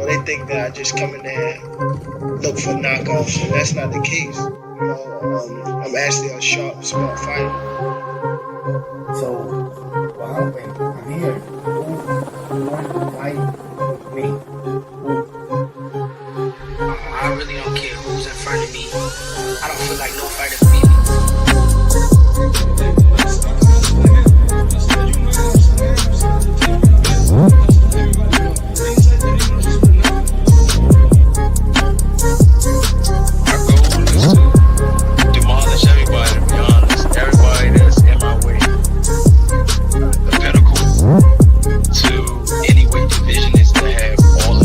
They think that I just come in there and look for knockoffs, and that's not the case. I'm actually a sharp, smart fighter. So, well, I'm here. Who wants to fight with me? I really don't care who's in front of me. I don't feel like no fighter can beat me. Demolish everybody, to be honest. Everybody that's in my way. The pinnacle to any weight division is to have all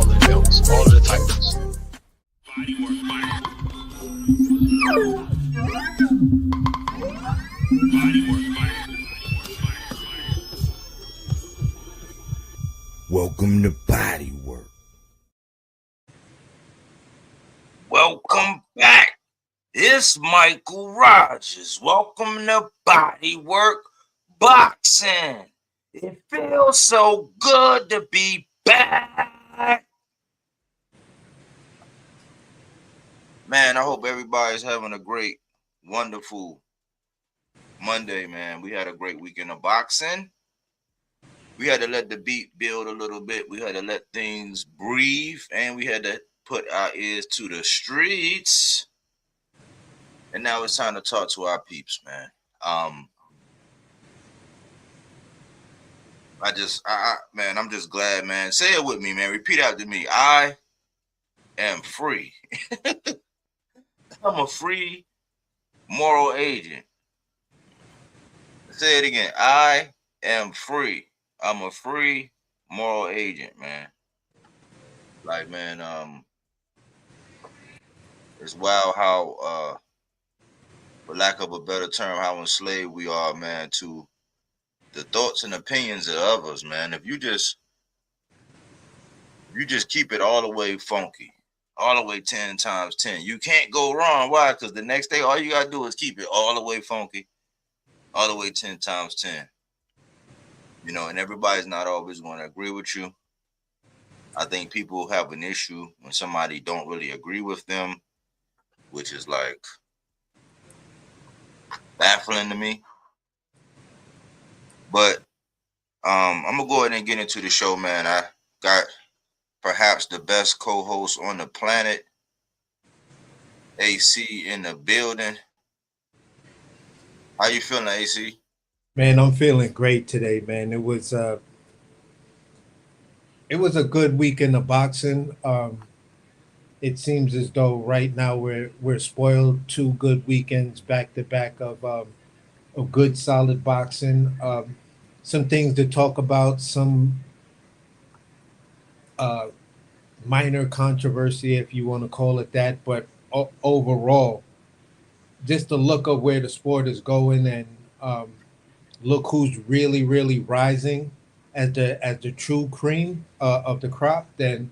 the belts, all of the titles. Welcome to Bodywork. Welcome back. It's Michael Rogers. Welcome to Bodywork Boxing. It feels so good to be back. Man, I hope everybody's having a great, wonderful Monday, man. We had a great weekend of boxing. We had to let the beat build a little bit. We had to let things breathe, and we had to put our ears to the streets. And now it's time to talk to our peeps, man. Man, I'm just glad, man. Say it with me, man. Repeat after me. I am free. I'm a free moral agent. Say it again. I am free. I'm a free moral agent, man. Like, man, it's wild how, for lack of a better term, how enslaved we are, man, to the thoughts and opinions of others, man. If you just keep it all the way funky, all the way 10 times 10, you can't go wrong. Why? Because the next day, all you got to do is keep it all the way funky, all the way 10 times 10. You know, and everybody's not always going to agree with you. I think people have an issue when somebody don't really agree with them, which is like baffling to me. But I'm going to go ahead and get into the show, man. I got perhaps the best co-host on the planet, AC in the building. How you feeling, AC? Man, I'm feeling great today, man. It was a good weekend of boxing. It seems as though right now we're spoiled. 2 good weekends back to back of good solid boxing. some things to talk about, some uh, minor controversy, if you want to call it that. But overall, just the look of where the sport is going, and look who's really, really rising as the true cream of the crop. Then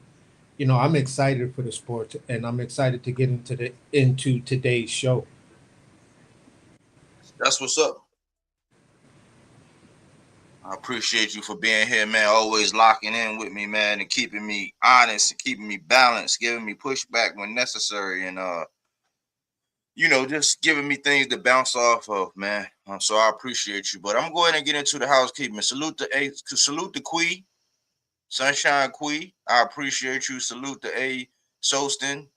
I'm excited for the sport, and I'm excited to get into today's show. That's what's up. I appreciate you for being here, man. Always locking in with me, man, and keeping me honest and keeping me balanced, giving me pushback when necessary, and just giving me things to bounce off of, man. So I appreciate you. But I'm going to get into the housekeeping. Salute the Quee, Sunshine Quee. I appreciate you. Salute to A. Solston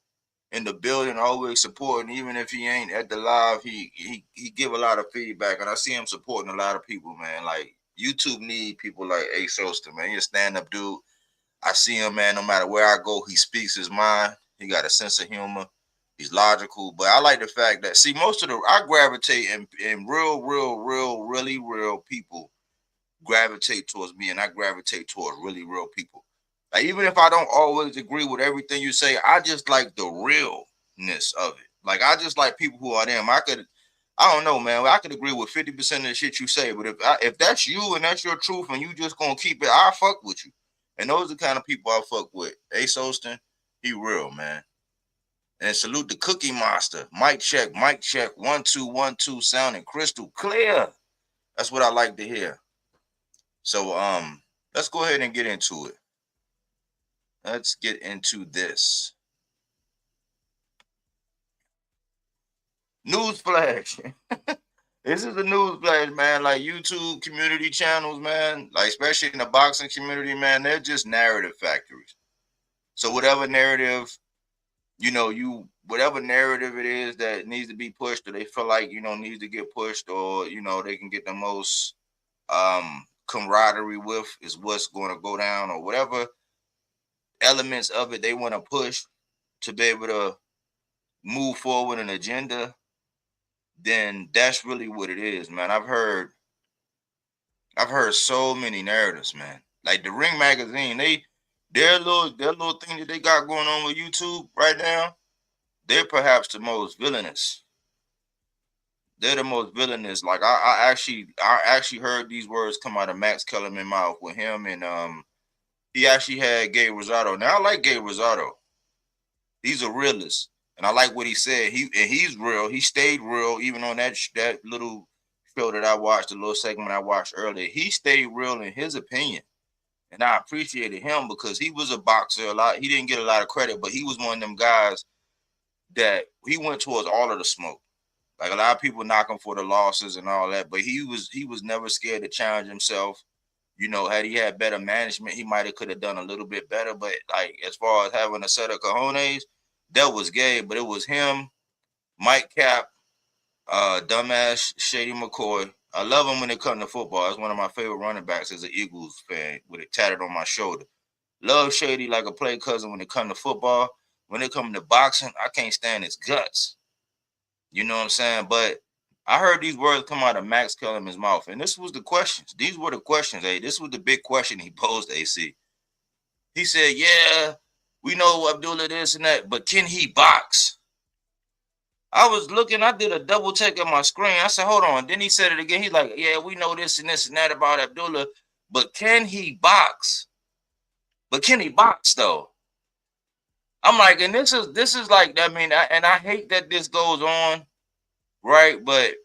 in the building, always supporting. Even if he ain't at the live, he give a lot of feedback, and I see him supporting a lot of people, man. Like YouTube need people like A. Solston, man. He's a stand-up dude. I see him, man. No matter where I go, he speaks his mind. He got a sense of humor. He's logical, but I like the fact that I gravitate and really real people gravitate towards me, and I gravitate towards really real people. Like, even if I don't always agree with everything you say, I just like the realness of it. Like, I just like people who are them. I don't know, man. I could agree with 50% of the shit you say, but if that's you and that's your truth and you just gonna keep it, I fuck with you. And those are the kind of people I fuck with. Ace Austin, he real, man. And salute the Cookie Monster. Mic check. 1 2 1 2, sounding crystal clear. That's what I like to hear. So let's go ahead and get into it. Let's get into this. Newsflash. This is a newsflash, man. Like, YouTube community channels, man, like especially in the boxing community, man, they're just narrative factories. So whatever narrative, whatever narrative it is that needs to be pushed, or they feel like, needs to get pushed, or, they can get the most camaraderie with, is what's going to go down, or whatever elements of it they want to push to be able to move forward an agenda, then that's really what it is, man. I've heard so many narratives, man. Like the Ring Magazine, their little thing that they got going on with YouTube right now, they're perhaps the most villainous. They're the most villainous. Like I actually heard these words come out of Max Kellerman's mouth with him, and he actually had Gabe Rosado. Now I like Gabe Rosado. He's a realist, and I like what he said. He's real. He stayed real, even on that little show that I watched, the little segment I watched earlier. He stayed real in his opinion, and I appreciated him because he was a boxer a lot. He didn't get a lot of credit, but he was one of them guys that he went towards all of the smoke. Like, a lot of people knock him for the losses and all that, but he was never scared to challenge himself. Had he had better management, he might have could have done a little bit better. But like, as far as having a set of cojones, that was gay. But it was him, Mike Cap, dumbass Shady McCoy. I love him when it comes to football. It's one of my favorite running backs as an Eagles fan, with it tatted on my shoulder. Love Shady like a play cousin when it comes to football. When it comes to boxing, I can't stand his guts. You know what I'm saying? But I heard these words come out of Max Kellerman's mouth, and this was the questions. These were the questions, This was the big question he posed to AC. He said, yeah, we know Abdullah this and that, but can he box? I was looking, I did a double check on my screen. I said, hold on. Then he said it again. He's like, yeah, we know this and that about Abdullah, but can he box? But can he box, though? I'm like, and this is like, I mean, and I hate that this goes on, right? But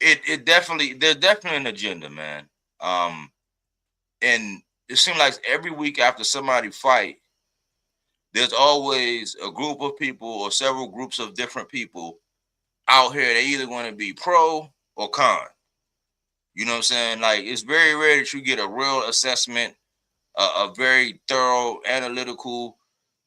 there's definitely an agenda, man. And it seems like every week after somebody fight, there's always a group of people or several groups of different people out here. They either want to be pro or con. You know what I'm saying? Like, it's very rare that you get a real assessment, a very thorough, analytical,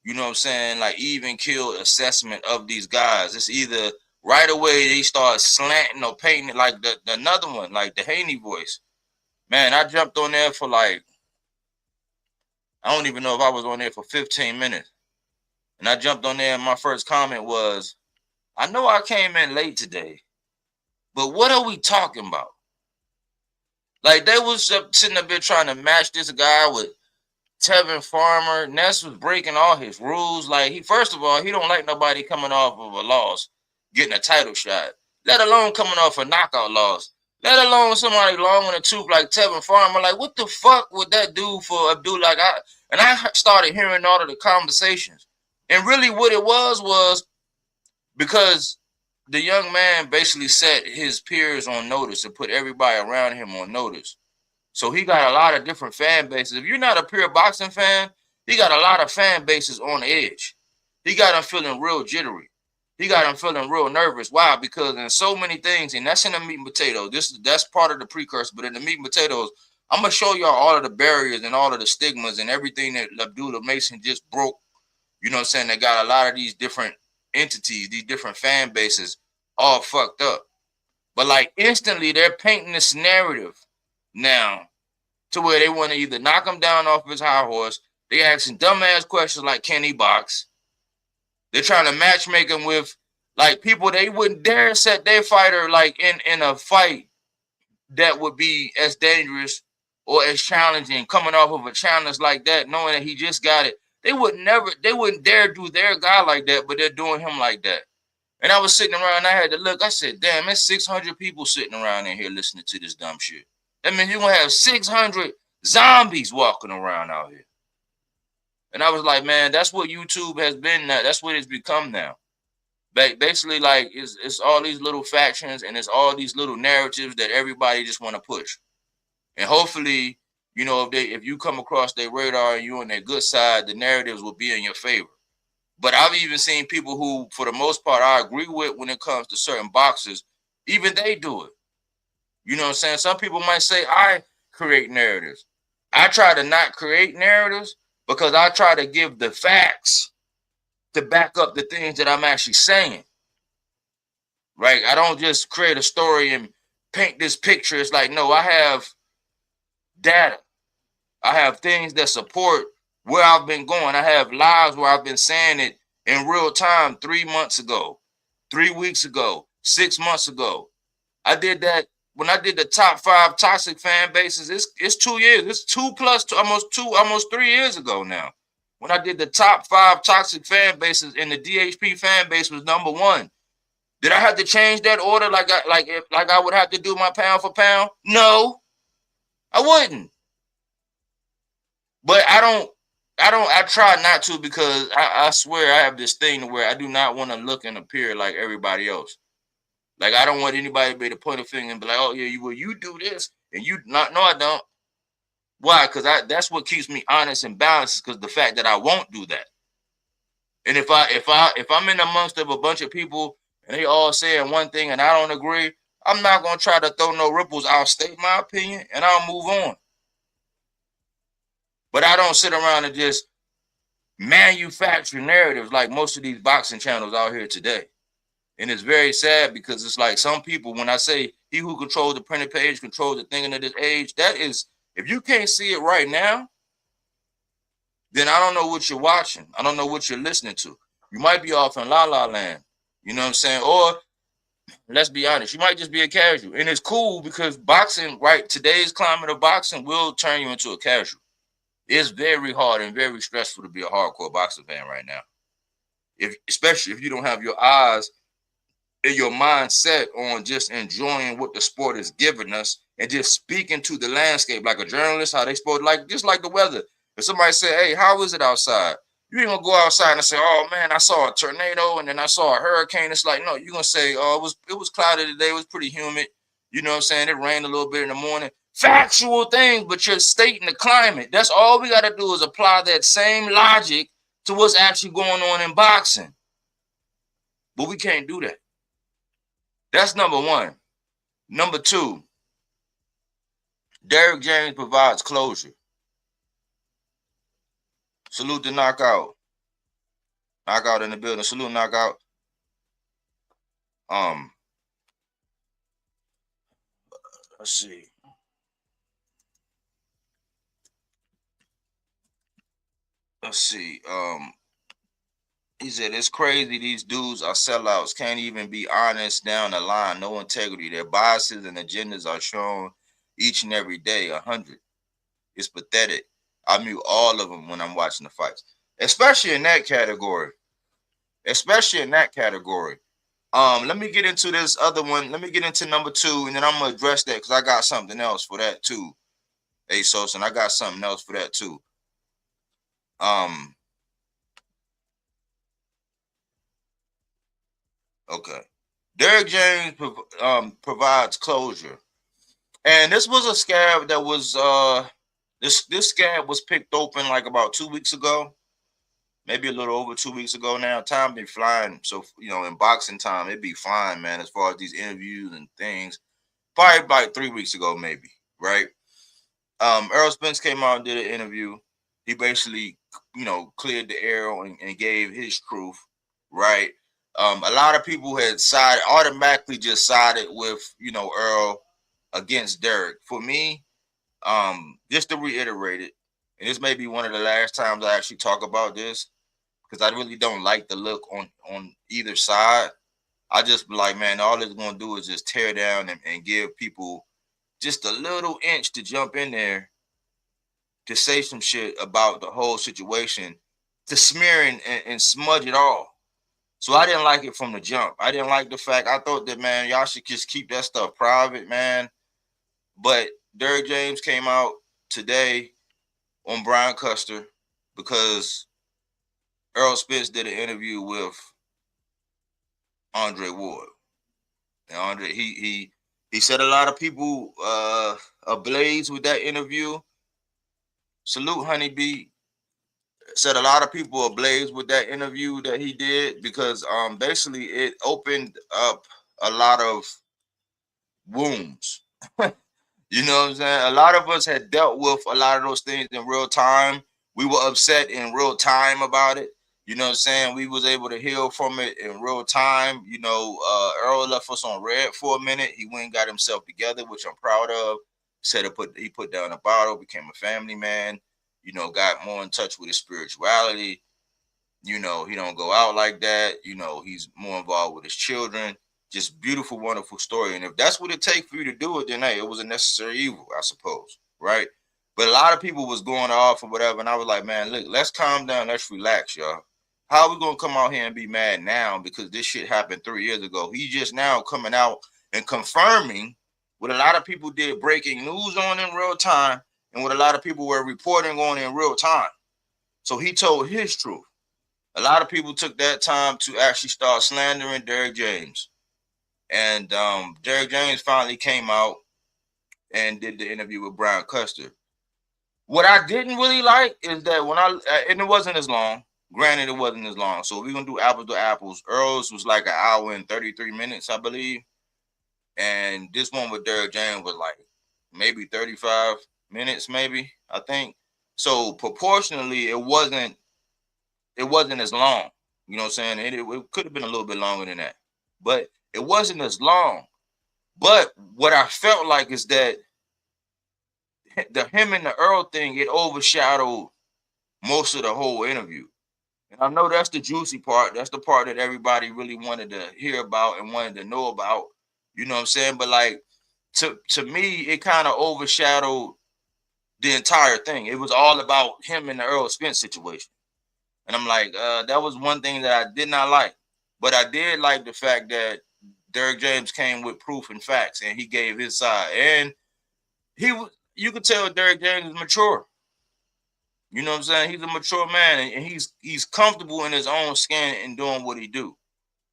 you know what I'm saying, like even killed assessment of these guys. It's either right away they start slanting or painting it, like the another one, like the Haney voice. Man, I jumped on there for like, I don't even know if I was on there for 15 minutes. And I jumped on there and my first comment was, I know I came in late today, but what are we talking about? Like they was sitting up there trying to match this guy with Tevin Farmer. Ness was breaking all his rules. Like he, first of all, he don't like nobody coming off of a loss, getting a title shot, let alone coming off a knockout loss. Let alone somebody long in the tooth like Tevin Farmer. Like, what the fuck would that do for Abdullah? Like, I started hearing all of the conversations. And really what it was because the young man basically set his peers on notice and put everybody around him on notice. So he got a lot of different fan bases. If you're not a pure boxing fan, he got a lot of fan bases on edge. He got them feeling real jittery. He got them feeling real nervous. Why? Because in so many things, and that's in the meat and potatoes. That's part of the precursor. But in the meat and potatoes, I'm gonna show y'all all of the barriers and all of the stigmas and everything that Abdullah Mason just broke. You know what I'm saying? They got a lot of these different entities, these different fan bases, all fucked up. But like instantly, they're painting this narrative now to where they want to either knock him down off his high horse. They asking dumbass questions like, can he box? They're trying to matchmake him with like people they wouldn't dare set their fighter like in a fight that would be as dangerous or as challenging, coming off of a challenge like that, knowing that he just got it. They wouldn't dare do their guy like that, but they're doing him like that. And I was sitting around, I had to look, I said, damn, there's 600 people sitting around in here listening to this dumb shit. That means you're going to have 600 zombies walking around out here. And I was like, man, that's what YouTube has been now. That's what it's become now. Basically, like, it's all these little factions and it's all these little narratives that everybody just want to push. And hopefully, you know, if you come across their radar and you're on their good side, the narratives will be in your favor. But I've even seen people who, for the most part, I agree with when it comes to certain boxers, even they do it. You know what I'm saying? Some people might say, I create narratives. I try to not create narratives because I try to give the facts to back up the things that I'm actually saying. Right? I don't just create a story and paint this picture. It's like, no, I have data. I have things that support where I've been going. I have lives where I've been saying it in real time 3 months ago, 3 weeks ago, 6 months ago. I did that when I did the top 5 toxic fan bases. It's 2 years. It's 2 plus almost 3 years ago now. When I did the top 5 toxic fan bases and the DHP fan base was number 1. Did I have to change that order like I would have to do my pound for pound? No, I wouldn't. But I try not to because I swear I have this thing where I do not want to look and appear like everybody else. Like, I don't want anybody to be able to point a finger and be like, oh, yeah, you do this. And you not, no, I don't. Why? Because that's what keeps me honest and balanced, because the fact that I won't do that. And if I'm in amongst of a bunch of people and they all saying one thing and I don't agree, I'm not going to try to throw no ripples. I'll state my opinion and I'll move on. But I don't sit around and just manufacture narratives like most of these boxing channels out here today. And it's very sad because it's like some people, when I say he who controls the printed page controls the thinking of this age, that is, if you can't see it right now, then I don't know what you're watching. I don't know what you're listening to. You might be off in La La Land. You know what I'm saying? Or let's be honest, you might just be a casual. And it's cool because boxing, right, today's climate of boxing will turn you into a casual. It's very hard and very stressful to be a hardcore boxing fan right now. Especially if you don't have your eyes and your mind set on just enjoying what the sport is giving us and just speaking to the landscape like a journalist, how they supposed, like, just like the weather. If somebody say, hey, how is it outside? You ain't gonna go outside and say, oh man, I saw a tornado and then I saw a hurricane. It's like, no, you're gonna say, oh, it was cloudy today, it was pretty humid. You know what I'm saying? It rained a little bit in the morning. Factual things, but you're stating the climate. That's all we gotta do is apply that same logic to what's actually going on in boxing. But we can't do that. That's number 1. Number 2, Derrick James provides closure. Salute to Knockout. Knockout in the building. Salute Knockout. Let's see. He said, it's crazy. These dudes are sellouts. Can't even be honest down the line. No integrity. Their biases and agendas are shown each and every day, 100. It's pathetic. I mute all of them when I'm watching the fights, especially in that category. Especially in that category. Let me get into this other one. Let me get into number 2, and then I'm gonna address that because I got something else for that too. Hey, Sosa, and I got something else for that too. Okay. Derrick James provides closure, and this was a scab that was this scab was picked open like about 2 weeks ago, maybe a little over 2 weeks ago now. Time be flying, so in boxing time it'd be flying, man. As far as these interviews and things, probably like 3 weeks ago, maybe, right? Errol Spence came out and did an interview. He basically, cleared the air and gave his truth, right? A lot of people had automatically just sided with, Earl against Derrick. For me, just to reiterate it, and this may be one of the last times I actually talk about this, because I really don't like the look on either side. I just be like, man, all it's going to do is just tear down and give people just a little inch to jump in there to say some shit about the whole situation, to smear and smudge it all. So I didn't like it from the jump. I didn't like the fact. I thought that, man, y'all should just keep that stuff private, man. But Derrick James came out today on Brian Custer because Errol Spence did an interview with Andre Ward. And Andre, he said a lot of people ablaze with that interview. Salute, Honeybee. Said a lot of people ablaze with that interview that he did because basically it opened up a lot of wounds. You know what I'm saying? A lot of us had dealt with a lot of those things in real time. We were upset in real time about it. You know what I'm saying? We was able to heal from it in real time. Earl left us on red for a minute. He went and got himself together, which I'm proud of. Said he put down a bottle, became a family man. Got more in touch with his spirituality. He don't go out like that. He's more involved with his children. Just beautiful, wonderful story. And if that's what it takes for you to do it, then hey, it was a necessary evil, I suppose, right? But a lot of people was going off or whatever, and I was like, man, look, let's calm down, let's relax, y'all. How are we gonna come out here and be mad now because this shit happened 3 years ago? He just now coming out and confirming what a lot of people did breaking news on in real time, and what a lot of people were reporting on in real time. So he told his truth. A lot of people took that time to actually start slandering Derrick James. And Derrick James finally came out and did the interview with Brian Custer. What I didn't really like is that and it wasn't as long. Granted, it wasn't as long. So we're going to do apples to apples. Earl's was like an hour and 33 minutes, I believe. And this one with Derrick James was like maybe 35 minutes, maybe, I think. So proportionally, it wasn't as long. You know what I'm saying? It could have been a little bit longer than that. But it wasn't as long. But what I felt like is that him and the Earl thing, it overshadowed most of the whole interview. And I know that's the juicy part. That's the part that everybody really wanted to hear about and wanted to know about. You know what I'm saying? But like to me, it kind of overshadowed the entire thing. It was all about him and the Errol Spence situation. And I'm like, that was one thing that I did not like. But I did like the fact that Derrick James came with proof and facts, and he gave his side. And you could tell Derrick James is mature. You know what I'm saying? He's a mature man, and he's comfortable in his own skin and doing what he do.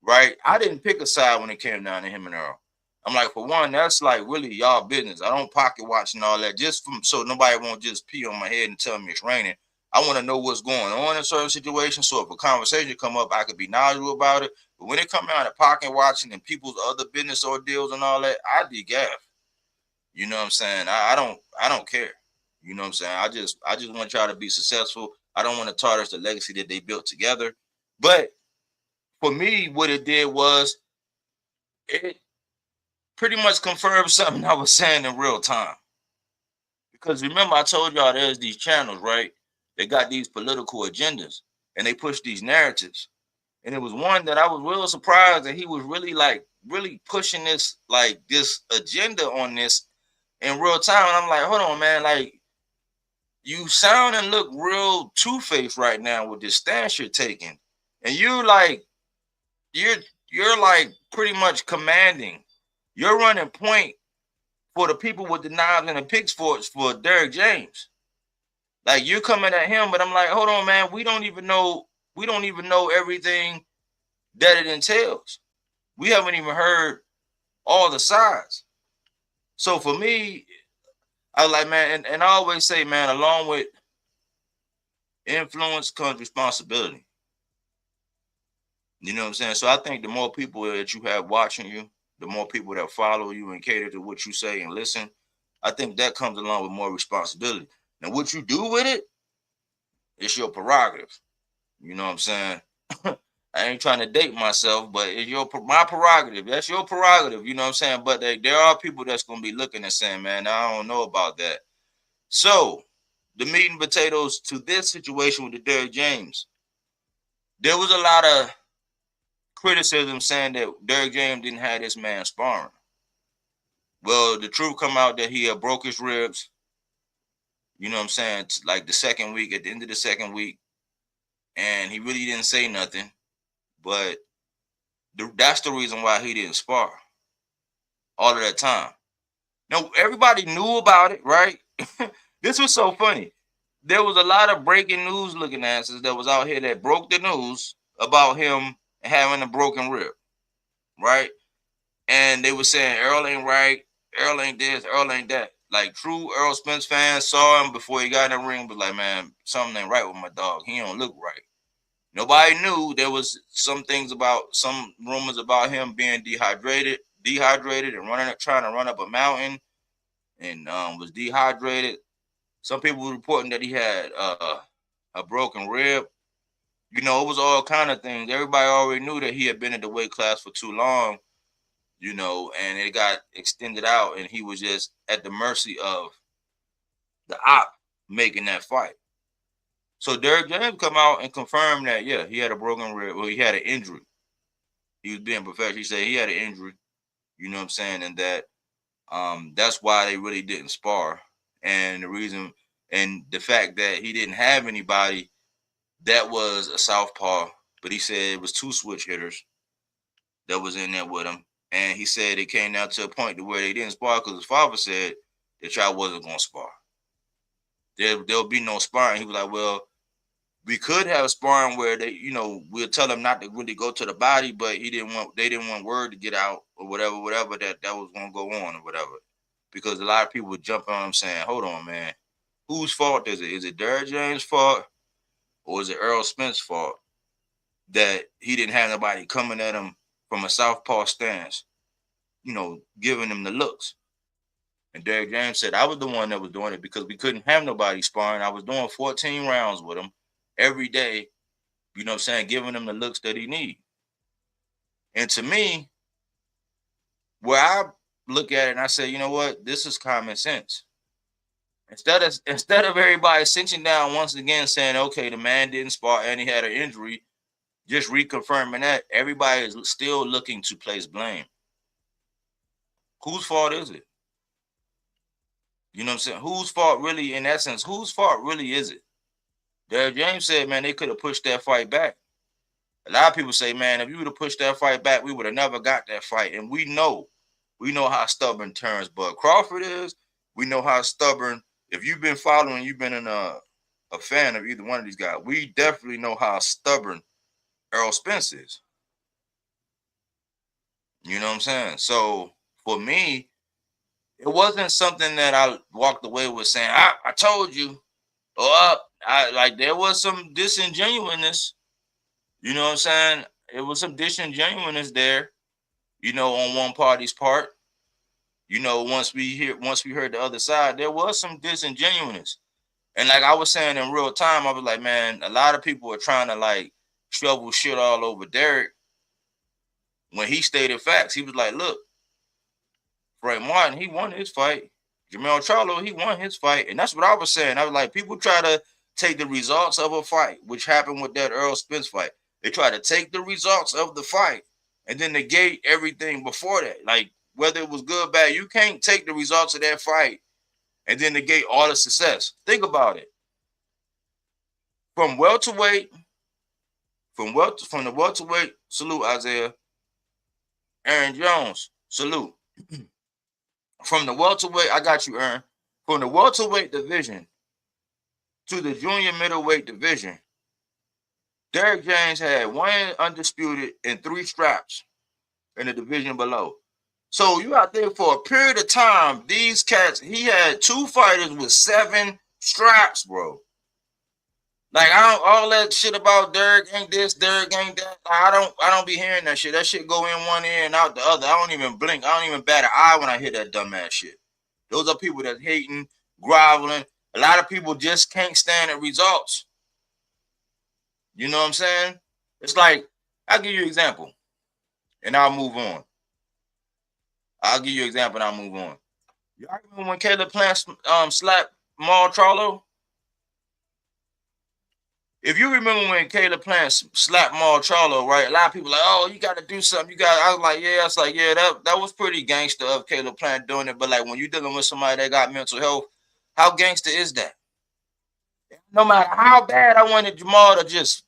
Right? I didn't pick a side when it came down to him and Earl. I'm like, for one, that's like really y'all business. I don't pocket watch and all that so nobody won't just pee on my head and tell me it's raining. I want to know what's going on in certain situations. So if a conversation come up, I could be knowledgeable about it. But when it come down to pocket watching and people's other business ordeals and all that, I degaff. You know what I'm saying? I don't care. You know what I'm saying? I just want y'all to be successful. I don't want to tarnish the legacy that they built together. But for me, what it did was it pretty much confirmed something I was saying in real time. Because remember, I told y'all there's these channels, right? They got these political agendas and they push these narratives. And it was one that I was real surprised that he was really pushing this agenda on this in real time. And I'm like, hold on, man. Like, you sound and look real two-faced right now with this stance you're taking. And you're like pretty much commanding. You're running point for the people with the knives and the pitchforks for Derrick James. Like, you're coming at him, but I'm like, hold on, man. We don't even know everything that it entails. We haven't even heard all the sides. So for me, I was like, man, and I always say, man, along with influence comes responsibility. You know what I'm saying? So I think the more people that you have watching you, the more people that follow you and cater to what you say and listen, I think that comes along with more responsibility. Now, what you do with it, it's your prerogative. You know what I'm saying? I ain't trying to date myself, but it's my prerogative. That's your prerogative. You know what I'm saying? But there are people that's going to be looking and saying, man, I don't know about that. So the meat and potatoes to this situation with the Derrick James, there was a lot of criticism saying that Derrick James didn't have this man sparring. Well, the truth come out that he had broke his ribs. You know what I'm saying? It's like the second week, at the end of the second week, and he really didn't say nothing. But that's the reason why he didn't spar all of that time. Now, everybody knew about it, right? This was so funny. There was a lot of breaking news looking asses that was out here that broke the news about him having a broken rib, right? And they were saying Earl ain't right, Earl ain't this, Earl ain't that. Like, true Earl Spence fans saw him before he got in the ring, but like, man, something ain't right with my dog. He don't look right. Nobody knew there was some rumors about him being dehydrated and trying to run up a mountain and was dehydrated. Some people were reporting that he had a broken rib. You know, it was all kind of things. Everybody already knew that he had been in the weight class for too long, you know, and it got extended out, and he was just at the mercy of the op making that fight. So Derrick James come out and confirm that, yeah, he had a broken rib. Well, he had an injury. He was being professional. He said he had an injury, you know what I'm saying, and that that's why they really didn't spar. And the reason, and the fact that he didn't have anybody that was a southpaw, but he said it was two switch hitters that was in there with him. And he said it came down to a point to where they didn't spar because his father said that y'all wasn't going to spar. There'll be no sparring. He was like, well, we could have a sparring where they, you know, we'll tell him not to really go to the body, but they didn't want word to get out or whatever that was going to go on or whatever. Because a lot of people would jump on him saying, hold on, man, whose fault is it? Is it Derrick James' fault or is it Earl Spence's fault that he didn't have nobody coming at him from a southpaw stance, you know, giving him the looks? And Derrick James said, I was the one that was doing it because we couldn't have nobody sparring. I was doing 14 rounds with him every day, you know what I'm saying, giving him the looks that he need. And to me, where I look at it and I say, you know what, this is common sense. Instead of everybody cinching down once again saying, okay, the man didn't spar and he had an injury, just reconfirming that, everybody is still looking to place blame. Whose fault is it? You know what I'm saying? Whose fault really, in essence, whose fault really is it? Derrick James said, man, they could have pushed that fight back. A lot of people say, man, if you would have pushed that fight back, we would have never got that fight. And we know how stubborn Terrence Bud Crawford is. We know how stubborn, if you've been following, you've been a fan of either one of these guys, we definitely know how stubborn Earl Spence is. You know what I'm saying? So for me, it wasn't something that I walked away with saying, I told you, or there was some disingenuousness. You know what I'm saying? It was some disingenuousness there, you know, on one party's part. You know, once we heard the other side, there was some disingenuousness. And like I was saying in real time, I was like, man, a lot of people are trying to like shovel shit all over Derrick when he stated facts. He was like, look, Frank Martin, he won his fight. Jermell Charlo, he won his fight. And that's what I was saying. I was like, people try to take the results of a fight, which happened with that Earl Spence fight. They try to take the results of the fight and then negate everything before that. Like, whether it was good or bad, you can't take the results of that fight and then negate all the success. Think about it. From welterweight, from the welterweight, salute Isaiah. Aaron Jones, salute. From the welterweight, I got you, Aaron. From the welterweight division to the junior middleweight division, Derrick James had 1 undisputed and 3 straps in the division below. So you got there for a period of time, these cats, he had 2 fighters with 7 straps, bro. Like, all that shit about Derrick ain't this, Derrick ain't that. I don't be hearing that shit. That shit go in one ear and out the other. I don't even blink. I don't even bat an eye when I hear that dumbass shit. Those are people that's hating, groveling. A lot of people just can't stand the results. You know what I'm saying? It's like, I'll give you an example, and I'll move on. Y'all remember when Caleb Plant slapped Maul Charlo? If you remember when Caleb Plant slapped Maul Charlo, right? A lot of people like, oh, you got to do something. I was like, yeah, that was pretty gangster of Caleb Plant doing it. But like when you're dealing with somebody that got mental health, how gangster is that? No matter how bad I wanted Maul to just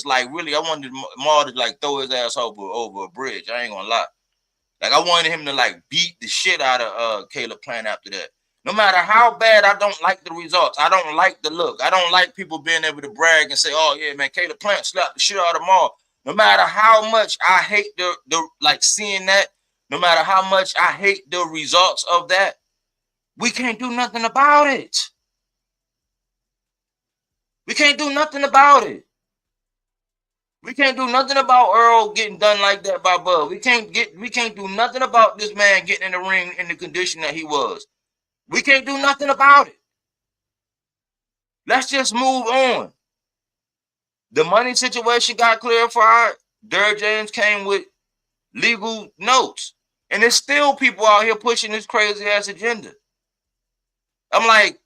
like really, I wanted Maul to like throw his ass over a bridge. I ain't gonna lie. Like I wanted him to like beat the shit out of Caleb Plant after that. No matter how bad I don't like the results, I don't like the look. I don't like people being able to brag and say, "Oh yeah, man, Caleb Plant slapped the shit out of Maul." No matter how much I hate the like seeing that, no matter how much I hate the results of that, we can't do nothing about it. We can't do nothing about it. We can't do nothing about Earl getting done like that by Bud. We can't do nothing about this man getting in the ring in the condition that he was. We can't do nothing about it. Let's just move on. The money situation got clarified. Derrick James came with legal notes. And there's still people out here pushing this crazy ass agenda. I'm like,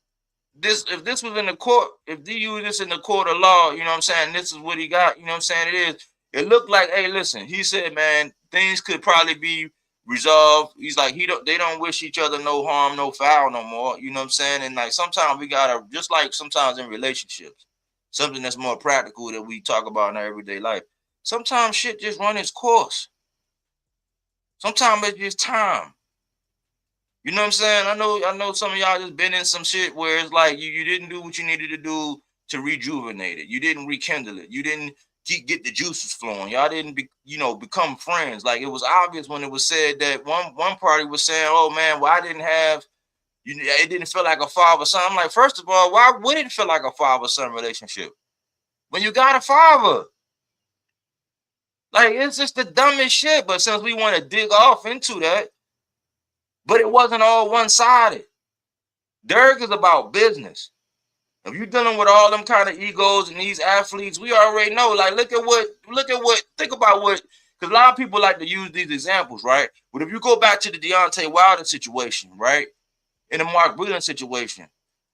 if this was in the court, if they use this in the court of law, you know what I'm saying, this is what he got, you know what I'm saying, it is. It looked like, hey, listen, he said, man, things could probably be resolved. He's like, they don't wish each other no harm, no foul no more, you know what I'm saying? And like sometimes we gotta, just like sometimes in relationships, something that's more practical that we talk about in our everyday life, sometimes shit just run its course. Sometimes it's just time. You know what I'm saying? I know some of y'all just been in some shit where it's like you didn't do what you needed to do to rejuvenate it. You didn't rekindle it. You didn't get the juices flowing. Y'all didn't become friends. Like it was obvious when it was said that one party was saying, "Oh man, well I didn't have, it didn't feel like a father-son." I'm like, first of all, why would it feel like a father-son relationship when you got a father? Like it's just the dumbest shit. But since we want to dig off into that. But it wasn't all one-sided. Derrick is about business. If you're dealing with all them kind of egos and these athletes, we already know. Like, think about what, because a lot of people like to use these examples, right? But if you go back to the Deontay Wilder situation, right? In the Mark Breland situation,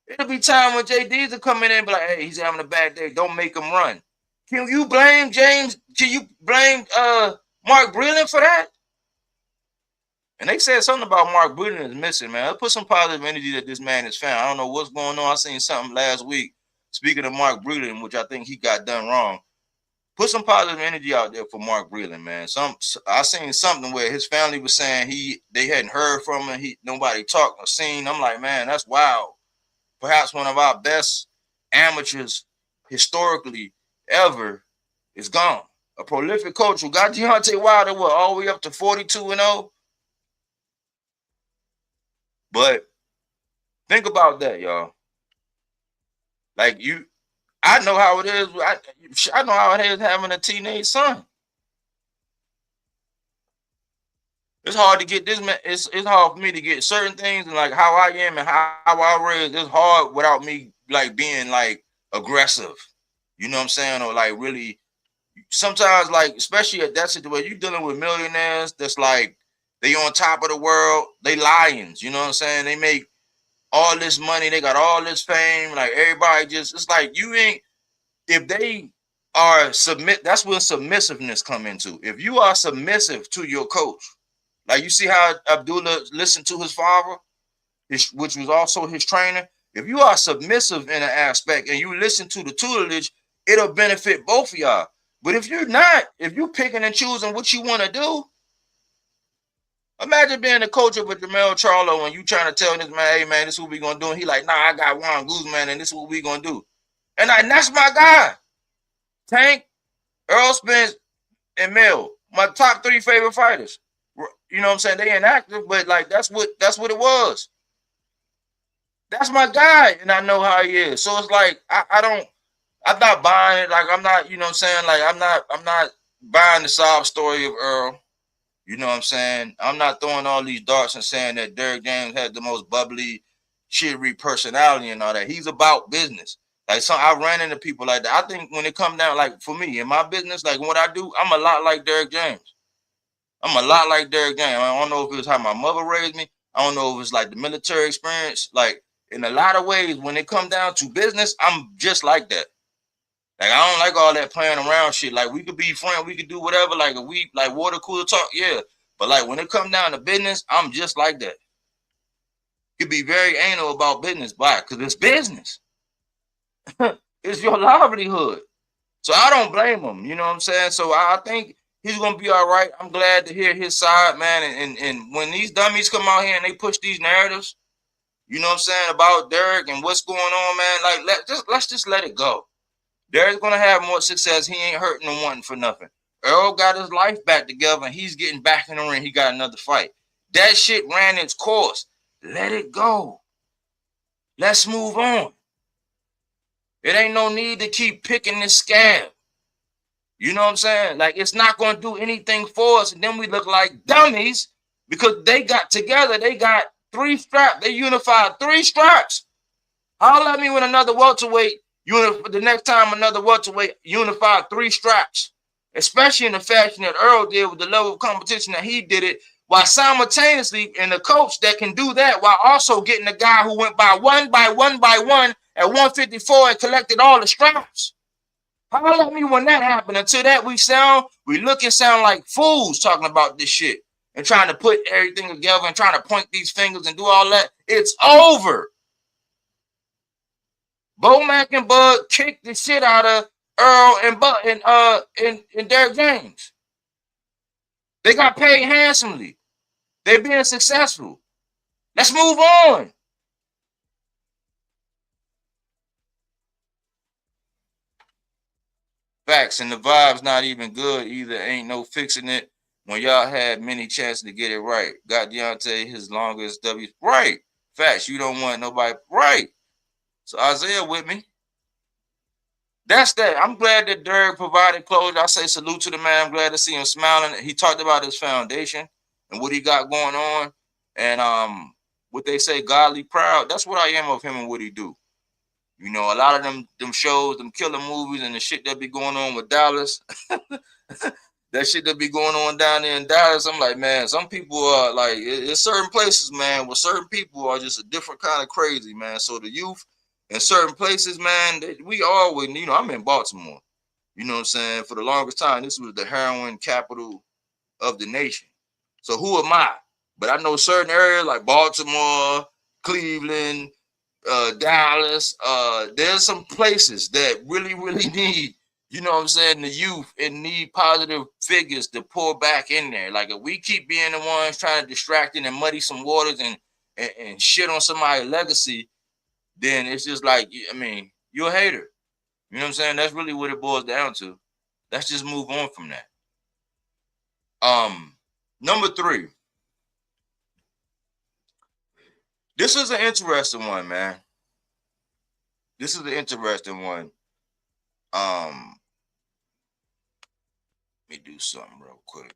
it'll be time when JD's are coming in and be like, hey, he's having a bad day. Don't make him run. Can you blame James? Can you blame Mark Breland for that? And they said something about Mark Breland is missing, man. Let's put some positive energy that this man is found. I don't know what's going on. I seen something last week. Speaking of Mark Breland, which I think he got done wrong. Put some positive energy out there for Mark Breland, man. I seen something where his family was saying they hadn't heard from him. Nobody talked or seen. I'm like, man, that's wild. Perhaps one of our best amateurs historically ever is gone. A prolific coach who got Deontay Wilder all the way up to 42-0. But think about that, y'all. Like I know how it is. I know how it is having a teenage son. It's hard to get this man. It's hard for me to get certain things and like how I am and how I raised. It's hard without me like being like aggressive. You know what I'm saying? Or like really. Sometimes like especially at that situation, you're dealing with millionaires. That's like. They on top of the world. They lions. You know what I'm saying? They make all this money. They got all this fame. Like everybody just, it's like you ain't, if they are that's when submissiveness come into. If you are submissive to your coach, Like you see how Abdullah listened to his father, which was also his trainer. If you are submissive in an aspect and you listen to the tutelage, it'll benefit both of y'all. But if you're not, if you're picking and choosing what you want to do, imagine being the coach of a Jamel Charlo and you trying to tell this man, hey man, this is what we gonna do. And he like, nah, I got Juan Guzman and this is what we gonna do. And that's my guy. Tank, Earl Spence, and Mel, my top 3 favorite fighters. You know what I'm saying? They inactive, but like that's what it was. That's my guy, and I know how he is. So it's like I'm not buying it. Like I'm not, you know what I'm saying? Like I'm not buying the sob story of Earl. You know what I'm saying? I'm not throwing all these darts and saying that Derrick James had the most bubbly, cheery personality and all that. He's about business. Like I ran into people like that. I think when it comes down, like for me in my business, like what I do, I'm a lot like Derrick James. I'm a lot like Derrick James. I don't know if it was how my mother raised me. I don't know if it's like the military experience. Like in a lot of ways, when it comes down to business, I'm just like that. Like I don't like all that playing around shit. Like we could be friends, we could do whatever. Like if we like water cooler talk, yeah. But like when it comes down to business, I'm just like that. You could be very anal about business, but because it's business. It's your livelihood. So I don't blame him. You know what I'm saying? So I think he's gonna be all right. I'm glad to hear his side, man. And when these dummies come out here and they push these narratives, you know what I'm saying, about Derrick and what's going on, man. Like let's just let it go. Derrick's gonna have more success. He ain't hurting and wanting for nothing. Earl got his life back together and he's getting back in the ring. He got another fight. That shit ran its course. Let it go. Let's move on. It ain't no need to keep picking this scab. You know what I'm saying? Like, it's not going to do anything for us. And then we look like dummies because they got together. They got 3 straps. They unified 3 straps. Holler at me when another welterweight, the next time another welterweight unified 3 straps. Especially in the fashion that Earl did with the level of competition that he did it, while simultaneously in the coach that can do that while also getting the guy who went by one at 154 and collected all the straps. Holler at me when that happened. Until that, we look and sound like fools talking about this shit and trying to put everything together and trying to point these fingers and do all that. It's over. Bo-Mac and Bud kicked the shit out of Earl and Derrick James. They got paid handsomely. They're being successful. Let's move on. Facts, and the vibe's not even good either. Ain't no fixing it when y'all had many chances to get it right. Got Deontay his longest W. Right. Facts, you don't want nobody. Right. So Isaiah with me. That's that. I'm glad that Derrick provided closure. I say salute to the man. I'm glad to see him smiling. He talked about his foundation and what he got going on. And what they say, godly proud. That's what I am of him and what he do. You know, a lot of them shows, them killer movies and the shit that be going on with Dallas. That shit that be going on down there in Dallas. I'm like, man, some people are like, it's certain places, man, where certain people are just a different kind of crazy, man. So the youth in certain places, man, we always, you know, I'm in Baltimore. You know what I'm saying? For the longest time, this was the heroin capital of the nation. So who am I? But I know certain areas like Baltimore, Cleveland, Dallas, there's some places that really, really need, you know what I'm saying, the youth and need positive figures to pour back in there. Like if we keep being the ones trying to distract and muddy some waters and shit on somebody's legacy, then it's just like, I mean, you're a hater. You know what I'm saying? That's really what it boils down to. Let's just move on from that. Number 3. This is an interesting one, man. This is an interesting one. Let me do something real quick.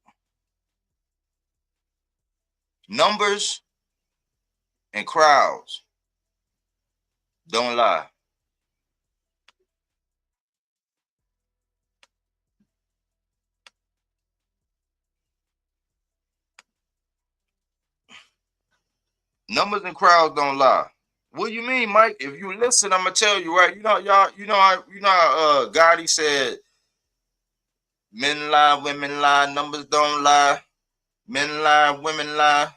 Numbers and crowds don't lie. Numbers and crowds don't lie. What do you mean, Mike? If you listen, I'm gonna tell you, right? You know, Gotti said, men lie, women lie, numbers don't lie. Men lie, women lie.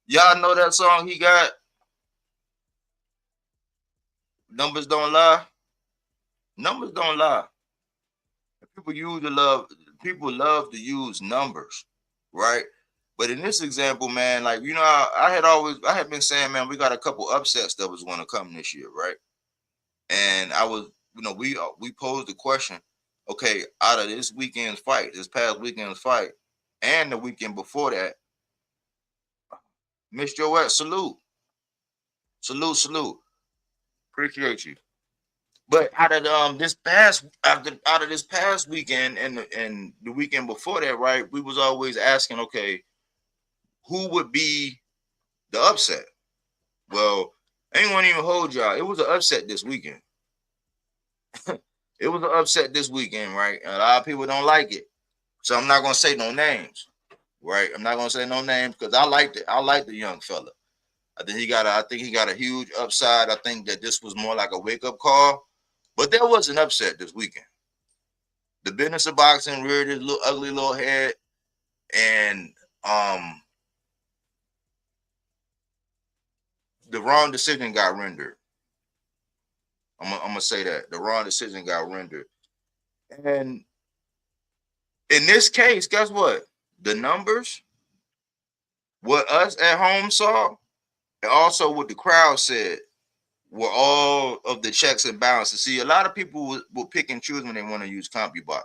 Y'all know that song he got? Numbers don't lie. Numbers don't lie. People love to use numbers, right? But in this example, man, like, you know, I had been saying, man, we got a couple upsets that was going to come this year, right? And I was, you know, we posed the question, okay, out of this past weekend's fight, and the weekend before that, Miss Joette, salute. Appreciate you. But out of this past weekend and the weekend before that, right? We was always asking, okay, who would be the upset? Well, I ain't gonna even hold y'all. It was an upset this weekend. It was an upset this weekend, right? And a lot of people don't like it, so I'm not gonna say no names, right? I'm not gonna say no names because I like the young fella. I think he got a huge upside. I think that this was more like a wake up call. But there was an upset this weekend. The business of boxing reared his little ugly little head, and the wrong decision got rendered. I'm gonna say that the wrong decision got rendered, and in this case, guess what? The numbers, what us at home saw, and also what the crowd said, were all of the checks and balances. See, a lot of people will pick and choose when they want to use CompuBox.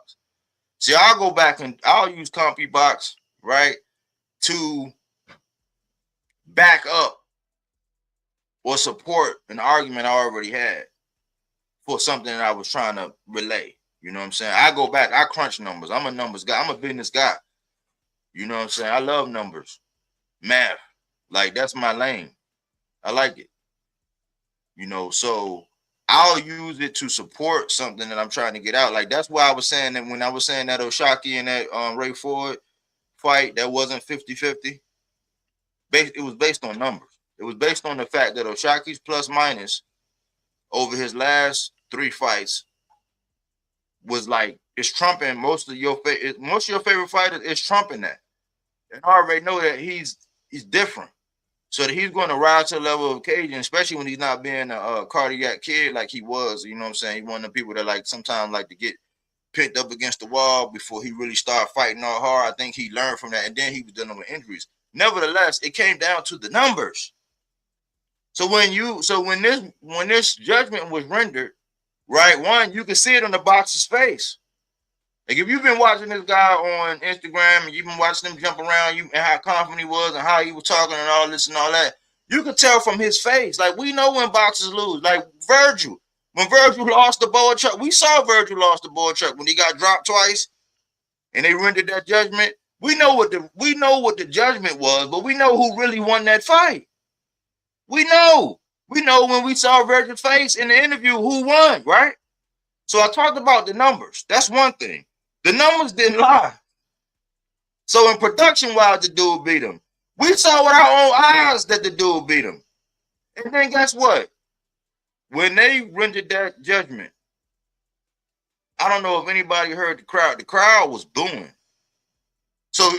See, I'll go back and I'll use CompuBox, right, to back up or support an argument I already had for something that I was trying to relay. You know what I'm saying? I go back, I crunch numbers. I'm a numbers guy. I'm a business guy. You know what I'm saying? I love numbers, math. Like, that's my lane. I like it. You know, so I'll use it to support something that I'm trying to get out. Like, that's why I was saying that when I was saying that Oshaki and that Ray Ford fight, that wasn't 50-50. It was based on numbers. It was based on the fact that Oshaki's plus minus over his last 3 fights was like, it's trumping most of your favorite fighters. Is trumping that, and I already know that he's different. So that he's going to rise to the level of Cajun, especially when he's not being a cardiac kid like he was. You know what I'm saying? He's one of the people that like sometimes like to get picked up against the wall before he really started fighting all hard. I think he learned from that, and then he was dealing with injuries. Nevertheless, it came down to the numbers. So when this judgment was rendered, right? One, you can see it on the boxer's face. Like, if you've been watching this guy on Instagram and you've been watching him jump around, and how confident he was and how he was talking and all this and all that, you could tell from his face. Like, we know when boxers lose. Like Virgil. When Virgil lost the ball truck, we saw Virgil lost the ball truck when he got dropped twice and they rendered that judgment. We know what the judgment was, but we know who really won that fight. We know. We know when we saw Virgil's face in the interview who won, right? So I talked about the numbers. That's one thing. The numbers didn't lie. So in production-wise, the dude beat him. We saw with our own eyes that the dude beat him. And then guess what? When they rendered that judgment, I don't know if anybody heard the crowd. The crowd was booing. So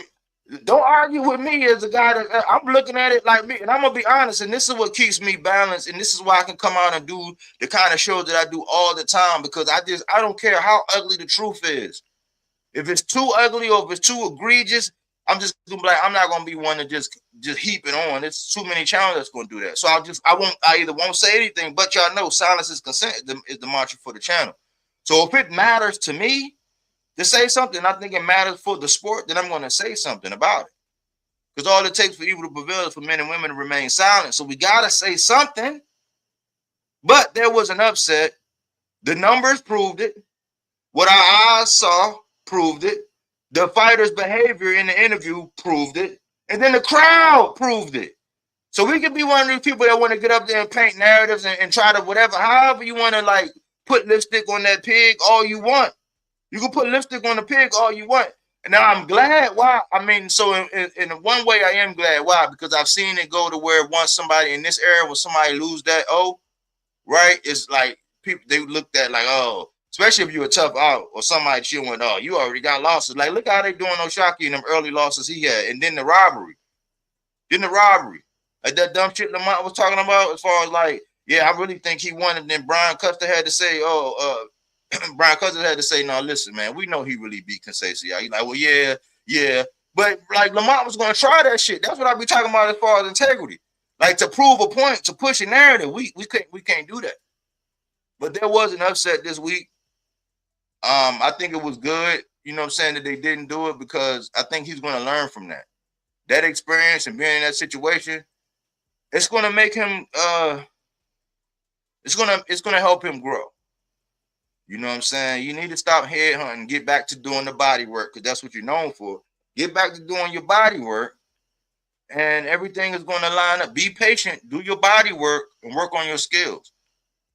don't argue with me as a guy that I'm looking at it like me. And I'm going to be honest, and this is what keeps me balanced. And this is why I can come out and do the kind of shows that I do all the time, because I don't care how ugly the truth is. If it's too ugly or if it's too egregious, I'm just gonna be like, I'm not gonna be one to just heap it on. It's too many channels that's gonna do that. So I either won't say anything, but y'all know silence is consent is the mantra for the channel. So if it matters to me to say something, I think it matters for the sport, then I'm gonna say something about it. Because all it takes for evil to prevail is for men and women to remain silent. So we gotta say something. But there was an upset. The numbers proved it. What our eyes saw proved it. The fighter's behavior in the interview proved it. And then the crowd proved it. So we could be one of these people that want to get up there and paint narratives and try to whatever, however you want to like put lipstick on that pig all you want. You can put lipstick on the pig all you want. And now I'm glad. Why? I mean, so in one way I am glad. Why? Because I've seen it go to where once somebody in this era, when somebody lose that right? It's like people, they looked at like, oh, especially if you're a tough out or somebody she went, oh, you already got losses. Like, look how they doing O'Shaquie and them early losses he had, and then the robbery. Like that dumb shit Lamont was talking about, as far as like, yeah, I really think he won. And then Brian Custer had to say, Brian Custer had to say, no, listen, man, we know he really beat Conceição. He's like, well, yeah. But like Lamont was going to try that shit. That's what I be talking about as far as integrity. Like to prove a point, to push a narrative, we can't do that. But there was an upset this week. I think it was good, you know what I'm saying, that they didn't do it, because I think he's going to learn from that. That experience and being in that situation, it's going to make him, it's going to help him grow. You know what I'm saying? You need to stop headhunting, get back to doing the body work, because that's what you're known for. Get back to doing your body work, and everything is going to line up. Be patient, do your body work, and work on your skills.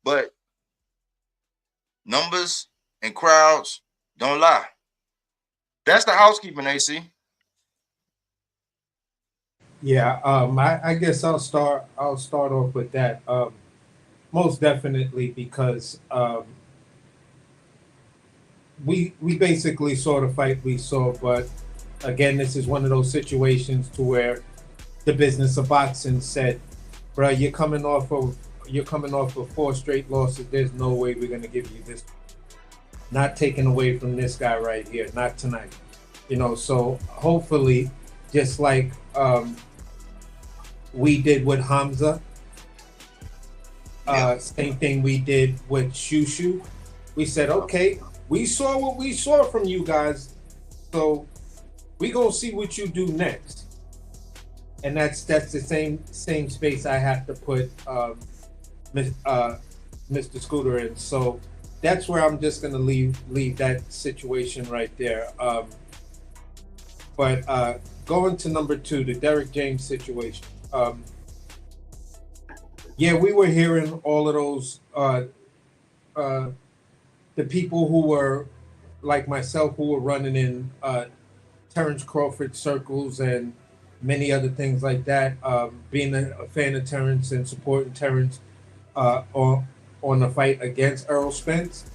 But numbers and crowds don't lie. That's the housekeeping, AC. Yeah, I guess I'll start off with that. Most definitely, because we basically saw the fight we saw, but again, this is one of those situations to where the business of boxing said, bro, you're coming off of 4 straight losses. There's no way we're gonna give you this. Not taken away from this guy right here, not tonight. You know, so hopefully, just like we did with Hamza, same thing we did with Shushu. We said, okay, we saw what we saw from you guys, so we gonna see what you do next. And that's the same space I have to put Mr. Scooter in. So that's where I'm just gonna leave that situation right there. But going to number 2, the Derrick James situation. Yeah, we were hearing all of those the people who were like myself, who were running in Terrence Crawford circles and many other things like that, being a fan of Terrence and supporting Terrence on the fight against Errol Spence.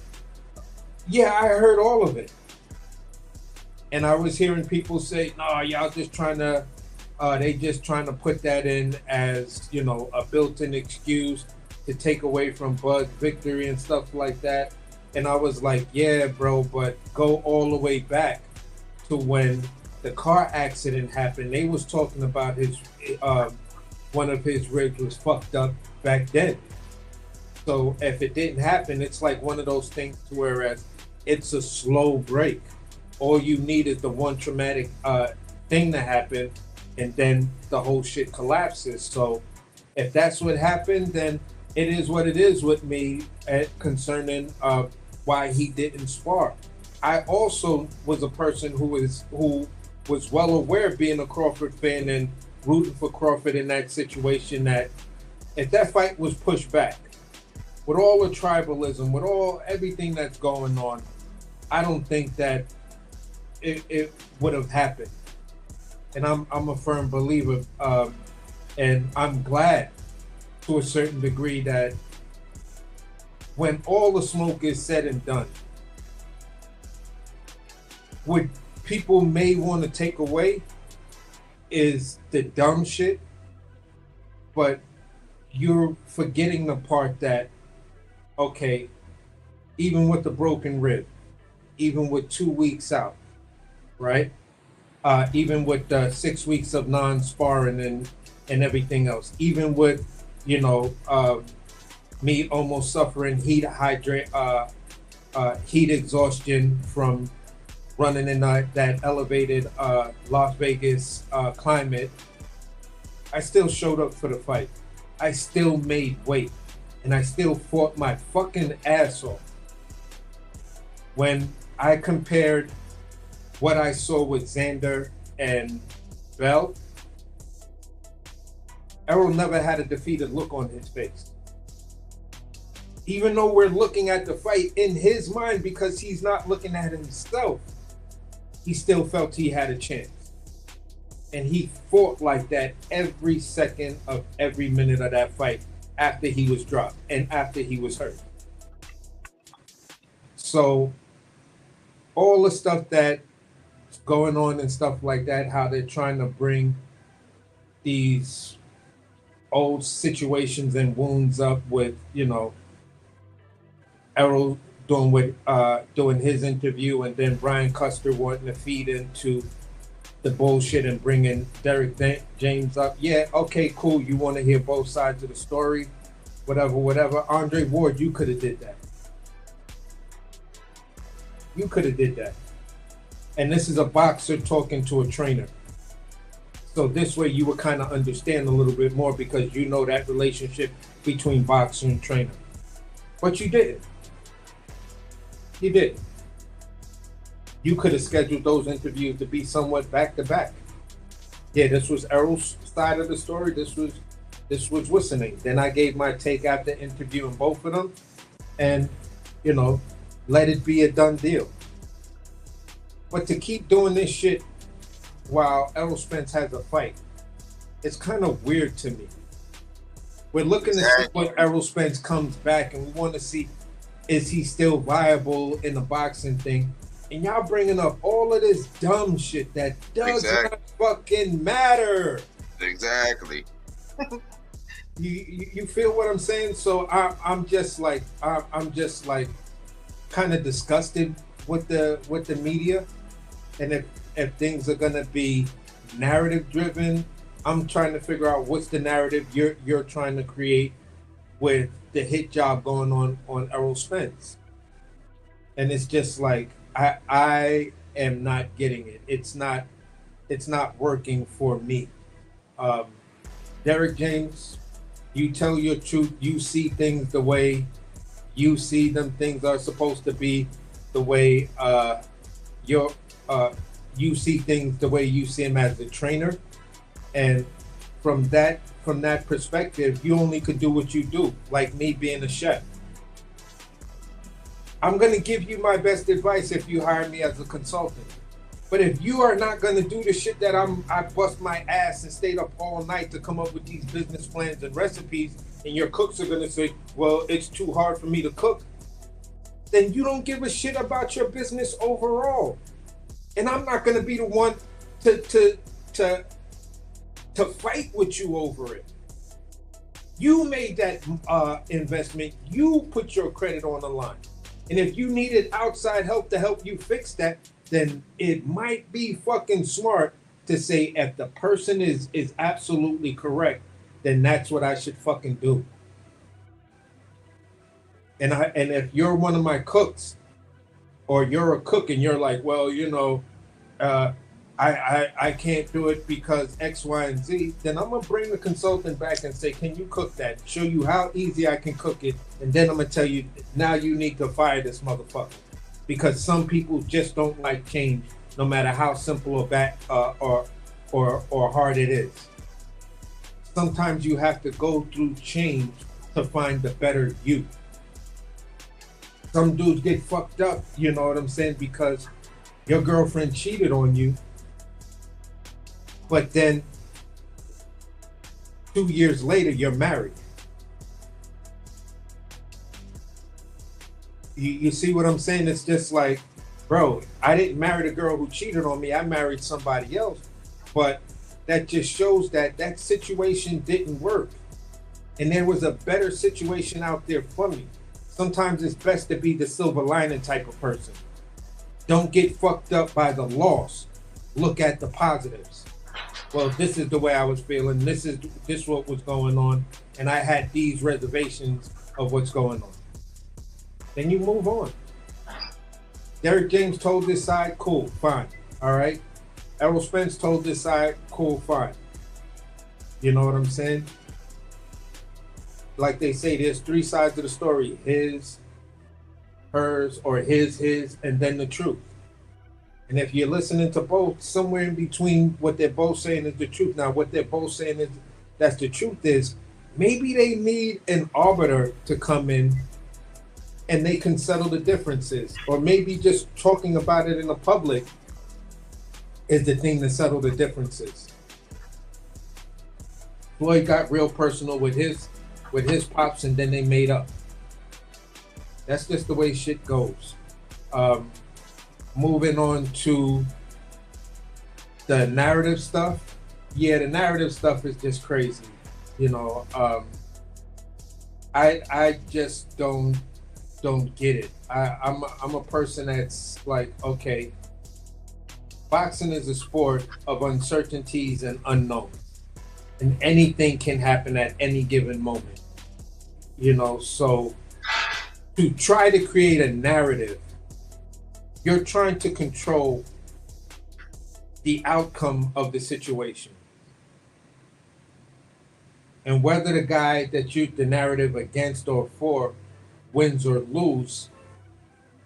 Yeah, I heard all of it. And I was hearing people say, no, y'all just trying to, they just trying to put that in as, you know, a built-in excuse to take away from Bud's victory and stuff like that. And I was like, yeah, bro, but go all the way back to when the car accident happened. They was talking about his, one of his ribs was fucked up back then. So if it didn't happen, it's like one of those things where it's a slow break. All you need is the one traumatic thing to happen, and then the whole shit collapses. So if that's what happened, then it is what it is with me concerning why he didn't spar. I also was a person who was well aware, being a Crawford fan and rooting for Crawford in that situation, that if that fight was pushed back, with all the tribalism, with everything that's going on, I don't think that it would have happened. And I'm a firm believer, and I'm glad to a certain degree that when all the smoke is said and done, what people may want to take away is the dumb shit, but you're forgetting the part that, okay, even with the broken rib, even with 2 weeks out, right? Even with 6 weeks of non-sparring and everything else, even with, you know, me almost suffering heat exhaustion from running in that elevated Las Vegas climate, I still showed up for the fight. I still made weight, and I still fought my fucking ass off. When I compared what I saw with Xander and Bell, Errol never had a defeated look on his face. Even though we're looking at the fight in his mind, because he's not looking at himself, he still felt he had a chance. And he fought like that every second of every minute of that fight after he was dropped and after he was hurt. So all the stuff that's going on and stuff like that, how they're trying to bring these old situations and wounds up with, Errol doing his interview, and then Brian Custer wanting to feed into the bullshit and bringing Derek James up. Yeah, okay, cool. You want to hear both sides of the story, whatever. Andre Ward, you could have did that. You could have did that. And this is a boxer talking to a trainer. So this way you would kind of understand a little bit more, because you know that relationship between boxer and trainer. But you didn't. You didn't. You could have scheduled those interviews to be somewhat back to back. Yeah, this was Errol's side of the story. This was listening. Then I gave my take after interviewing both of them, and let it be a done deal. But to keep doing this shit while Errol Spence has a fight, it's kind of weird to me. We're looking to see when Errol Spence comes back, and we want to see, is he still viable in the boxing thing? And y'all bringing up all of this dumb shit that does not fucking matter. Exactly. You feel what I'm saying? So I'm just like kind of disgusted with the media, and if things are gonna be narrative driven, I'm trying to figure out what's the narrative you're trying to create with the hit job going on Errol Spence. And it's just like I am not getting it. It's not working for me. Derek James, you tell your truth. You see things the way you see them. Things are supposed to be the way you see things the way you see them as a trainer. And from that perspective, you only could do what you do, like me being a chef. I'm going to give you my best advice if you hire me as a consultant. But if you are not going to do the shit that I bust my ass and stayed up all night to come up with these business plans and recipes, and your cooks are going to say, well, it's too hard for me to cook, then you don't give a shit about your business overall. And I'm not going to be the one to fight with you over it. You made that investment. You put your credit on the line. And if you needed outside help to help you fix that, then it might be fucking smart to say, if the person is absolutely correct, then that's what I should fucking do. And if you're one of my cooks, or you're a cook and you're like, well, I can't do it because X, Y, and Z, then I'm gonna bring the consultant back and say, can you cook that? Show you how easy I can cook it, and then I'm gonna tell you, now you need to fire this motherfucker. Because some people just don't like change, no matter how simple or bad or hard it is. Sometimes you have to go through change to find the better you. Some dudes get fucked up, you know what I'm saying, because your girlfriend cheated on you, but then 2 years later you're married. You see what I'm saying? It's just like, bro, I didn't marry the girl who cheated on me. I married somebody else. But that just shows that situation didn't work. And there was a better situation out there for me. Sometimes it's best to be the silver lining type of person. Don't get fucked up by the loss. Look at the positives. Well, this is the way I was feeling. This what was going on. And I had these reservations of what's going on. Then you move on. Derek James told this side, cool, fine, all right. Errol Spence told this side, cool, fine. You know what I'm saying? Like they say, there's three sides of the story: his, hers, or his, and then the truth. And if you're listening to both, somewhere in between what they're both saying is the truth. Now, what they're both saying is that's the truth is, maybe they need an arbiter to come in and they can settle the differences. Or maybe just talking about it in the public is the thing to settle the differences. Floyd got real personal with his pops, and then they made up. That's just the way shit goes. Um, moving on to the narrative stuff. Yeah, the narrative stuff is just crazy. You know, I just don't get it. I'm a person that's like, okay, boxing is a sport of uncertainties and unknowns, and anything can happen at any given moment. You know, so to try to create a narrative, you're trying to control the outcome of the situation. And whether the guy that you the narrative against or for wins or lose,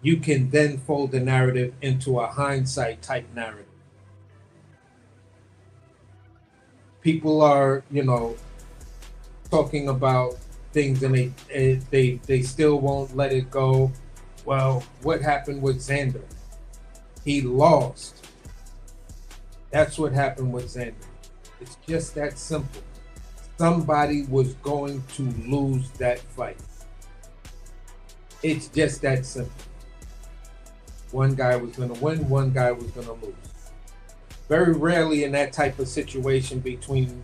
you can then fold the narrative into a hindsight type narrative. People are, you know, talking about things and they still won't let it go. Well, what happened with Xander? He lost. That's what happened with Xander. It's just that simple. Somebody was going to lose that fight. It's just that simple. One guy was going to win, one guy was going to lose. Very rarely in that type of situation between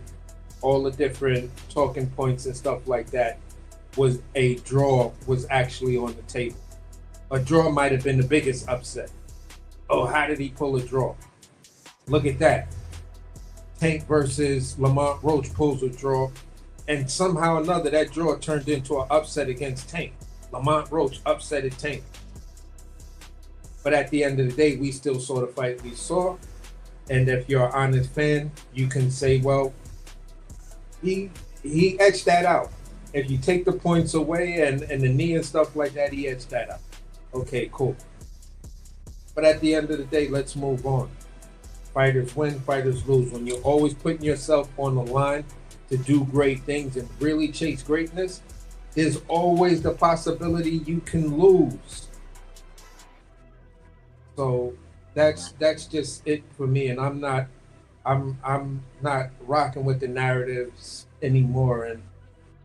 all the different talking points and stuff like that was a draw was actually on the table. A draw might have been the biggest upset. Oh, how did he pull a draw? Look at that. Tank versus Lamont Roach pulls a draw, and somehow or another that draw turned into an upset against Tank. Lamont Roach upsetted Tank. But at the end of the day, we still saw the fight we saw. And if you're an honest fan, you can say, well, he etched that out. If you take the points away and the knee and stuff like that, he etched that out. Okay, cool. But at the end of the day, let's move on. Fighters win, fighters lose. When you're always putting yourself on the line to do great things and really chase greatness, there's always the possibility you can lose. So that's just it for me. And I'm not rocking with the narratives anymore.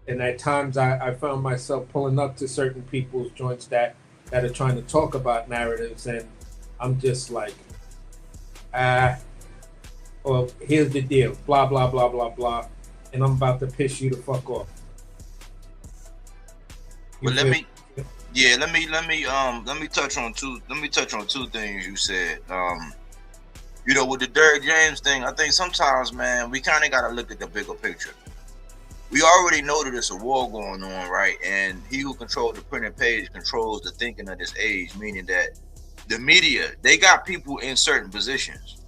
And at times I found myself pulling up to certain people's joints that are trying to talk about narratives, and I'm just like, well, here's the deal, blah, blah, blah, blah, blah, and I'm about to piss you the fuck off. But let me touch on two things you said. You know, with the Derrick James thing, I think sometimes, man, we kind of got to look at the bigger picture. We already know that there's a war going on, right? And he who controls the printed page controls the thinking of this age, meaning that the media, they got people in certain positions,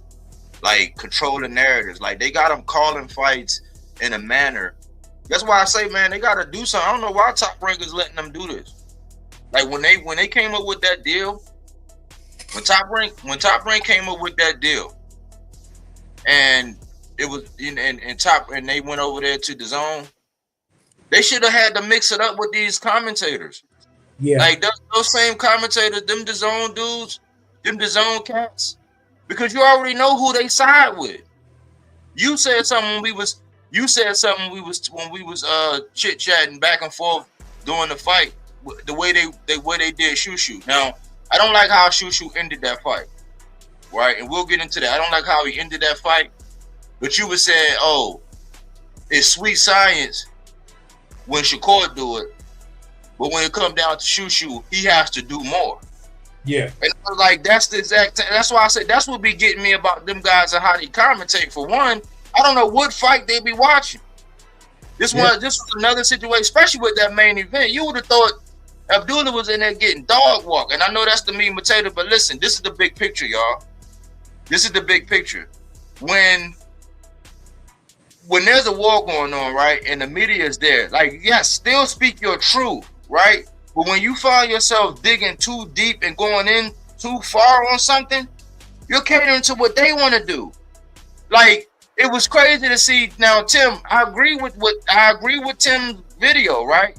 like controlling narratives. Like they got them calling fights in a manner. That's why I say, man, they got to do something. I don't know why Top Rank is letting them do this. Like when they came up with that deal, when Top Rank came up with that deal, and it was and they went over there to the zone, they should have had to mix it up with these commentators. Yeah, like those same commentators, them the zone dudes, them the zone cats, because you already know who they side with. You said something when we was chit chatting back and forth during the fight. The way they did Shushu. Now, I don't like how Shushu ended that fight, right? And we'll get into that. I don't like how he ended that fight. But you were saying, oh, it's sweet science when Shakur do it, but when it comes down to Shushu, he has to do more. Yeah. And I was like, that's the exact thing. That's why I said that's what be getting me about them guys and how they commentate. For one, I don't know what fight they be watching. This was another situation, especially with that main event. You would have thought Abdullah was in there getting dog walk. And I know that's the meat and potato, but listen, this is the big picture, y'all. This is the big picture. When there's a war going on, right, and the media is there, like, yes, still speak your truth, right? But when you find yourself digging too deep and going in too far on something, you're catering to what they want to do. Like, it was crazy to see. Now, Tim, I agree with Tim's video, right?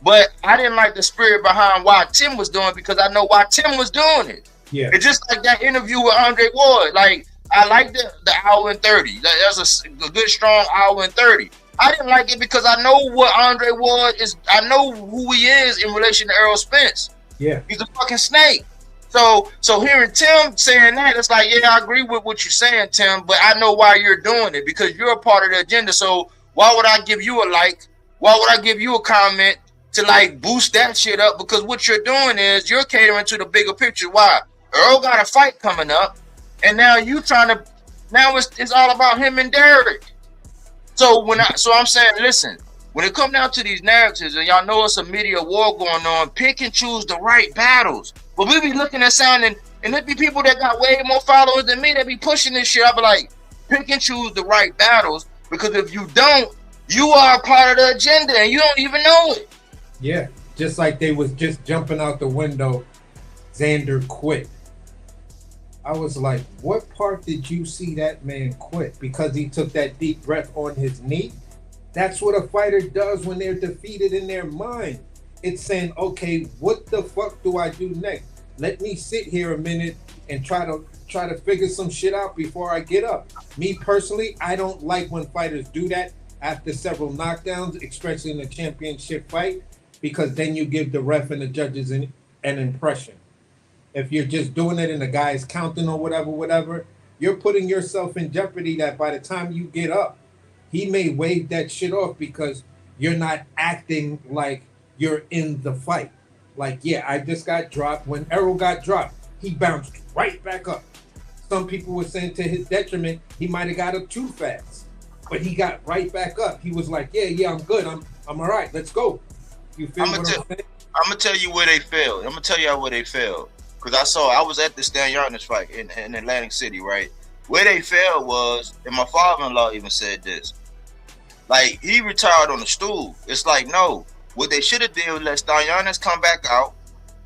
But I didn't like the spirit behind why Tim was doing it, because I know why Tim was doing it. Yeah. It's just like that interview with Andre Ward. Like, I like the hour and 30. That's a good, strong hour and 30. I didn't like it because I know what Andre Ward is. I know who he is in relation to Errol Spence. Yeah. He's a fucking snake. So hearing Tim saying that, it's like, yeah, I agree with what you're saying, Tim, but I know why you're doing it because you're a part of the agenda. So why would I give you a like? Why would I give you a comment to like boost that shit up? Because what you're doing is you're catering to the bigger picture. Why? Earl got a fight coming up, and now you trying to. Now it's all about him and Derek. So I'm saying, listen. When it comes down to these narratives, and y'all know it's a media war going on, pick and choose the right battles. But we be looking at sounding, and there be people that got way more followers than me that be pushing this shit. I be like, pick and choose the right battles, because if you don't, you are a part of the agenda, and you don't even know it. Yeah, just like they was just jumping out the window, Xander quit. I was like, what part did you see that man quit? Because he took that deep breath on his knee? That's what a fighter does when they're defeated in their mind. It's saying, okay, what the fuck do I do next? Let me sit here a minute and try to figure some shit out before I get up. Me personally, I don't like when fighters do that after several knockdowns, especially in a championship fight, because then you give the ref and the judges an impression. If you're just doing it and the guy's counting or whatever, you're putting yourself in jeopardy that by the time you get up, he may wave that shit off because you're not acting like you're in the fight. Like, yeah, I just got dropped. When Errol got dropped, he bounced right back up. Some people were saying to his detriment, he might have got up too fast. But he got right back up. He was like, yeah, I'm good. I'm all right. Let's go. You feel what I'm saying? I'm going to tell you where they failed. I'm going to tell you where they failed. Because I was at the Stan Yarnus fight in Atlantic City, right? Where they failed was, and my father-in-law even said this, like, he retired on the stool. It's like, no. What they should have did was let Stanyanis come back out.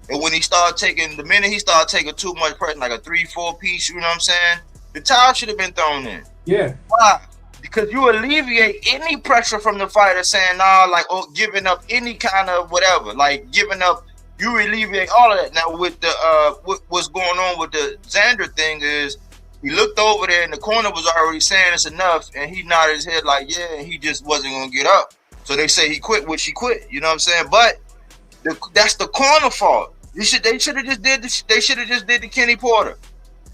And when the minute he started taking too much pressure, like a 3-4 piece, you know what I'm saying? The towel should have been thrown in. Yeah. Why? Because you alleviate any pressure from the fighter saying, nah, like, giving up any kind of whatever. Like, giving up, you alleviate all of that. Now, with the what's going on with the Xander thing is, he looked over there and the corner was already saying it's enough, and he nodded his head like, yeah, and he just wasn't gonna get up. So they say he quit, which he quit. You know what I'm saying? But that's the corner fault. They should have just did the Kenny Porter.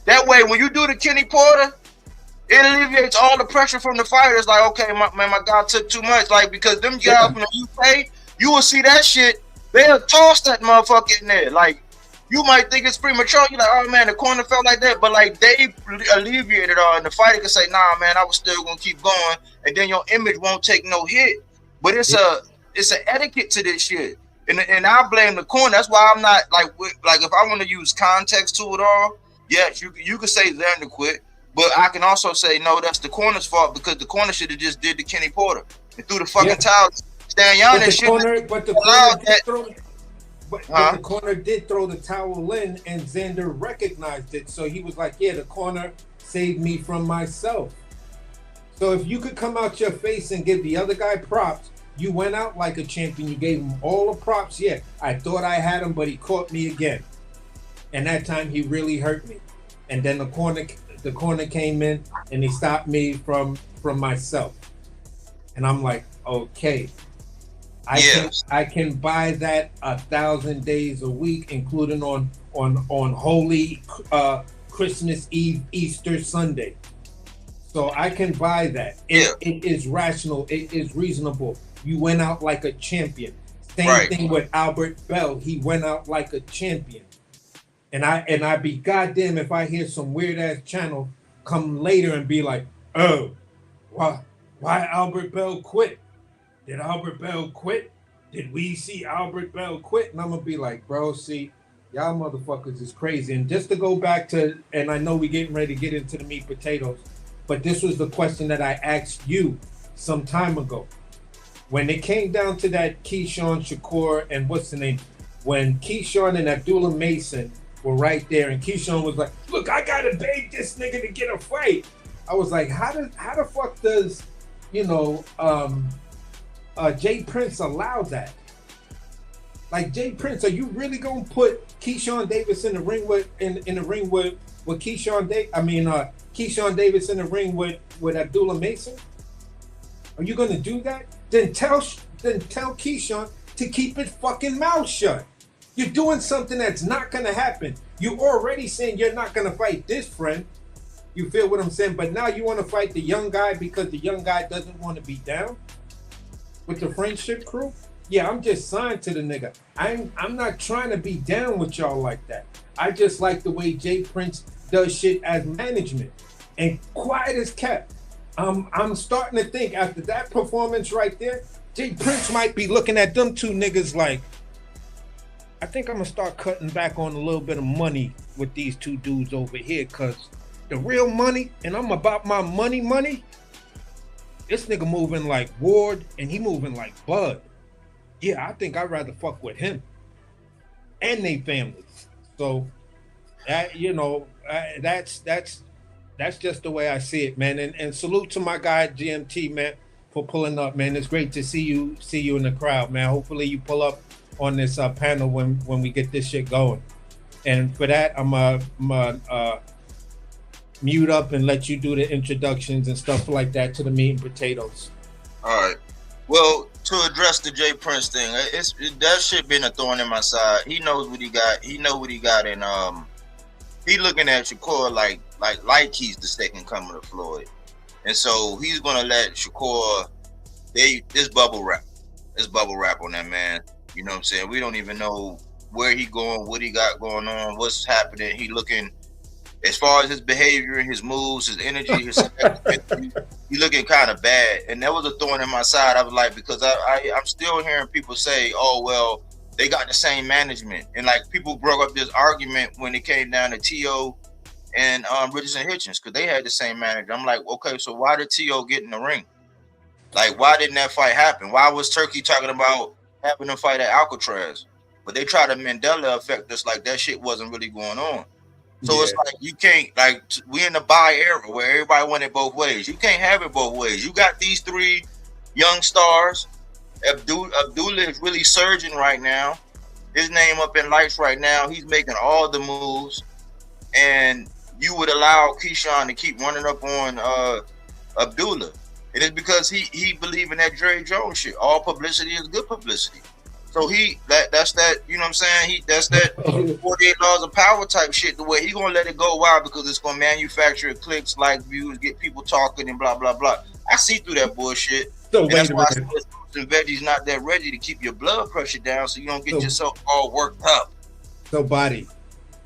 That way, when you do the Kenny Porter, it alleviates all the pressure from the fighters. Like, okay, my guy took too much. Like, because them guys from the UK, you will see that shit. They'll toss that motherfucker in there. Like, you might think it's premature. You're like, oh man, the corner felt like that. But like, they alleviated all, and the fighter can say, nah, man, I was still gonna keep going, and then your image won't take no hit. But it's an etiquette to this shit, and I blame the corner. That's why I'm not like if I want to use context to it all. Yes, you could say Xander quit, but I can also say no, that's the corner's fault because the corner should have just did the Kenny Porter and threw the fucking towel. Stan Yarnus the corner did throw the towel in, and Xander recognized it. So he was like, yeah, the corner saved me from myself. So if you could come out your face and give the other guy props, you went out like a champion. You gave him all the props. Yeah, I thought I had him, but he caught me again. And that time he really hurt me. And then the corner came in and he stopped me from myself. And I'm like, okay. I can buy that 1,000 days a week, including on Holy Christmas Eve, Easter Sunday. So I can buy that. It is rational. It is reasonable. You went out like a champion. Same thing with Albert Bell. He went out like a champion. And I'd be goddamn if I hear some weird ass channel come later and be like, oh, why Albert Bell quit? Did Albert Bell quit? Did we see Albert Bell quit? And I'm gonna be like, bro, see, y'all motherfuckers is crazy. And just to go back to, and I know we're getting ready to get into the meat potatoes, but this was the question that I asked you some time ago. When it came down to that Keyshawn Shakur and what's the name? When Keyshawn and Abdullah Mason were right there, and Keyshawn was like, look, I gotta beg this nigga to get a fight. I was like, how the fuck does, Jay Prince allow that? Like, Jay Prince, are you really gonna put Keyshawn Davis in the ring with Keyshawn Davis in the ring with Abdullah Mason? Are you gonna do that? Then tell Keyshawn to keep his fucking mouth shut. You're doing something that's not gonna happen. You already saying you're not gonna fight this friend. You feel what I'm saying? But now you want to fight the young guy because the young guy doesn't want to be down with the friendship crew. Yeah, I'm just signed to the nigga. I'm not trying to be down with y'all like that. I just like the way Jay Prince does shit as management and quiet as kept. I'm starting to think after that performance right there, Jay Prince might be looking at them two niggas like, I think I'm gonna start cutting back on a little bit of money with these two dudes over here, cause the real money, and I'm about my money. This nigga moving like Ward, and he moving like Bud. Yeah, I think I'd rather fuck with him and they families. So that that's just the way I see it, man. And salute to my guy GMT, man, for pulling up, man. It's great to see you in the crowd, man. Hopefully you pull up on this panel when we get this shit going. And for that, I'm mute up and let you do the introductions and stuff like that to the meat and potatoes. All right. Well, to address the Jay Prince thing, that shit been a thorn in my side. He knows what he got. He know what he got, and he looking at Shakur like he's the second coming of Floyd, and so he's gonna let Shakur. This bubble wrap on that man. You know what I'm saying? We don't even know where he going, what he got going on, what's happening. He looking. As far as his behavior and his moves, his energy, he looking kind of bad. And that was a thorn in my side. I was like, because I'm still hearing people say, oh, well, they got the same management. And like people broke up this argument when it came down to T.O. and Richardson Hitchens, because they had the same manager. I'm like, okay, so why did T.O. get in the ring? Like, why didn't that fight happen? Why was Turkey talking about having them fight at Alcatraz? But they tried to Mandela effect us like that shit wasn't really going on. So It's like you can't, like, we in the buy era where everybody went it both ways. You can't have it both ways. You got these three young stars. Abdullah is really surging right now. His name up in lights right now. He's making all the moves. And you would allow Keyshawn to keep running up on Abdullah. It is because he believe in that Jerry Jones shit. All publicity is good publicity. So that's that, you know what I'm saying? That's that 48 laws of power type shit. The way he gonna let it go wild because it's gonna manufacture clicks, like views, get people talking and blah blah blah. I see through that bullshit. So and that's why I said fruits and veggies not that ready to keep your blood pressure down, so you don't get yourself all worked up. So, Body,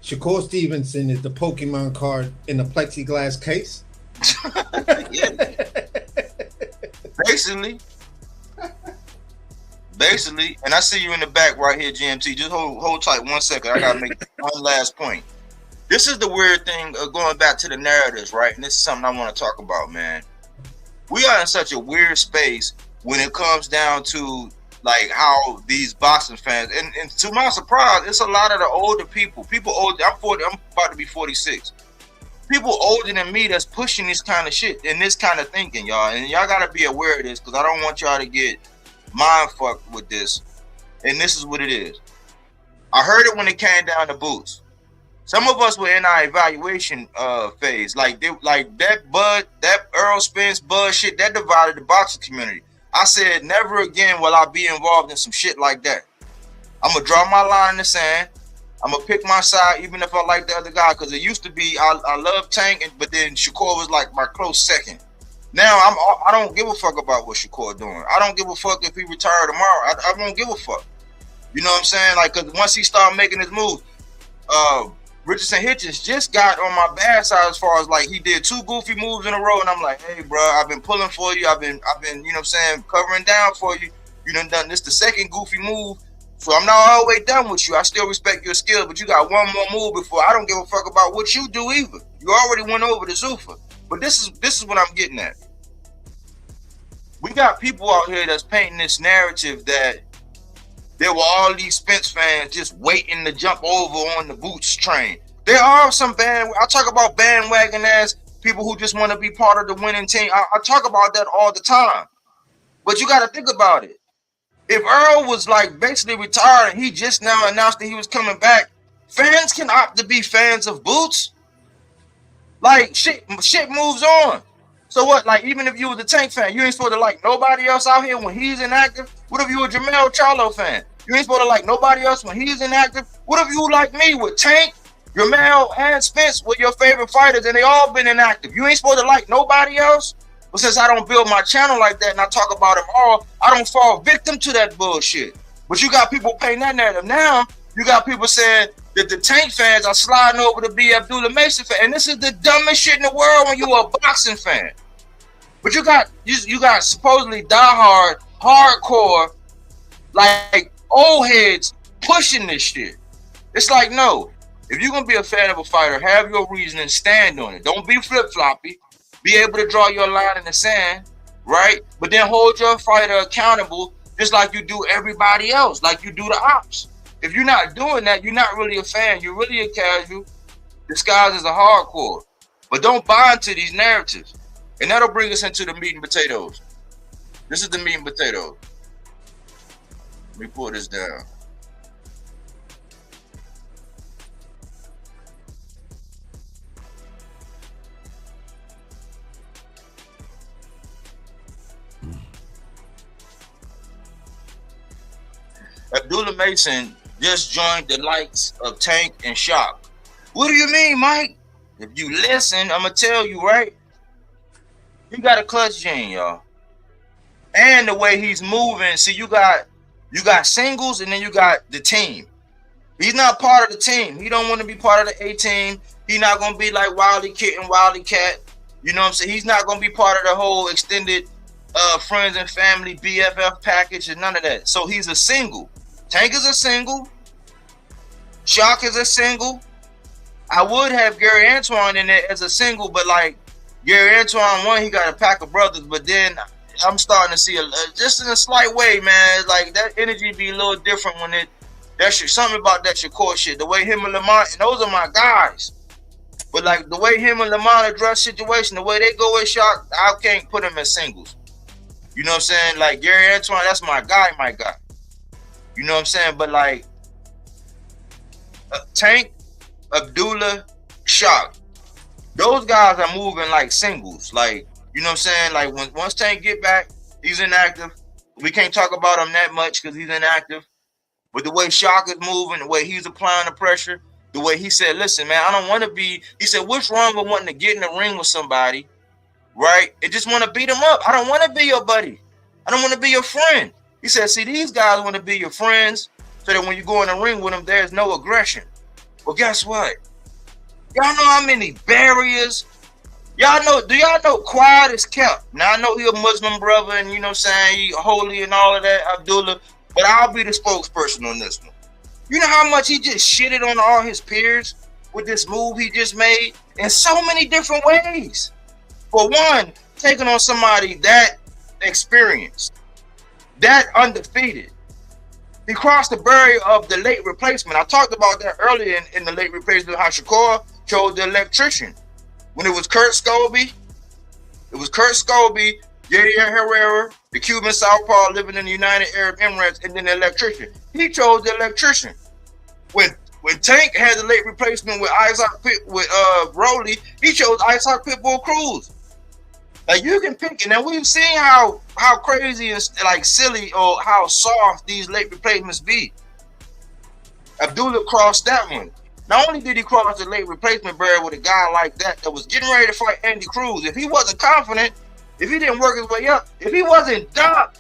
Shakur Stevenson is the Pokemon card in the plexiglass case. Basically, and I see you in the back right here, GMT. Just hold tight 1 second. I gotta make one last point. This is the weird thing of going back to the narratives, right? And this is something I want to talk about, man. We are in such a weird space when it comes down to like how these boxing fans, and to my surprise, it's a lot of the older people older. I'm about to be 46. People older than me that's pushing this kind of shit and this kind of thinking, y'all. And y'all gotta be aware of this because I don't want y'all to get mind fucked with this. And this is what it is. I heard it when it came down to boots. Some of us were in our evaluation phase, like that Earl Spence Bud shit that divided the boxing community. I said never again will I be involved in some shit like that. I'm gonna draw my line in the sand. I'm gonna pick my side, even if I like the other guy, because it used to be I love Tank, but then Shakur was like my close second. Now I don't give a fuck about what Shakur doing. I don't give a fuck if he retire tomorrow. I don't give a fuck. You know what I'm saying? Like, cause once he started making his moves, Richardson Hitchens just got on my bad side as far as like he did 2 goofy moves in a row, and I'm like, hey, bro, I've been pulling for you. I've been, you know what I'm saying, covering down for you. You done this the second goofy move, so I'm not all the way done with you. I still respect your skill, but you got one more move before. I don't give a fuck about what you do either. You already went over to Zuffa. But this is what I'm getting at. We got people out here that's painting this narrative that there were all these Spence fans just waiting to jump over on the Boots train. There are some I talk about bandwagon ass people who just want to be part of the winning team. I talk about that all the time. But you got to think about it. If Earl was like basically retired and he just now announced that he was coming back, fans can opt to be fans of Boots. Like shit moves on. So what? Like even if you was a Tank fan, you ain't supposed to like nobody else out here when he's inactive. What if you a Jamel Charlo fan? You ain't supposed to like nobody else when he's inactive. What if you like me with Tank, Jamel and Spence were your favorite fighters, and they all been inactive. You ain't supposed to like nobody else. But since I don't build my channel like that and I talk about them all, I don't fall victim to that bullshit. But you got people painting that narrative. Now, you got people saying that the Tank fans are sliding over to be Abdullah Mason fan. And this is the dumbest shit in the world when you're a boxing fan. But you got supposedly diehard, hardcore, like old heads pushing this shit. It's like, no. If you're going to be a fan of a fighter, have your reason and stand on it. Don't be flip-floppy. Be able to draw your line in the sand, right? But then hold your fighter accountable just like you do everybody else, like you do the ops. If you're not doing that, you're not really a fan. You're really a casual disguised as a hardcore. But don't buy into these narratives. And that'll bring us into the meat and potatoes. This is the meat and potatoes. Let me pull this down. Abdullah Mason just joined the likes of Tank and Shock. What do you mean, Mike? If you listen, I'm going to tell you, right? He got a clutch gene, y'all. And the way he's moving, see, you got singles and then you got the team. He's not part of the team. He don't want to be part of the A-team. He's not going to be like Wildy Kit and Wildy Cat. You know what I'm saying? He's not going to be part of the whole extended friends and family BFF package and none of that. So he's a single. Tank is a single. Shock is a single. I would have Gary Antoine in there as a single, but like Gary Antoine, one, he got a pack of brothers, but then I'm starting to see just in a slight way, man, like that energy be a little different when something about that Shakur shit. The way him and Lamont, and those are my guys. But like the way him and Lamont address situation, the way they go with Shock, I can't put them as singles. You know what I'm saying? Like Gary Antoine, that's my guy. You know what I'm saying? But like Tank, Abdullah, Shock, those guys are moving like singles. Like, you know what I'm saying? Like once Tank get back, he's inactive. We can't talk about him that much because he's inactive. But the way Shock is moving, the way he's applying the pressure, the way he said, listen, man, I don't want to be, he said, what's wrong with wanting to get in the ring with somebody, right? And just want to beat them up. I don't want to be your buddy. I don't want to be your friend. He said, see, these guys want to be your friends so that when you go in the ring with them, there's no aggression. Well, guess what? Y'all know how many barriers? Y'all know, do y'all know quiet is kept? Now, I know he a Muslim brother and, you know what I'm saying, he holy and all of that, Abdullah, but I'll be the spokesperson on this one. You know how much he just shitted on all his peers with this move he just made in so many different ways? For one, taking on somebody that experienced, that undefeated. He crossed the barrier of the late replacement. I talked about that earlier in the late replacement, how Shakur chose the electrician. When it was Kurt Scobie, J.D. Herrera, the Cuban Southpaw living in the United Arab Emirates, and then the electrician. He chose the electrician. When Tank had the late replacement with Rowley, he chose Isaac Pitbull Cruz. Like, you can pick it. Now we've seen how crazy and like silly or how soft these late replacements be. Abdullah crossed that one. Not only did he cross the late replacement barrier with a guy like that was getting ready to fight Andy Cruz, if he wasn't confident, if he didn't work his way up, if he wasn't ducked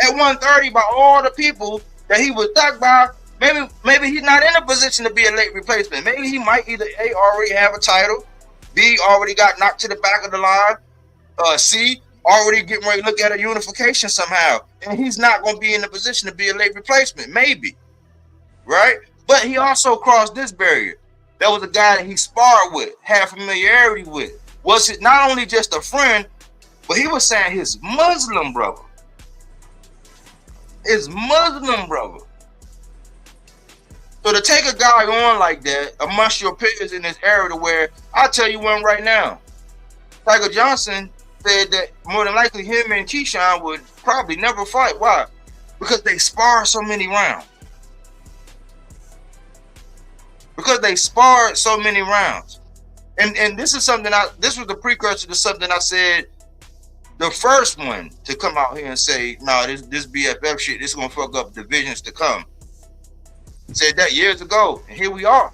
at 130 by all the people that he was ducked by, maybe he's not in a position to be a late replacement. Maybe he might either A, already have a title, B, already got knocked to the back of the line, C, already getting ready to look at a unification somehow, and he's not going to be in the position to be a late replacement, maybe, right? But he also crossed this barrier. That was a guy that he sparred with, had familiarity with. Was it not only just a friend, but he was saying his Muslim brother. His Muslim brother. So to take a guy on like that amongst your peers in this area to where, I'll tell you one right now, Tiger Johnson said that more than likely him and Keyshawn would probably never fight. Why? Because they spar so many rounds. Because they sparred so many rounds. And this is something this was the precursor to something I said, the first one to come out here and say, no, this BFF shit, this is gonna fuck up divisions to come. I said that years ago, and here we are.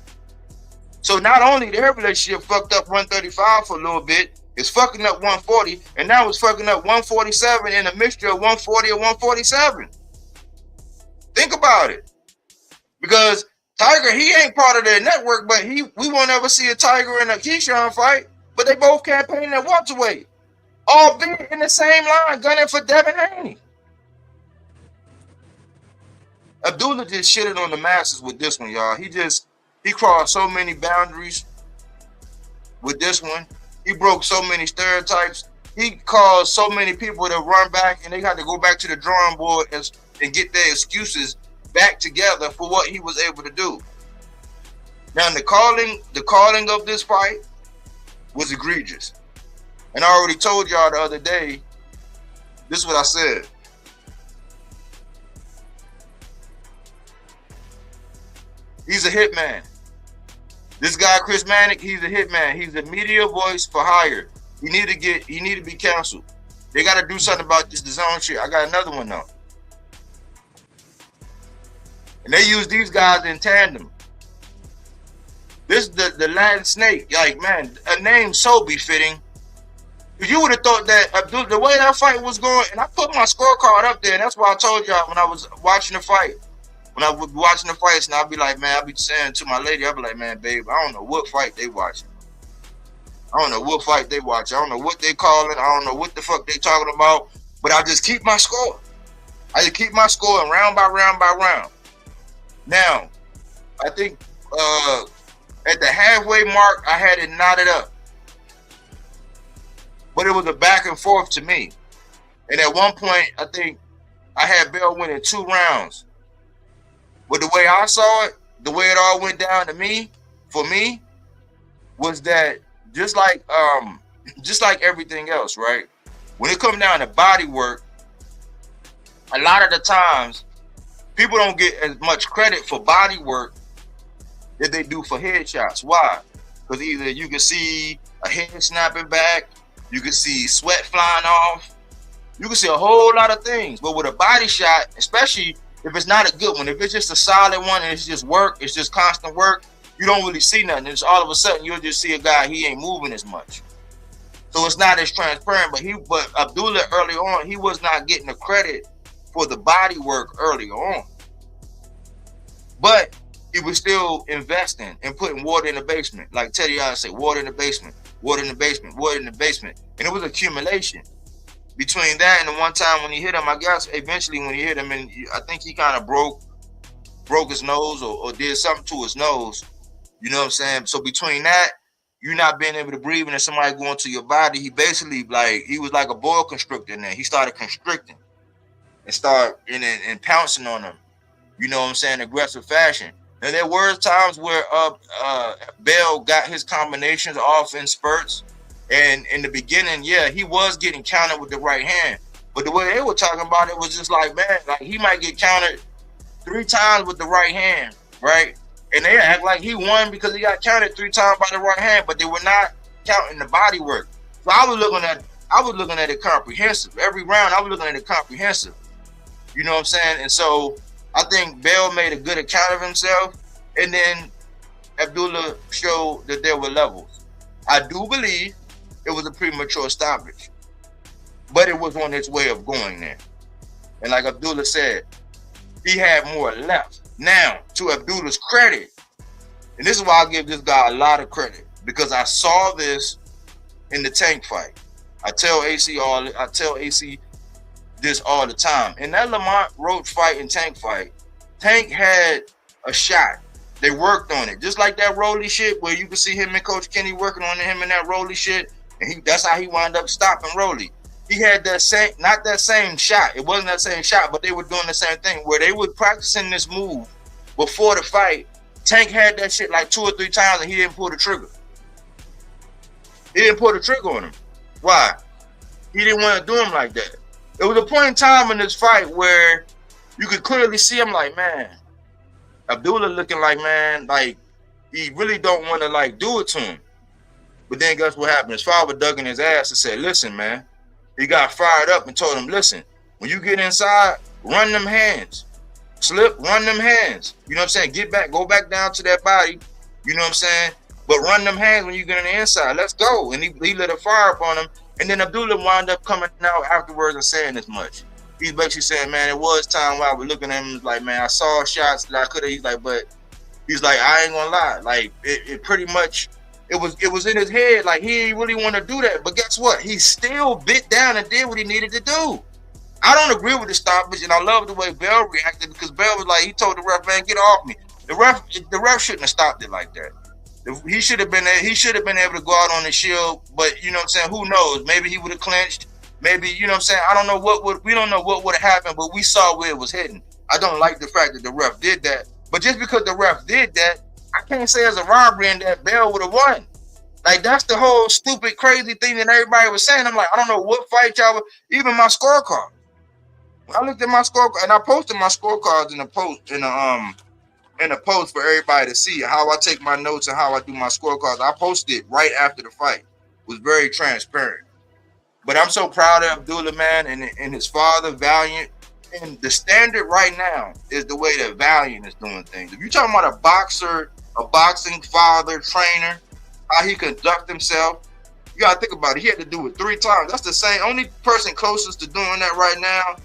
So not only their relationship fucked up 135 for a little bit, it's fucking up 140, and now it's fucking up 147 in a mixture of 140 and 147. Think about it. Because Tiger, he ain't part of their network, but we won't ever see a Tiger and a Keyshawn fight, but they both campaigning at welterweight. All been in the same line, gunning for Devin Haney. Abdullah just shitted on the masses with this one, y'all. He crossed so many boundaries with this one. He broke so many stereotypes. He caused so many people to run back, and they had to go back to the drawing board and get their excuses back together for what he was able to do. Now, the calling of this fight was egregious. And I already told y'all the other day, this is what I said. He's a hitman. This guy, Chris Mannix, he's a hitman. He's a media voice for hire. He need to be canceled. They got to do something about this DAZN shit. I got another one though. And they use these guys in tandem. This the Latin snake. Like, man, a name so befitting. You would have thought that the way that fight was going, and I put my scorecard up there, and that's why I told y'all when I was watching the fight. When I was watching the fights, and I'll be like, man, I'll be saying to my lady, I'll be like, man, babe, I don't know what fight they watching. I don't know what fight they watch. I don't know what they calling. I don't know what the fuck they talking about. But I just keep my score. I just keep my score round by round by round. Now, I think at the halfway mark, I had it knotted up. But it was a back and forth to me. And at one point, I think I had Bell winning 2 rounds. But the way I saw it, the way it all went down to me, for me, was that just like everything else, right? When it comes down to body work, a lot of the times people don't get as much credit for body work that they do for headshots. Why? Because either you can see a head snapping back, you can see sweat flying off, you can see a whole lot of things. But with a body shot, especially if it's not a good one, if it's just a solid one and it's just work, it's just constant work, you don't really see nothing. It's all of a sudden you'll just see a guy, he ain't moving as much. So it's not as transparent. But Abdullah early on, he was not getting the credit for the body work early on. But he was still investing and putting water in the basement. Like Teddy always say, water in the basement, water in the basement, water in the basement. And it was accumulation. Between that and the one time when he hit him, I guess eventually when he hit him, and I think he kind of broke his nose or did something to his nose. You know what I'm saying? So between that, you not being able to breathe and then somebody going to your body, he basically he was like a boa constrictor in there. He started constricting and start and pouncing on them. You know what I'm saying? Aggressive fashion. And there were times where Bell got his combinations off in spurts. And in the beginning, yeah, he was getting countered with the right hand. But the way they were talking about it was just like, man, like he might get countered 3 times with the right hand, right? And they act like he won because he got counted 3 times by the right hand, but they were not counting the body work. So I was looking at it comprehensive. Every round, I was looking at it comprehensive. You know what I'm saying? And so I think Bell made a good account of himself, and then Abdullah showed that there were levels. I do believe it was a premature stoppage, but it was on its way of going there. And like Abdullah said, he had more left. Now, to Abdullah's credit, and this is why I give this guy a lot of credit, because I saw this in the Tank fight. I tell AC this all the time. In that Lamont Roach fight and Tank fight, Tank had a shot. They worked on it. Just like that Rolly shit where you can see him and Coach Kenny working on him and that Rolly shit. And that's how he wound up stopping Rolly. He had that same, not that same shot. It wasn't that same shot, but they were doing the same thing where they were practicing this move before the fight. Tank had that shit like 2 or 3 times and he didn't pull the trigger. He didn't pull the trigger on him. Why? He didn't want to do him like that. It was a point in time in this fight where you could clearly see him like, man, Abdullah looking like, man, like he really don't want to like do it to him. But then guess what happened? His father dug in his ass and said, listen, man. He got fired up and told him, listen, when you get inside, run them hands. Slip, run them hands. You know what I'm saying? Get back, go back down to that body. You know what I'm saying? but run them hands when you get on the inside. Let's go. And he lit a fire up on him. And then Abdullah wound up coming out afterwards and saying as much. He's basically saying, man, it was time while we're looking at him like, man, I saw shots that I could have. He's like, but he's like, I ain't gonna lie. Like, it pretty much, it was in his head. Like, he didn't really want to do that. But guess what? He still bit down and did what he needed to do. I don't agree with the stoppage, and I love the way Bell reacted, because Bell was like, he told the ref, man, get off me. The ref shouldn't have stopped it like that. He should have been able to go out on the shield, but you know what I'm saying, who knows? Maybe he would have clinched. Maybe, you know what I'm saying, I don't know we don't know what would have happened, but we saw where it was heading. I don't like the fact that the ref did that. But just because the ref did that, I can't say as a robbery and that Bell would have won. Like, that's the whole stupid, crazy thing that everybody was saying. I'm like, I don't know what fight y'all were, even my scorecard. When I looked at my scorecard, and I posted my scorecards in a post for everybody to see how I take my notes and how I do my scorecards. I posted right after the fight. It was very transparent. But I'm so proud of Abdullah, man, and his father, Valiant. And the standard right now is the way that Valiant is doing things. If you're talking about a boxer, a boxing father, trainer, how he conduct himself, you gotta think about it. He had to do it 3 times. That's the same. Only person closest to doing that right now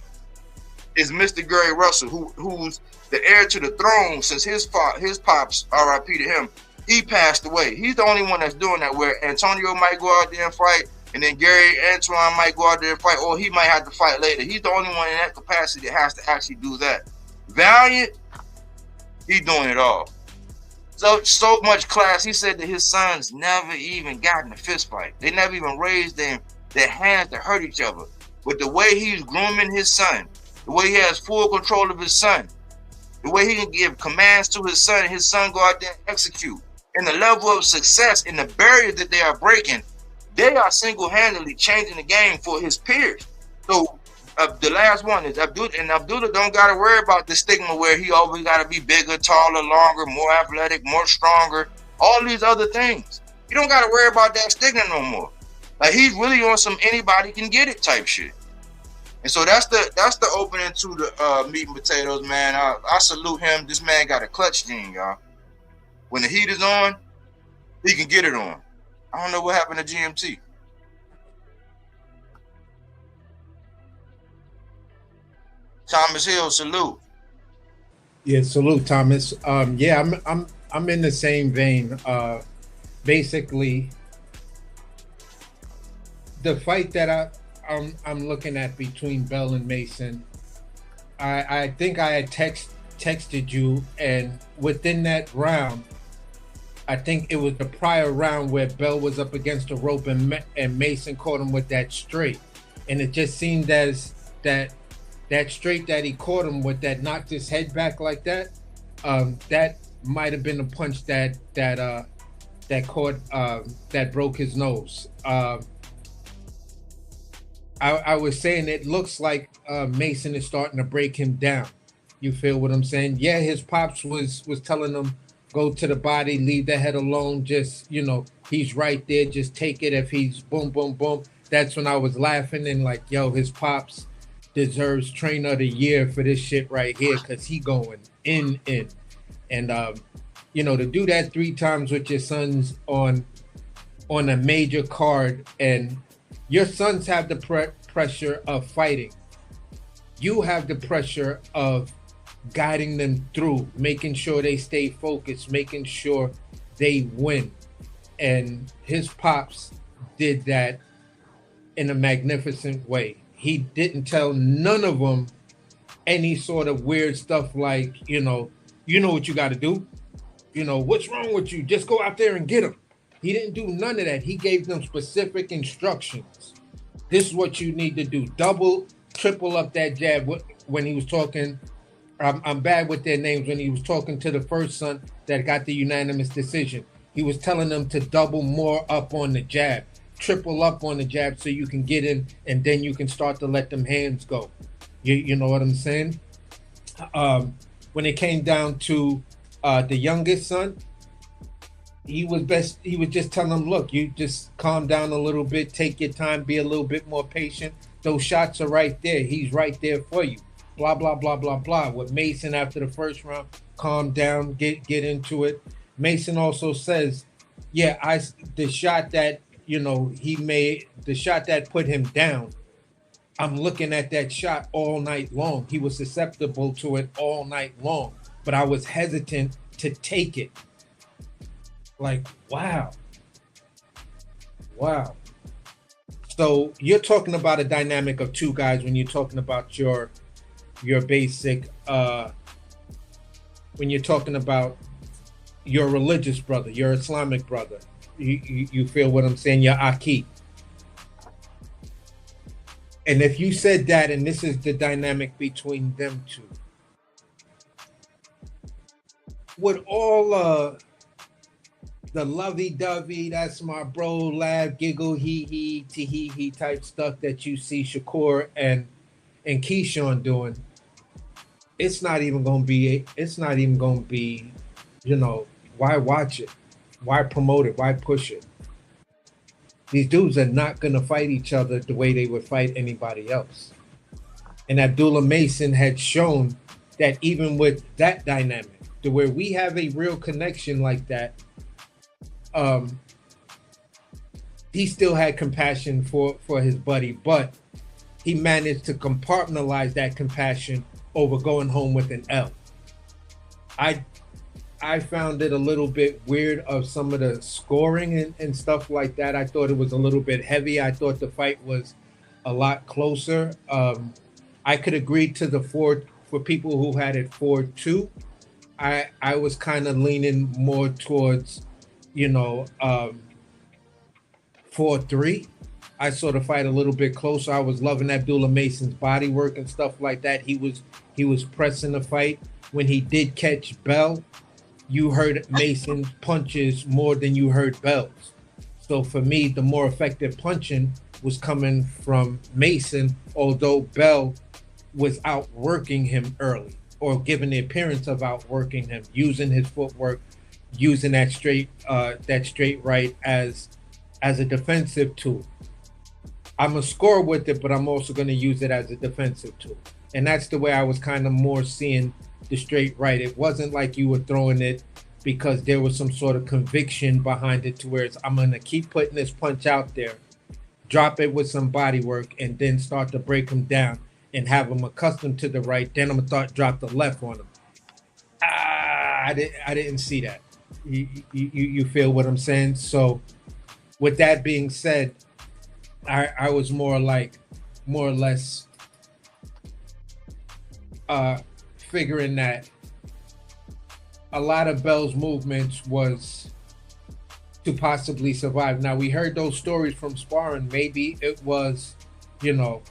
is Mr. Gary Russell, who's the heir to the throne since his pops, R.I.P. to him, he passed away. He's the only one that's doing that, where Antonio might go out there and fight, and then Gary Antoine might go out there and fight, or he might have to fight later. He's the only one in that capacity that has to actually do that. Valiant, he's doing it all. So much class. He said that his sons never even got in a fist fight. They never even raised their hands to hurt each other. But the way he's grooming his son, the way he has full control of his son, the way he can give commands to his son go out there and execute, and the level of success and the barriers that they are breaking, they are single-handedly changing the game for his peers. So the last one is Abdullah, and Abdullah don't got to worry about the stigma where he always got to be bigger, taller, longer, more athletic, more stronger, all these other things. You don't got to worry about that stigma no more. Like, he's really on some anybody can get it type shit. And so that's the opening to the meat and potatoes, man. I salute him. This man got a clutch gene, y'all. When the heat is on, he can get it on. I don't know what happened to GMT. Thomas Hill, salute. Yeah, salute, Thomas. Yeah, I'm in the same vein. Basically, the fight that I'm looking at between Bell and Mason, I think I had texted you, and within that round, I think it was the prior round where Bell was up against the rope and Mason caught him with that straight, and it just seemed as that straight that he caught him with, that knocked his head back like that, that might have been the punch that caught that broke his nose. I was saying it looks like Mason is starting to break him down. You feel what I'm saying? Yeah, his pops was telling him, go to the body, leave the head alone. Just, he's right there. Just take it. If he's boom, boom, boom. That's when I was laughing and like, yo, his pops deserves trainer of the year for this shit right here, because he going in. And, to do that 3 times with your sons on a major card, and your sons have the pressure of fighting. You have the pressure of guiding them through, making sure they stay focused, making sure they win. And his pops did that in a magnificent way. He didn't tell none of them any sort of weird stuff like, you know what you got to do. What's wrong with you? Just go out there and get him. He didn't do none of that. He gave them specific instructions. This is what you need to do. Double, triple up that jab. When he was talking, I'm bad with their names. When he was talking to the first son that got the unanimous decision, he was telling them to double more up on the jab, triple up on the jab, so you can get in, and then you can start to let them hands go. You know what I'm saying? When it came down to the youngest son, he was just telling him, look, you just calm down a little bit, take your time, be a little bit more patient. Those shots are right there. He's right there for you. Blah, blah, blah, blah, blah. With Mason after the first round, calm down, get into it. Mason also says, Yeah, the shot that he made, the shot that put him down. I'm looking at that shot all night long. He was susceptible to it all night long, but I was hesitant to take it. Like, wow. Wow. So you're talking about a dynamic of two guys when you're talking about your basic when you're talking about your religious brother, your Islamic brother. You feel what I'm saying? Your Aki. And if you said that, and this is the dynamic between them two, would all the lovey-dovey, that's my bro, laugh, giggle, hee hee type stuff that you see Shakur and Keyshawn doing, it's not even gonna be, why watch it? Why promote it? Why push it? These dudes are not gonna fight each other the way they would fight anybody else. And Abdullah Mason had shown that even with that dynamic, to where we have a real connection like that, he still had compassion for his buddy, but he managed to compartmentalize that compassion over going home with an L. I found it a little bit weird of some of the scoring and stuff like that. I thought it was a little bit heavy. I thought the fight was a lot closer. I could agree to the for people who had it 4-2. I was kind of leaning more towards 4-3. I saw the fight a little bit closer. I was loving Abdullah Mason's body work and stuff like that. He was pressing the fight. When he did catch Bell, you heard Mason's punches more than you heard Bell's. So for me, the more effective punching was coming from Mason, although Bell was outworking him early, or giving the appearance of outworking him, using his footwork, using that straight right as a defensive tool. I'm a score with it, but I'm also going to use it as a defensive tool. And that's the way I was kind of more seeing the straight right. It wasn't like you were throwing it because there was some sort of conviction behind it, to where it's, I'm going to keep putting this punch out there, drop it with some body work, and then start to break him down and have him accustomed to the right. Then I'm going to drop the left on him. I didn't see that. You feel what I'm saying? So with that being said, I was more or less figuring that a lot of Bell's movements was to possibly survive. Now, we heard those stories from sparring. Maybe it was, Bell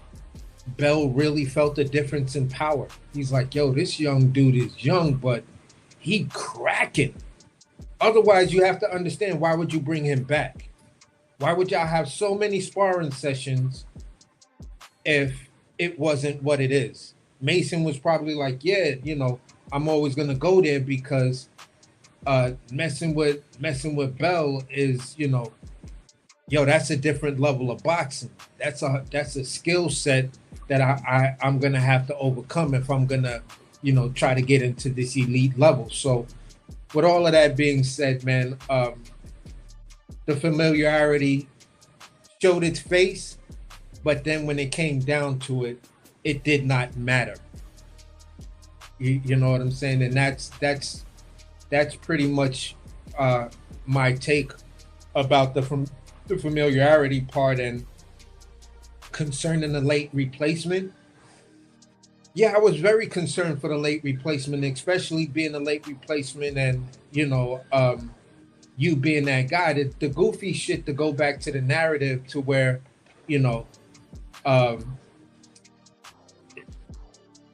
really felt the difference in power. He's like, yo, this young dude is young, but he cracking. Otherwise, you have to understand, why would you bring him back? Why would y'all have so many sparring sessions if it wasn't what it is? Mason was probably like, yeah, I'm always gonna go there because messing with Bell is, that's a different level of boxing. That's a skill set that I'm gonna have to overcome if I'm gonna, try to get into this elite level. So with all of that being said, man, the familiarity showed its face, but then when it came down to it, it did not matter. You know what I'm saying? And that's pretty much my take about the familiarity part. And concerning the late replacement, yeah, I was very concerned for the late replacement, especially being a late replacement, and you being that guy. The goofy shit, to go back to the narrative, to where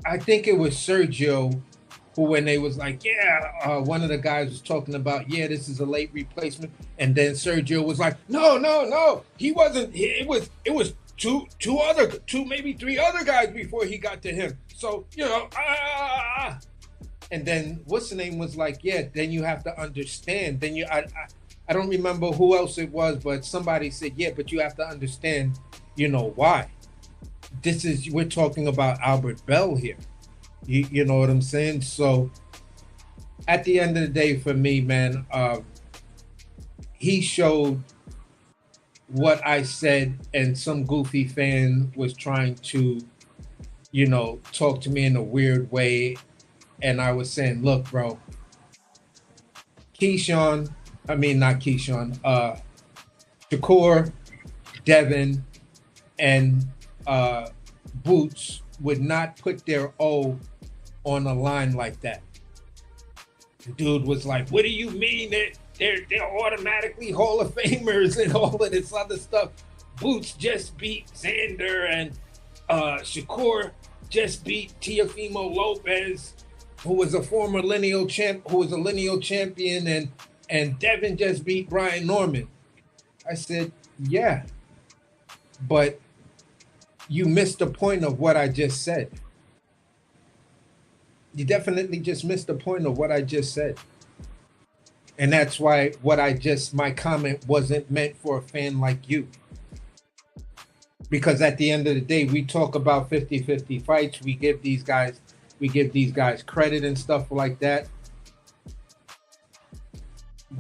I think it was Sergio who, when they was like, one of the guys was talking about, this is a late replacement, and then Sergio was like, no, he wasn't. It was two, maybe three other guys before he got to him. So and then what's the name was like, then you have to understand. Then I don't remember who else it was, but somebody said, but you have to understand, why. We're talking about Albert Bell here. You know what I'm saying? So at the end of the day, for me, man, he showed what I said, and some goofy fan was trying to, talk to me in a weird way. And I was saying, look, bro, Shakur, Devin, and Boots would not put their O on a line like that. The dude was like, what do you mean that they're automatically Hall of Famers and all of this other stuff? Boots just beat Xander, and Shakur just beat Teofimo Lopez, who was a former lineal champion, and Devin just beat Brian Norman. I said, yeah, but you missed the point of what I just said. You definitely just missed the point of what I just said. And that's why my comment wasn't meant for a fan like you. Because at the end of the day, we talk about 50-50 fights. We give these guys credit and stuff like that.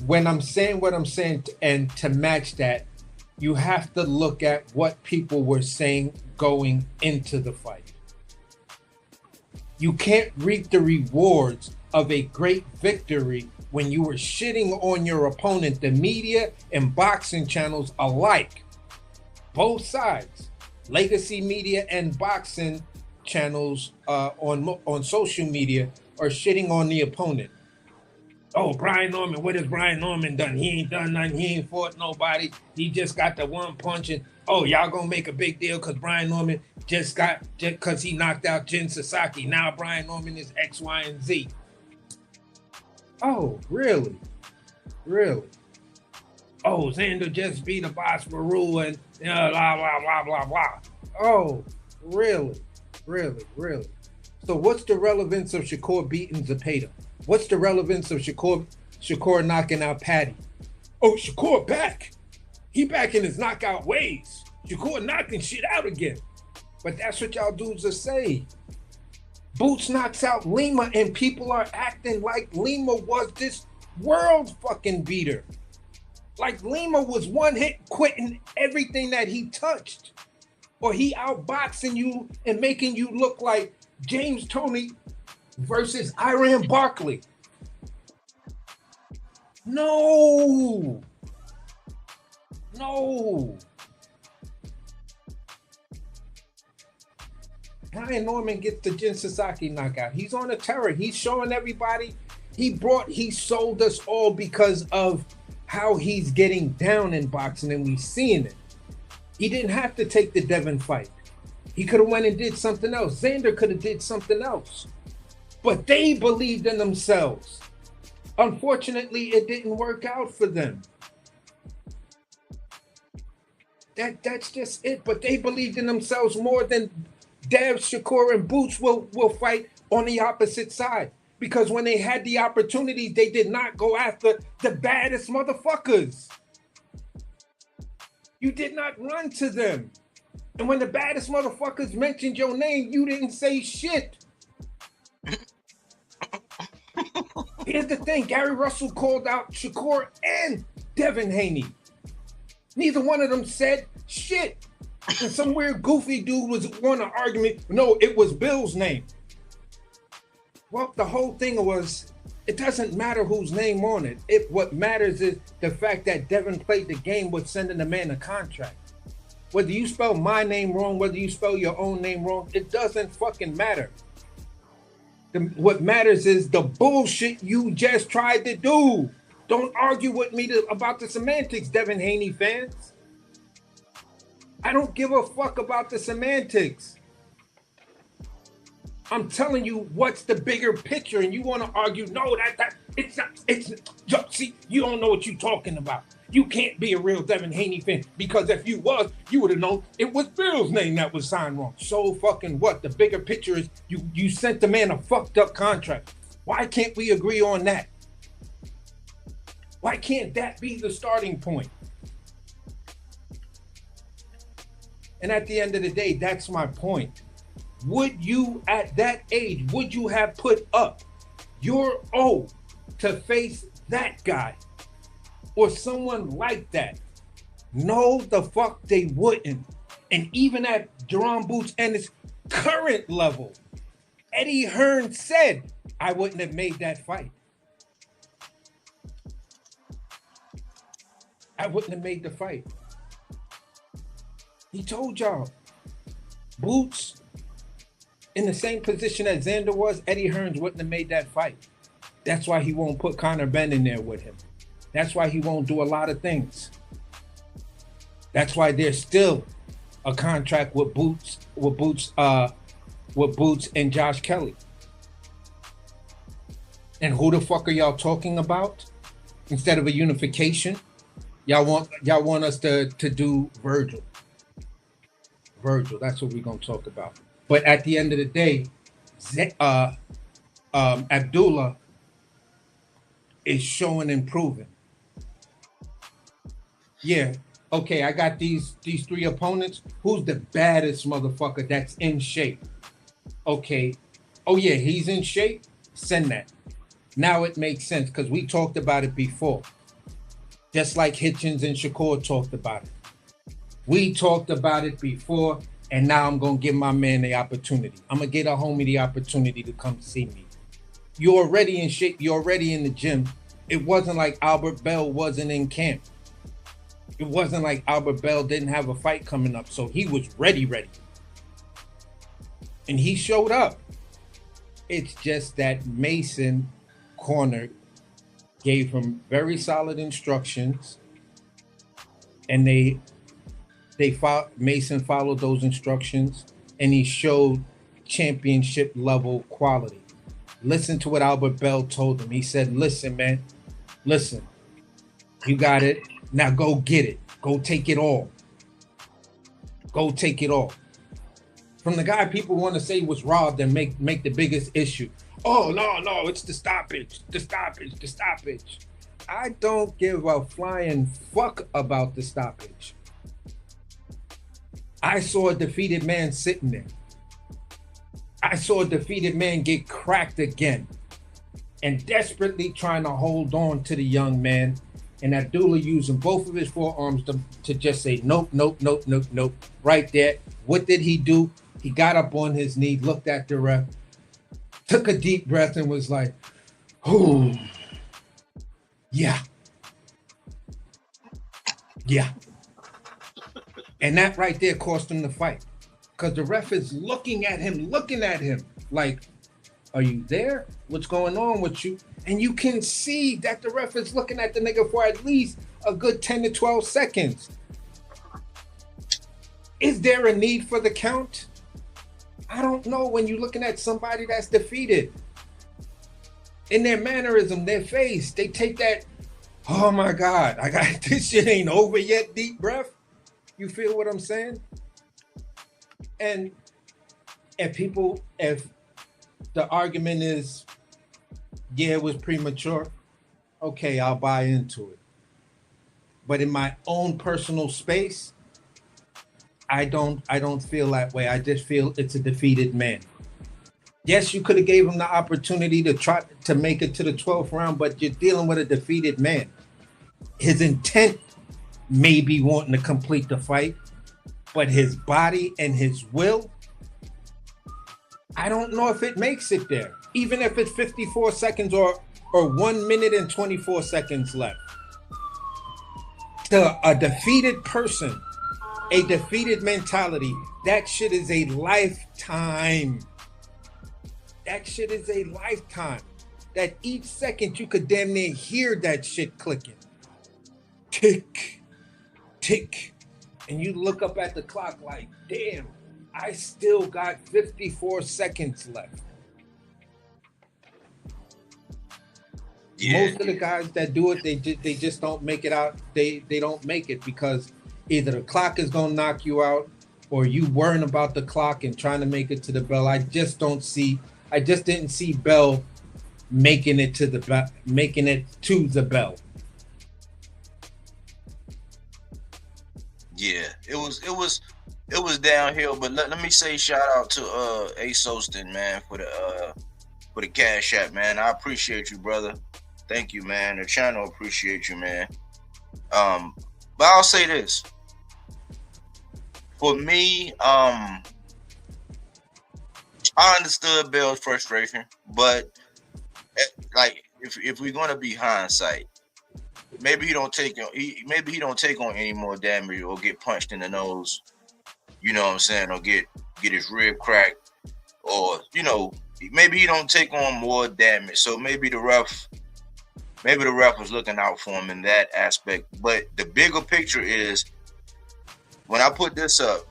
When I'm saying what I'm saying, and to match that, you have to look at what people were saying going into the fight. You can't reap the rewards of a great victory when you were shitting on your opponent. The media and boxing channels alike, both sides, legacy media and boxing channels on social media, are shitting on the opponent. Oh, Brian Norman, what has Brian Norman done? He ain't done nothing. He ain't fought nobody. He just got the one punch. And oh, y'all gonna make a big deal because Brian Norman because he knocked out Jin Sasaki. Now Brian Norman is X, Y, and Z. Oh, really? Really? Oh, Xander just beat a Boss Baru and blah, blah, blah, blah, blah. Oh, really? Really? Really? So what's the relevance of Shakur beating Zepeda? What's the relevance of Shakur knocking out Patty? Oh, Shakur back. He back in his knockout ways. Shakur knocking shit out again. But that's what y'all dudes are saying. Boots knocks out Lima, and people are acting like Lima was this world fucking beater. Like Lima was one hit quitting everything that he touched. Or he outboxing you and making you look like James Toney versus Iran Barkley. No. Brian Norman gets the Jin Sasaki knockout. He's on a terror. He's showing everybody. He sold us all because of how he's getting down in boxing, and we seeing it. He didn't have to take the Devin fight. He could have went and did something else. Xander could have did something else. But they believed in themselves. Unfortunately, it didn't work out for them. That's just it. But they believed in themselves more than Dev, Shakur, and Boots will fight on the opposite side. Because when they had the opportunity, they did not go after the baddest motherfuckers. You did not run to them. And when the baddest motherfuckers mentioned your name, you didn't say shit. Here's the thing. Gary Russell called out Shakur and Devin Haney. Neither one of them said shit. And some weird goofy dude was on an argument. No, it was Bill's name. Well, the whole thing was, it doesn't matter whose name on it. What matters is the fact that Devin played the game with sending the man a contract. Whether you spell my name wrong, whether you spell your own name wrong, it doesn't fucking matter. What matters is the bullshit you just tried to do. Don't argue with me about the semantics, Devin Haney fans. I don't give a fuck about the semantics. I'm telling you what's the bigger picture, and you want to argue, no, it's not, see, you don't know what you're talking about. You can't be a real Devin Haney fan, because if you was, you would have known it was Bill's name that was signed wrong. So fucking what? The bigger picture is you sent the man a fucked up contract. Why can't we agree on that? Why can't that be the starting point? And at the end of the day, that's my point. Would you, at that age, would you have put up your O to face that guy? or someone like that. No, the fuck they wouldn't. And even at Jerome Boots and his current level, Eddie Hearn said, I wouldn't have made that fight. I wouldn't have made the fight. He told y'all, Boots, in the same position as Xander was, Eddie Hearns wouldn't have made that fight. That's why he won't put Conor Benn in there with him. That's why he won't do a lot of things. That's why there's still a contract with Boots and Josh Kelly. And who the fuck are y'all talking about? Instead of a unification, y'all want us to do Virgil. Virgil, that's what we're gonna talk about. But at the end of the day, Abdullah is showing and proving. Yeah, okay, I got these three opponents. Who's the baddest motherfucker that's in shape? Okay, oh yeah, he's in shape. Send that. Now it makes sense because we talked about it before. Just like Hitchens and Shakur talked about it. We talked about it before, and now I'm going to give my man the opportunity. I'm going to get a homie the opportunity to come see me. You're already in shape. You're already in the gym. It wasn't like Albert Bell wasn't in camp. It wasn't like Albert Bell didn't have a fight coming up, so he was ready. And he showed up. It's just that Mason corner gave him very solid instructions, and Mason followed those instructions, and he showed championship level quality. Listen to what Albert Bell told him. He said, listen, man, listen, you got it. Now go get it. Go take it all. Go take it all. From the guy people want to say was robbed and make the biggest issue. Oh, no, it's the stoppage. I don't give a flying fuck about the stoppage. I saw a defeated man sitting there. I saw a defeated man get cracked again and desperately trying to hold on to the young man. And Abdullah using both of his forearms to just say, nope. Right there. What did he do? He got up on his knee, looked at the ref, took a deep breath and was like, oh, yeah. And that right there cost him the fight. Because the ref is looking at him like, are you there? What's going on with you? And you can see that the ref is looking at the nigga for at least a good 10 to 12 seconds. Is there a need for the count? I don't know when you're looking at somebody that's defeated. In their mannerism, their face, they take that, oh my God, I got this shit ain't over yet, deep breath. You feel what I'm saying? And if the argument is, yeah, it was premature, okay, I'll buy into it. But in my own personal space, I don't feel that way. I just feel it's a defeated man. Yes, you could have gave him the opportunity to try to make it to the 12th round, but you're dealing with a defeated man. His intent may be wanting to complete the fight, but his body and his will, I don't know if it makes it there. Even if it's 54 seconds or 1 minute and 24 seconds left. To a defeated person, a defeated mentality, that shit is a lifetime. That shit is a lifetime. That each second you could damn near hear that shit clicking. Tick, tick. And you look up at the clock like, damn, I still got 54 seconds left. Yeah. Most of the guys that do it, they just don't make it out. They don't make it because either the clock is gonna knock you out, or you worrying about the clock and trying to make it to the bell. I just didn't see Bell making it to the bell. Yeah, it was downhill. But let me say shout out to Ace Ostin, man, for the cash app, man. I appreciate you, brother. Thank you, man. The channel appreciate you, man. But I'll say this. For me, I understood Bell's frustration, but like if we're gonna be hindsight, maybe he don't take on any more damage or get punched in the nose. You know what I'm saying? Or get his rib cracked, or maybe he don't take on more damage. So maybe the ref was looking out for him in that aspect. But the bigger picture is when I put this up.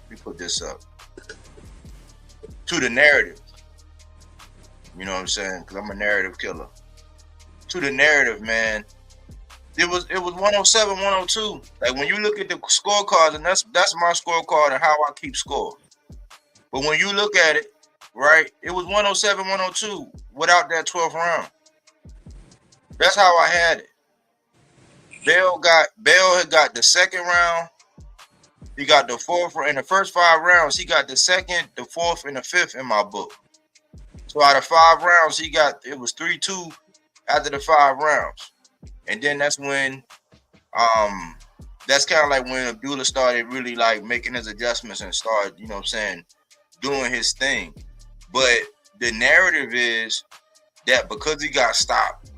We put this up to the narrative. You know what I'm saying? Because I'm a narrative killer. To the narrative, man. It was 107, 102. Like when you look at the scorecards, and that's my scorecard and how I keep score. But when you look at it, right, it was 107, 102 without that 12th round. That's how I had it. Bell had got the second round. He got the fourth in the first 5 rounds. He got the second, the fourth, and the fifth in my book. So out of 5 rounds, it was 3-2 after the 5 rounds. And then that's when that's kind of like when Abdullah started really like making his adjustments and started, doing his thing. But the narrative is that because he got stopped,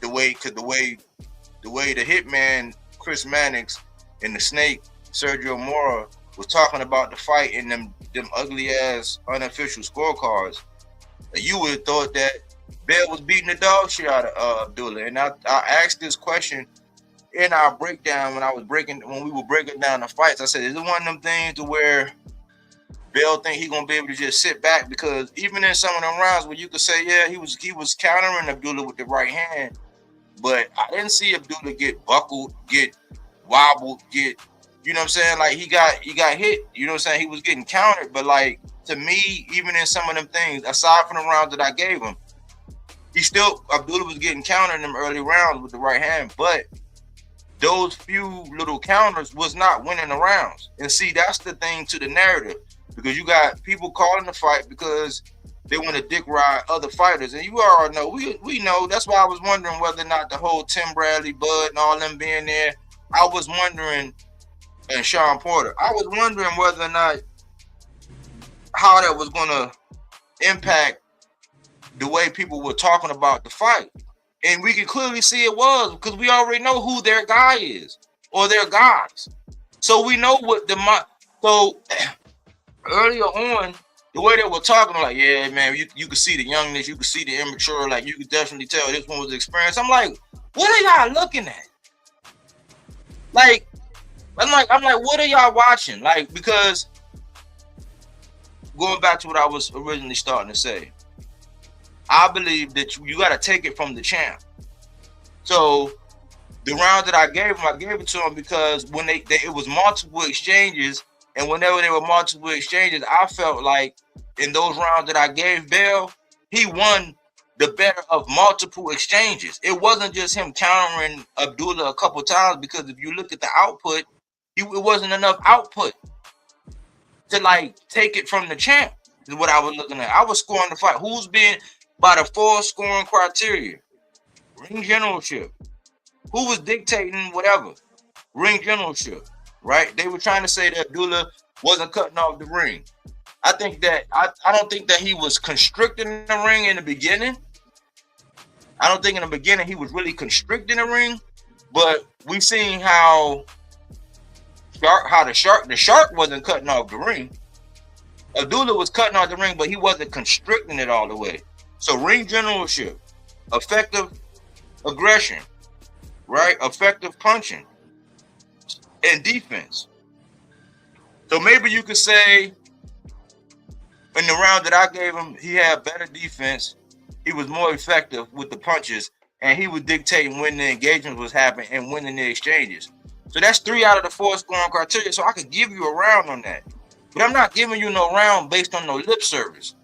the way the hitman Chris Mannix and the snake Sergio Mora was talking about the fight in them ugly ass unofficial scorecards, you would have thought that Bell was beating the dog shit out of Abdullah. And I asked this question in our breakdown when we were breaking down the fights. I said, is it one of them things to where Bell think he gonna be able to just sit back? Because even in some of them rounds where you could say, yeah, he was countering Abdullah with the right hand, but I didn't see Abdullah get buckled, get wobbled, get, you know what I'm saying? Like he got hit, you know what I'm saying? He was getting countered, but like to me, even in some of them things, aside from the rounds that I gave him, Abdullah was getting countered in them early rounds with the right hand, but those few little counters was not winning the rounds. And see, that's the thing to the narrative, because you got people calling the fight because they want to dick ride other fighters. And you already know, we know. That's why I was wondering whether or not the whole Tim Bradley, Bud, and all them being there, I was wondering, and Sean Porter, I was wondering whether or not how that was going to impact the way people were talking about the fight. And we can clearly see it was, because we already know who their guy is or their guys. So we know what so earlier on, the way they were talking, like, yeah, man, you could see the youngness, you could see the immature, like you could definitely tell this one was experienced. I'm like, what are y'all looking at? Like, I'm like, what are y'all watching? Like, because going back to what I was originally starting to say, I believe that you got to take it from the champ. So the round that I gave it to him because when it was multiple exchanges, and whenever there were multiple exchanges, I felt like in those rounds that I gave Bell, he won the better of multiple exchanges. It wasn't just him countering Abdullah a couple times, because if you look at the output, it wasn't enough output to like take it from the champ. Is what I was looking at. I was scoring the fight. Who's been by the 4 scoring criteria? Ring generalship. Who was dictating whatever? Ring generalship, right? They were trying to say that Abdullah wasn't cutting off the ring. I think that I don't think that he was constricting the ring in the beginning. I don't think in the beginning he was really constricting the ring, but we seen how the shark wasn't cutting off the ring. Abdullah was cutting off the ring, but he wasn't constricting it all the way. So ring generalship, effective aggression, right? Effective punching and defense. So maybe you could say in the round that I gave him, he had better defense. He was more effective with the punches, and he was dictating when the engagement was happening and winning the exchanges. So that's 3 out of the 4 scoring criteria. So I could give you a round on that. But I'm not giving you no round based on no lip service.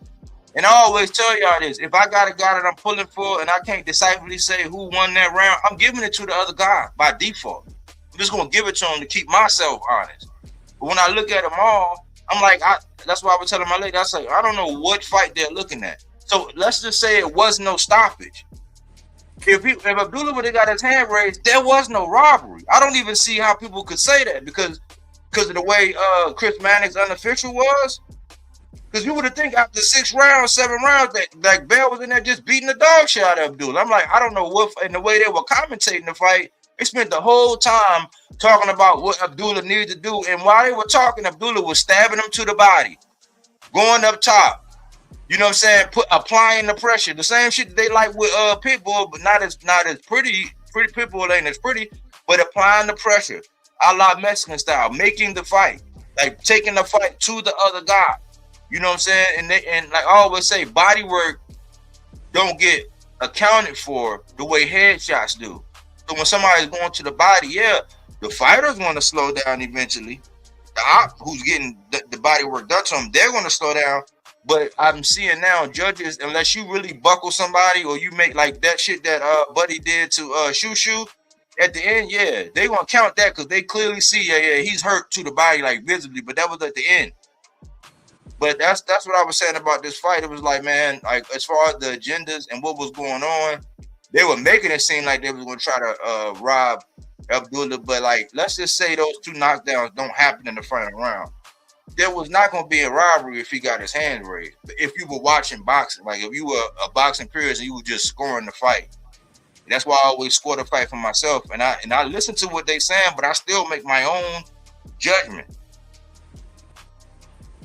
And I always tell y'all this, if I got a guy that I'm pulling for and I can't decisively say who won that round, I'm giving it to the other guy by default. I'm just going to give it to him to keep myself honest. But when I look at them all, I'm like, that's why I was telling my lady, I say, I don't know what fight they're looking at. So let's just say it was no stoppage. If Abdullah would have got his hand raised, there was no robbery. I don't even see how people could say that because of the way Chris Manning's unofficial was. Because you would have think after 6 rounds, 7 rounds, that like Bell was in there just beating the dog shit out of Abdullah. I'm like, I don't know what, in the way they were commentating the fight, they spent the whole time talking about what Abdullah needed to do. And while they were talking, Abdullah was stabbing him to the body, going up top. You know what I'm saying? Applying the pressure. The same shit they like with Pitbull, but not as pretty. Pitbull ain't as pretty, but applying the pressure, a la Mexican style, making the fight, like taking the fight to the other guy. You know what I'm saying? And like I always say, body work don't get accounted for the way headshots do. So when somebody's going to the body, yeah, the fighter's going to slow down eventually. The op who's getting the body work done to them, they're going to slow down. But I'm seeing now judges, unless you really buckle somebody or you make like that shit that Buddy did to Shushu at the end, yeah, they gonna count that because they clearly see, yeah, he's hurt to the body like visibly, but that was at the end. But that's what I was saying about this fight. It was like, man, like as far as the agendas and what was going on, they were making it seem like they was gonna try to rob Abdullah, but like let's just say those 2 knockdowns don't happen in the final round. There was not going to be a robbery if he got his hands raised. If you were watching boxing, like if you were a boxing purist and you were just scoring the fight. That's why I always score the fight for myself. And I listen to what they saying, but I still make my own judgment.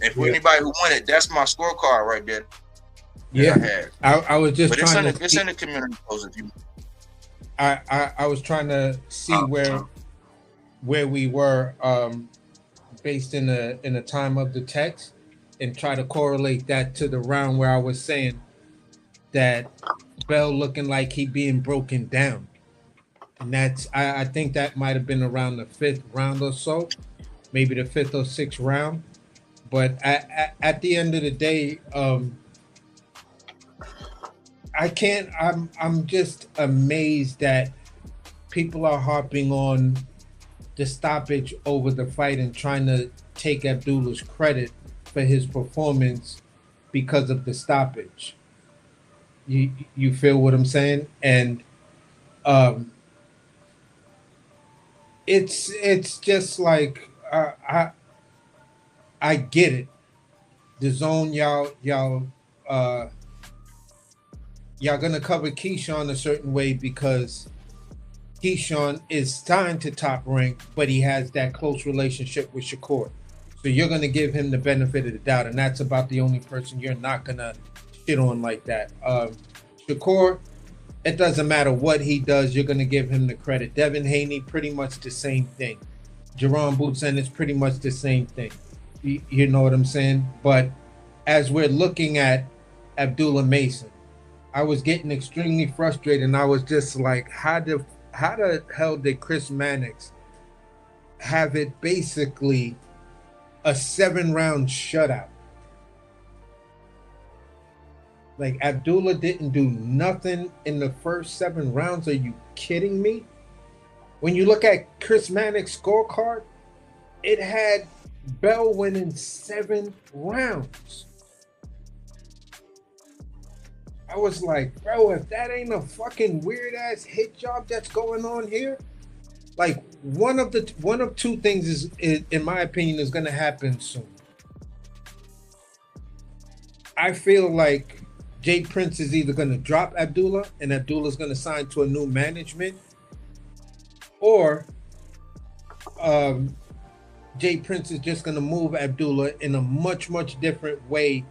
And for anybody who won it, that's my scorecard right there. Yeah, I was just trying to. It's in the community post. If you, I was trying to see where we were. Based in the time of the text and try to correlate that to the round where I was saying that Bell looking like he being broken down. And that's, I think that might have been around the 5th round or so, maybe the 5th or 6th round. But at the end of the day, I'm just amazed that people are harping on the stoppage over the fight and trying to take Abdullah's credit for his performance because of the stoppage. You feel what I'm saying? And it's just like I get it. The zone y'all gonna cover Keyshawn a certain way because Keyshawn is signed to Top Rank, but he has that close relationship with Shakur. So you're going to give him the benefit of the doubt, and that's about the only person you're not going to shit on like that. Shakur, it doesn't matter what he does, you're going to give him the credit. Devin Haney, pretty much the same thing. Jerome Boutsen is pretty much the same thing. You know what I'm saying? But as we're looking at Abdullah Mason, I was getting extremely frustrated, and I was just like, how the hell did Chris Mannix have it basically a 7-round shutout? Like Abdullah didn't do nothing in the first 7 rounds. Are you kidding me? When you look at Chris Mannix's scorecard, it had Bell winning 7 rounds. I was like, bro, if that ain't a fucking weird ass hit job that's going on here, like one of 2 things is in my opinion, is going to happen soon. I feel like Jay Prince is either going to drop Abdullah and Abdullah's going to sign to a new management, or Jay Prince is just going to move Abdullah in a much, much different way,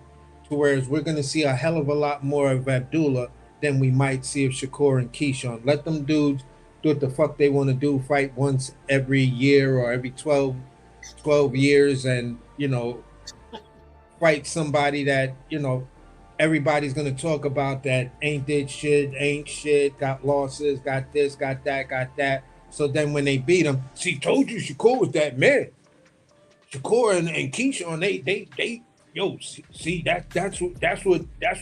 to whereas we're going to see a hell of a lot more of Abdullah than we might see of Shakur and Keyshawn. Let them dudes do what the fuck they want to do, fight once every year or every 12 years, and, you know, fight somebody that, you know, everybody's going to talk about that ain't did shit, ain't shit, got losses, got this, got that. So then when they beat him, see, told you Shakur was that man. Shakur and Keyshawn, they yo, see that's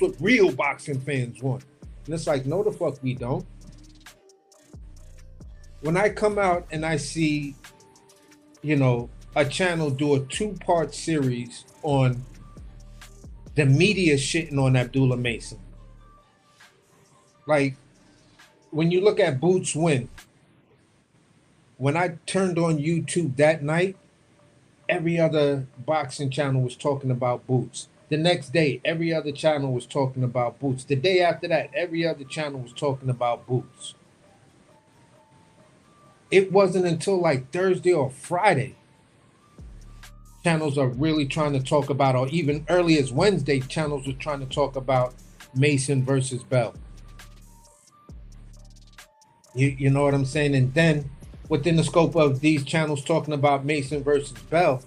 what real boxing fans want. And it's like, no, the fuck we don't. When I come out and I see, you know, a channel do a 2-part series on the media shitting on Abdullah Mason, like, when you look at Boots win, when I turned on YouTube that night, every other boxing channel was talking about Boots. The next day, every other channel was talking about Boots. The day after that, every other channel was talking about Boots. It wasn't until like Thursday or Friday channels are really trying to talk about, or even early as Wednesday, channels were trying to talk about Mason versus Bell. You know what I'm saying? And then within the scope of these channels talking about Mason versus Bell,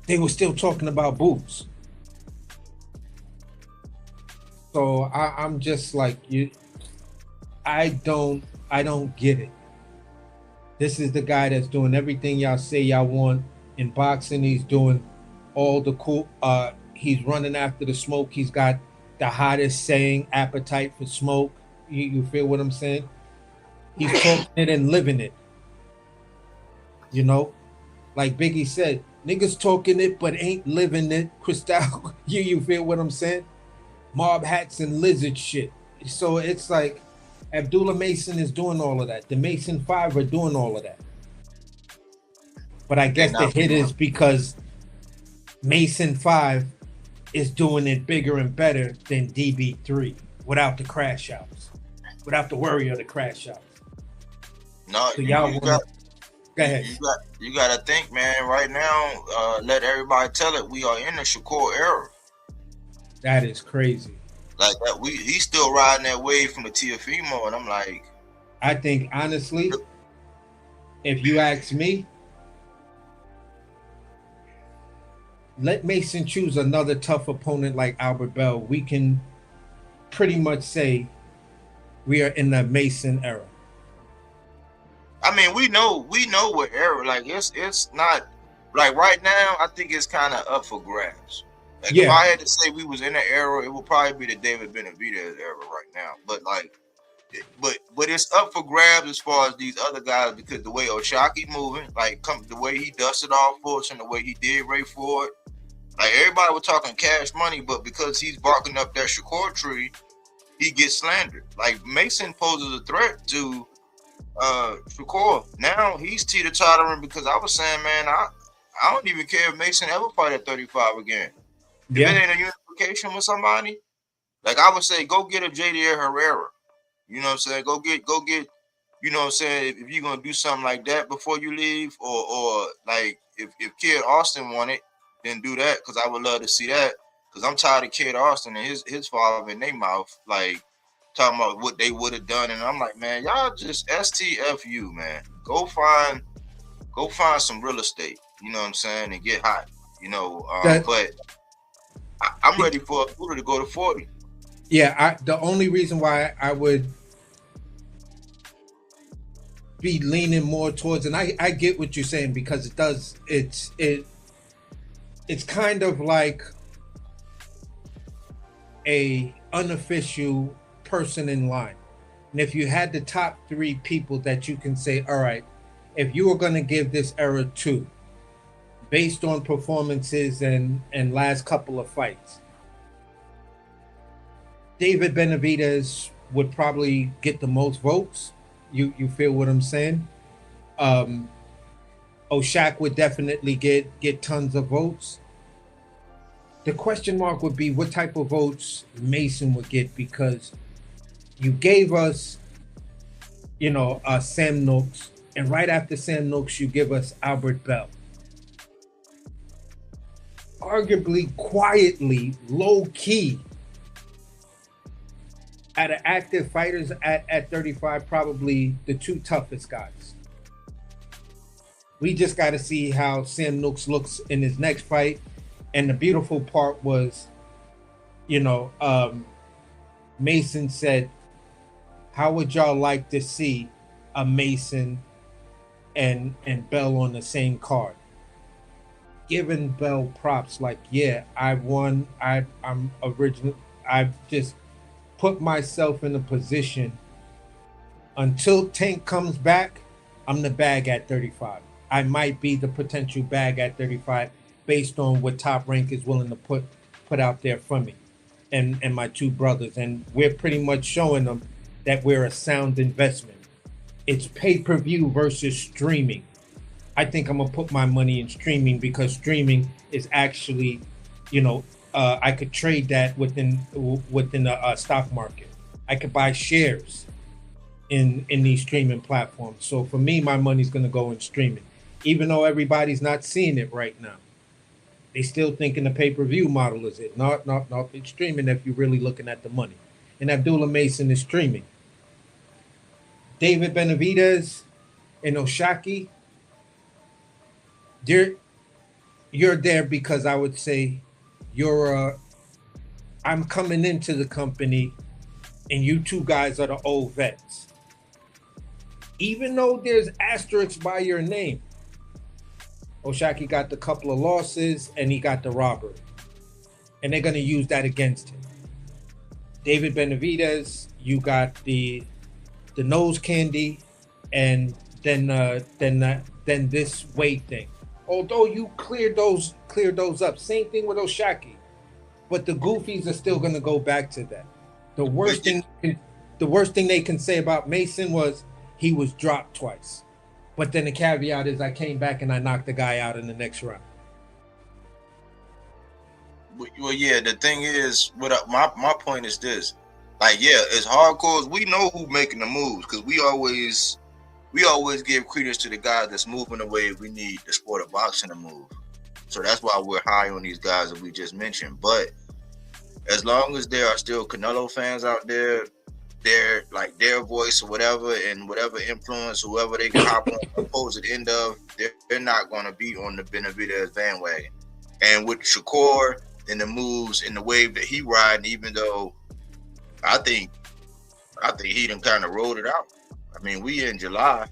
they were still talking about Boots. So I'm just like, I don't get it. This is the guy that's doing everything y'all say y'all want in boxing. He's doing all the cool. He's running after the smoke. He's got the hottest saying, appetite for smoke. You feel what I'm saying? He's talking it and living it. You know, like Biggie said, niggas talking it but ain't living it. Cristal, you feel what I'm saying? Mob hats and lizard shit. So it's like Abdullah Mason is doing all of that. The Mason 5 are doing all of that. But I guess the hit is because Mason 5 is doing it bigger and better than DB3 without the crash outs, without the worry of the crash outs. No, so y'all go ahead. You got to think, man. Right now, let everybody tell it. We are in the Shakur era. That is crazy. Like that, he's still riding that wave from the Tiafimo, and I'm like, I think honestly, if you ask me, let Mason choose another tough opponent like Albert Bell. We can pretty much say we are in the Mason era. I mean, we know what era. Like it's not like right now. I think it's kind of up for grabs. Like if I had to say we was in an era, it would probably be the David Benavidez era right now. But like, but it's up for grabs as far as these other guys because the way Oshaki moving, like the way he dusted off for us and the way he did Ray Ford, like everybody was talking cash money, but because he's barking up that Shakur tree, he gets slandered. Like Mason poses a threat to Shakur. Now he's teeter-tottering because I was saying, man, I don't even care if Mason ever fight at 35 again. If it ain't a unification with somebody, like I would say, go get a JDR Herrera. You know what I'm saying? Go get, you know what I'm saying? If you're gonna do something like that before you leave, or like if Kid Austin won it, then do that because I would love to see that. Because I'm tired of Kid Austin and his father in their mouth, like talking about what they would have done, and I'm like, man, y'all just STFU, man. Go find some real estate. You know what I'm saying? And get hot. You know, but. I'm ready for Abdullah to go to 40. Yeah, the only reason why I would be leaning more towards, and I get what you're saying because it's kind of like a unofficial person in line. And if you had the top 3 people that you can say, all right, if you were going to give this era 2, based on performances and last couple of fights, David Benavidez would probably get the most votes. You feel what I'm saying? Oshak would definitely get tons of votes. The question mark would be what type of votes Mason would get because you gave us, Sam Noakes, and right after Sam Noakes, you give us Albert Bell. Arguably, quietly, low-key, out of active fighters at 35, probably the 2 toughest guys. We just got to see how Sam Noakes looks in his next fight. And the beautiful part was, Mason said, how would y'all like to see a Mason and Bell on the same card? Giving Bell props, like, yeah, I won. I'm original. I've just put myself in a position until Tank comes back. I'm the bag at 35. I might be the potential bag at 35 based on what Top Rank is willing to put out there for me. and my two brothers, and we're pretty much showing them that we're a sound investment. It's pay-per-view versus streaming. I think I'm gonna put my money in streaming because streaming is actually, I could trade that within the stock market. I could buy shares in these streaming platforms. So for me, my money's gonna go in streaming, even though everybody's not seeing it right now. They still thinking the pay-per-view model is it. Not it's streaming if you're really looking at the money. And Abdullah Mason is streaming. David Benavidez and Oshaki, you're there because I would say I'm coming into the company and you two guys are the old vets. Even though there's asterisks by your name, Oshaki got the couple of losses and he got the robbery. And they're going to use that against him. David Benavidez, you got the nose candy and then this weight thing. Although you cleared those up. Same thing with Oshaki. But the goofies are still going to go back to that. The worst thing they can say about Mason was he was dropped twice. But then the caveat is I came back and I knocked the guy out in the next round. Well, yeah, the thing is, my point is this. Like, yeah, as hardcore as we know who making the moves, because we always give credence to the guys that's moving the way we need the sport of boxing to move. So that's why we're high on these guys that we just mentioned. But as long as there are still Canelo fans out there, they're like their voice or whatever, and whatever influence, whoever they can hop on the opposite end of, they're not going to be on the Benavidez bandwagon. And with Shakur and the moves and the wave that he riding, even though I think he done kind of rolled it out. I mean, we in July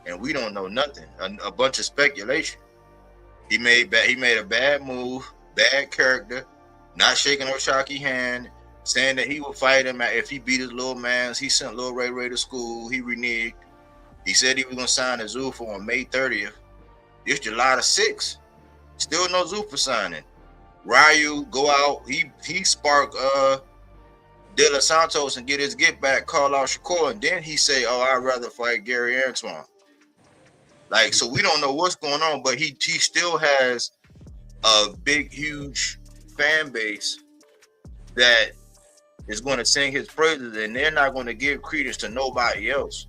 and we don't know nothing. A bunch of speculation. He made a bad move, bad character, not shaking Oshaki's hand, saying that he would fight him if he beat his little mans. He sent Lil Ray to school. He reneged. He said he was going to sign a Zuffa on May 30th. It's July the 6th. Still no Zuffa signing. Ryu go out. He sparked De Los Santos and get his get back, call out Shakur, and then he say, "Oh, I'd rather fight Gary Antoine." Like, so we don't know what's going on, but he still has a big, huge fan base that is going to sing his praises, and they're not going to give credence to nobody else,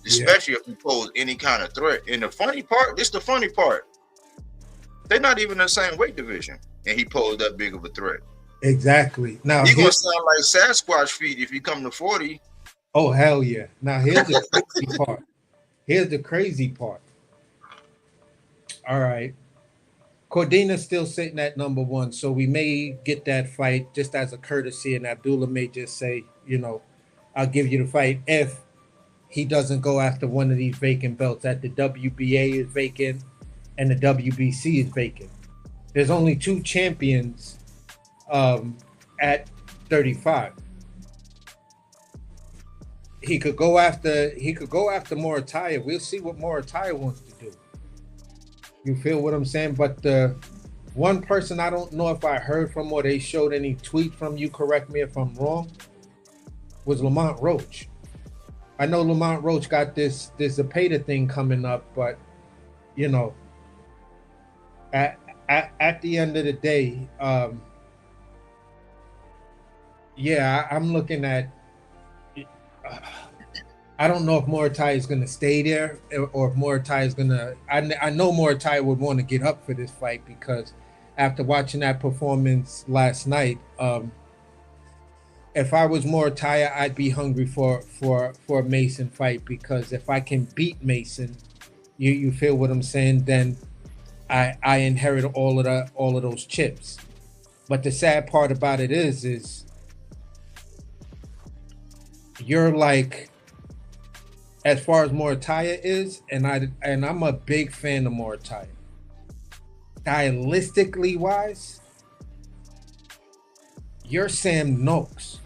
especially if he pose any kind of threat. And the funny part, they're not even in the same weight division, and he posed that big of a threat. Exactly. Now he's gonna sound like Sasquatch feet if you come to 40. Oh hell yeah! Now here's the crazy part. All right, Cordina's still sitting at number 1, so we may get that fight just as a courtesy, and Abdullah may just say, I'll give you the fight if he doesn't go after one of these vacant belts that the WBA is vacant and the WBC is vacant. There's only 2 champions at 35. He could go after Morataya. We'll see what Morataya wants to do. You feel what I'm saying? But the one person I don't know if I heard from or they showed any tweet from, you correct me if I'm wrong, was Lamont Roach. I know Lamont Roach got this Zepeda thing coming up, but at the end of the day, I'm looking at. I don't know if Morataya is going to stay there or if Morataya is going to. I know Morataya would want to get up for this fight because after watching that performance last night, if I was Morataya, I'd be hungry for a Mason fight, because if I can beat Mason, you feel what I'm saying? Then I inherit all of those chips. But the sad part about it is you're like, as far as Morataya is, and I'm a big fan of Morataya. Stylistically wise, you're Sam Noakes.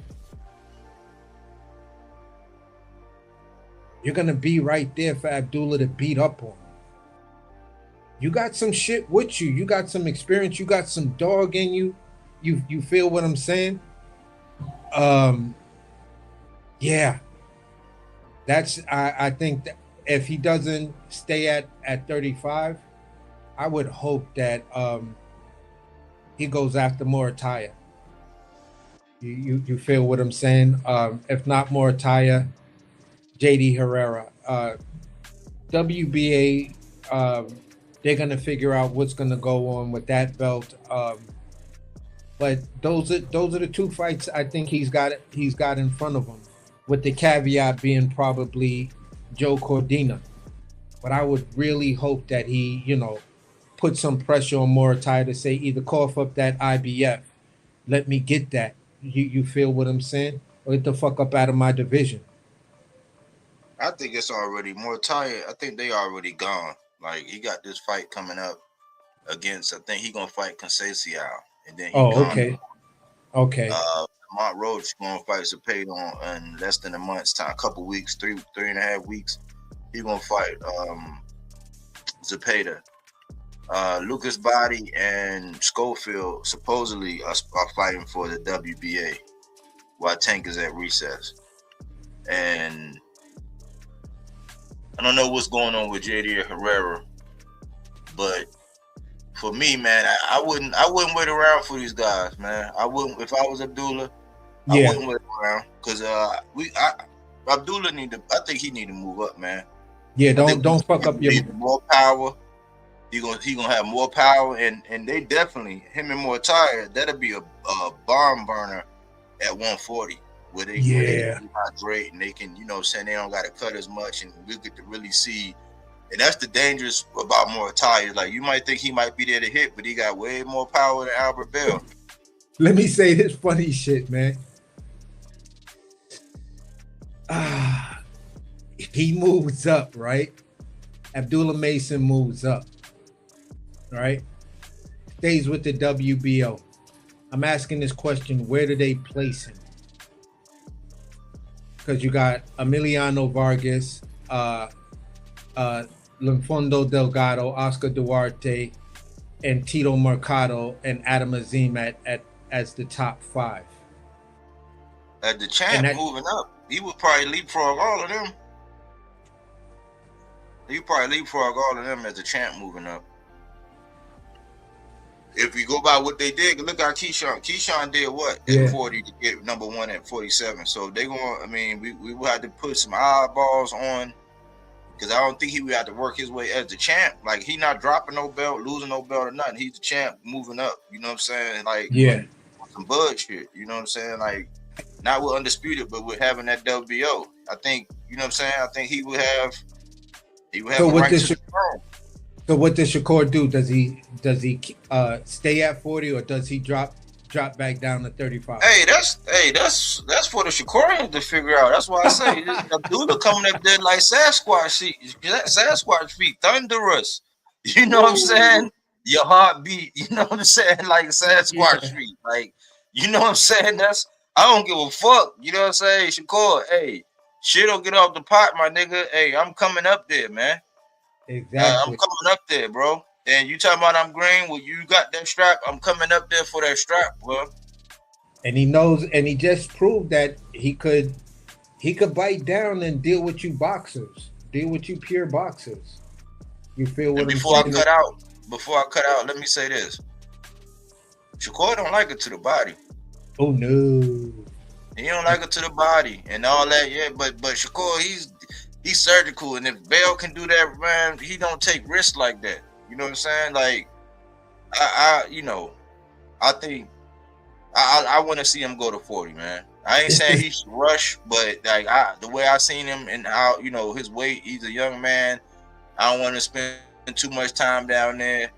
You're gonna be right there for Abdullah to beat up on. You got some shit with you. You got some experience. You got some dog in you. You feel what I'm saying? Yeah, that's I think that if he doesn't stay at 35, I would hope that he goes after Morataya. You feel what I'm saying? If not Morataya, JD Herrera. WBA, they're gonna figure out what's gonna go on with that belt. But those are the two fights I think he's got in front of him, with the caveat being probably Joe Cordina. But I would really hope that he, put some pressure on Morataya to say either cough up that IBF, let me get that. You feel what I'm saying? Or get the fuck up out of my division. I think it's already more tired. I think they already gone. Like he got this fight coming up against. I think he gonna fight Conceição, and then he Oh, gone. okay. Okay. Mont Roach gonna fight Zepeda in less than a month's time, a couple weeks, three and a half weeks. He gonna fight Zepeda. Lucas Body and Schofield supposedly are fighting for the WBA while Tank is at recess. And I don't know what's going on with JD Herrera, but for me, man, I wouldn't wait around for these guys, man. I wouldn't if I was Abdullah. I wouldn't wait around because Abdullah I think he need to move up, man. Yeah, don't fuck up your more power. He gonna have more power, and they definitely him and Morataya. That'll be a barn burner at 140 where they can hydrate and they can saying they don't got to cut as much, and we get to really see. And that's the dangerous about Morataya. Like you might think he might be there to hit, but he got way more power than Albert Bell. Let me say this funny shit, man. He moves up, right? Abdullah Mason moves up, right? Stays with the WBO. I'm asking this question: where do they place him? Because you got Emiliano Vargas, Linfondo Delgado, Oscar Duarte, and Tito Mercado and Adam Azim as the top 5. At the champ moving up, he would probably leapfrog all of them. He probably leapfrog all of them as the champ moving up. If you go by what they did, look at Keyshawn. Keyshawn did what at 40 to get number 1 at 47. So they going. I mean, we will have to put some eyeballs on, because I don't think he would have to work his way as the champ. Like he not dropping no belt, losing no belt or nothing. He's the champ moving up. You know what I'm saying? Like some bud shit. You know what I'm saying? Like not with undisputed, but with having that WBO. I think you know what I'm saying. I think he would have. He would have So a right to the throne. So what does Shakur do? Does he stay at 40 or does he drop back down to 35? Hey, that's for the Shakurians to figure out. That's why I say this Abdullah coming up there like Sasquatch feet, thunderous. You know what I'm saying? Your heartbeat. You know what I'm saying? Like Sasquatch feet. Like you know what I'm saying? I don't give a fuck. You know what I'm saying? Shakur, hey, shit don't get off the pot, my nigga. Hey, I'm coming up there, man. Exactly. I'm coming up there, bro. And you talking about I'm green? Well, you got that strap. I'm coming up there for that strap, bro. And he knows, and he just proved that he could bite down and deal with you boxers, deal with you pure boxers. You feel what I'm saying? Before I cut out, let me say this. Shakur don't like it to the body. Oh no. He don't like it to the body and all that. Yeah, but Shakur, he's surgical, and if Bell can do that, man, he don't take risks like that. You know what I'm saying? Like, I think I want to see him go to 40, man. I ain't saying he should rush, but like the way I seen him and how his weight, he's a young man. I don't want to spend too much time down there.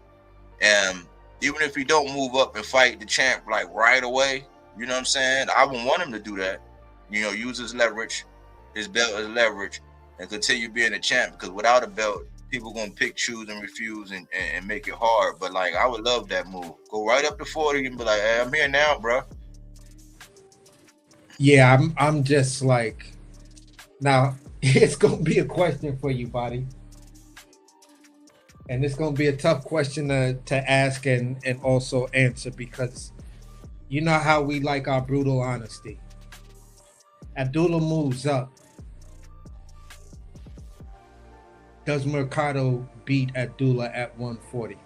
And even if he don't move up and fight the champ like right away, you know what I'm saying? I wouldn't want him to do that. Use his leverage, his belt as leverage, and continue being a champ, because without a belt, people gonna pick, choose, and refuse and make it hard. But like, I would love that move. Go right up to 40 and be like, hey, I'm here now, bro. Yeah, I'm just like, now it's gonna be a question for you, Body. And it's gonna be a tough question to ask and also answer, because you know how we like our brutal honesty. Abdullah moves up. Does Mercado beat Abdullah at 140?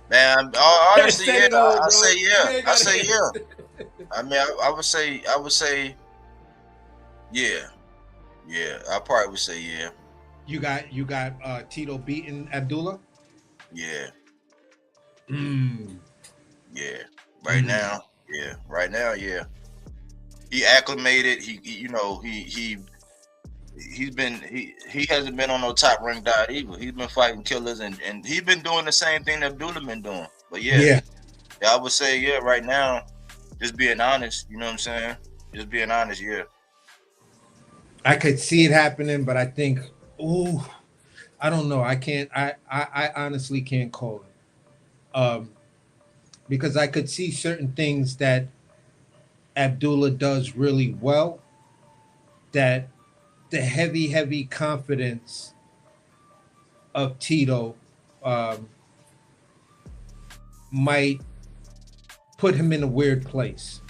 Man, honestly, Say yeah, it all, I bro. say You yeah. ain't I gotta say hit. yeah. I mean, I would say, yeah. I probably would say yeah. You got Tito beating Abdullah? Yeah. Mm. Yeah. Right now, yeah. Right now, yeah. He acclimated. He he hasn't been on no top ranked diet either. He's been fighting killers and he's been doing the same thing that Abdullah been doing. But yeah, I would say yeah. Right now, just being honest, you know what I'm saying? Just being honest, yeah. I could see it happening, but I think, ooh, I don't know. I can't. I honestly can't call it, because I could see certain things that Abdullah does really well. That the heavy confidence of Tito um, might put him in a weird place.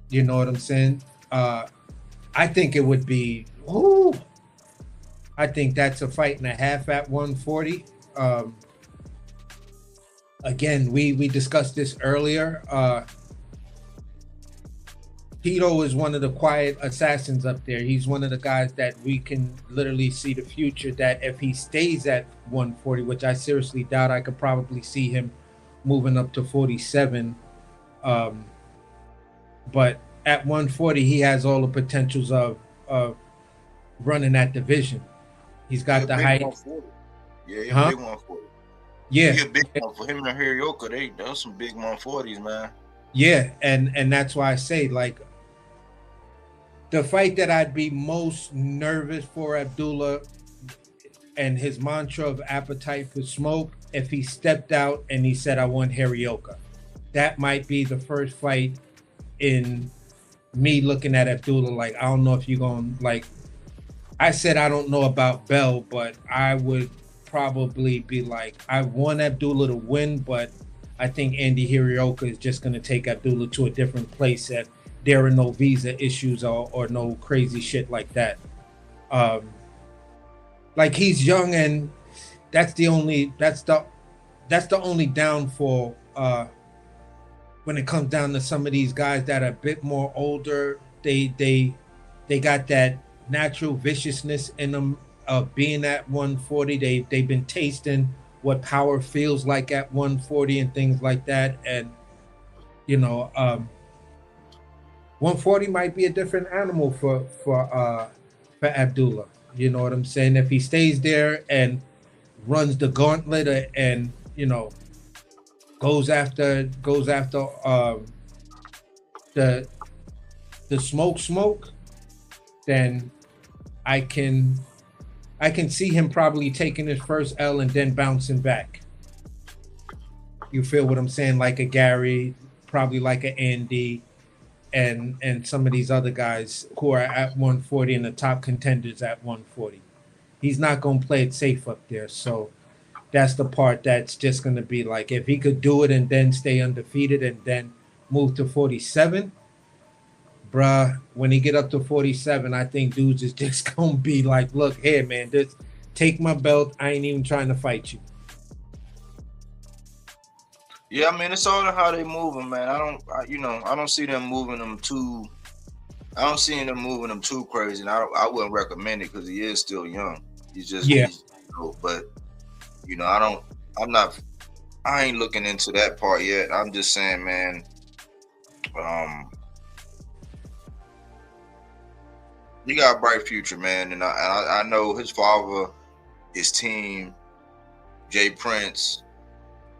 You know what I'm saying? I think it would be. Ooh, I think that's a fight and a half at 140. Again, we discussed this earlier. Tito is one of the quiet assassins up there. He's one of the guys that we can literally see the future. That if he stays at 140, which I seriously doubt, I could probably see him moving up to 47. But at 140, he has all the potentials of running that division. He's got the height. 140. Yeah, he's Huh? a big 140. Yeah, He a big one for him and Hirioka. Those some big 140s, man. yeah, and that's why I say, like, the fight that I'd be most nervous for Abdullah and his mantra of appetite for smoke, if he stepped out and he said, I want Hirioka. That might be the first fight in me looking at Abdullah like, I don't know if you're going to, like, I said I don't know about Bell, but I would probably be like, I want Abdullah to win, but I think Andy Hirioka is just going to take Abdullah to a different place that there are no visa issues or no crazy shit like that. Like, he's young, and that's the only downfall when it comes down to some of these guys that are a bit more older. They got that natural viciousness in them of being at 140. They've been tasting what power feels like at 140 and things like that. And 140 might be a different animal for Abdullah. You know what I'm saying? If he stays there and runs the gauntlet and goes after the smoke, then I can see him probably taking his first L and then bouncing back. You feel what I'm saying? Like a Gary, probably like an Andy, and some of these other guys who are at 140 and the top contenders at 140. He's not going to play it safe up there. So that's the part that's just going to be like, if he could do it and then stay undefeated and then move to 47, bruh, when he get up to 47, I think dudes is just going to be like, look here, man, just take my belt. I ain't even trying to fight you. Yeah, I mean, it's all in how they move him, man. I don't see them moving him too. I don't see them moving him too crazy, and I wouldn't recommend it because he is still young. He's just but I ain't looking into that part yet. I'm just saying, man. He got a bright future, man, and I know his father, his team, Jay Prince.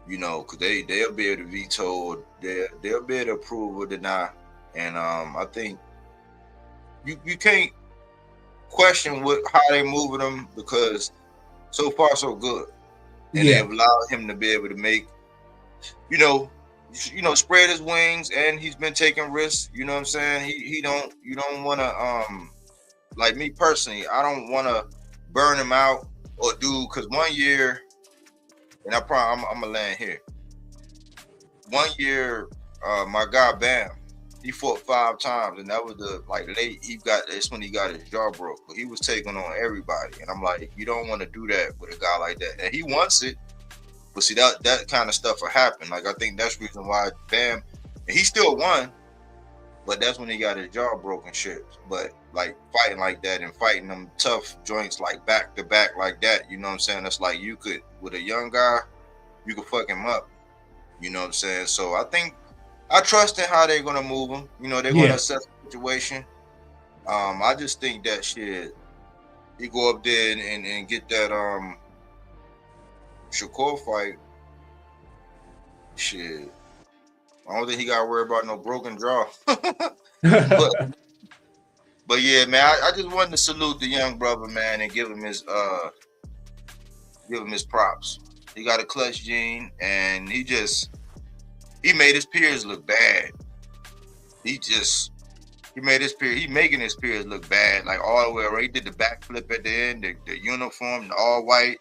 Because they'll be able to veto or they'll be able to approve or deny. And I think you can't question how they moving them because so far so good. And they've allowed him to be able to make, spread his wings, and he's been taking risks. You know what I'm saying? You don't want to like me personally, I don't want to burn him out or do, because one year, and I'm gonna land here. One year, my guy Bam, he fought 5 times, and that was the late. That's when he got his jaw broke. But he was taking on everybody, and I'm like, you don't want to do that with a guy like that. And he wants it, but see that kind of stuff will happen. Like I think that's the reason why Bam, and he still won, but that's when he got his jaw broken shit. But like fighting like that and fighting them tough joints like back to back like that, you know what I'm saying? That's like you could with a young guy, you could fuck him up. You know what I'm saying? So I think I trust in how they're gonna move him. You know, they're gonna assess the situation. I just think that shit, you go up there and get that Shakur fight. Shit. I don't think he gotta worry about no broken jaw. But yeah, man, I just wanted to salute the young brother, man, and give him his props. He got a clutch gene, and he made his peers look bad. He making his peers look bad, like all the way around. He did the backflip at the end, the uniform, the all white.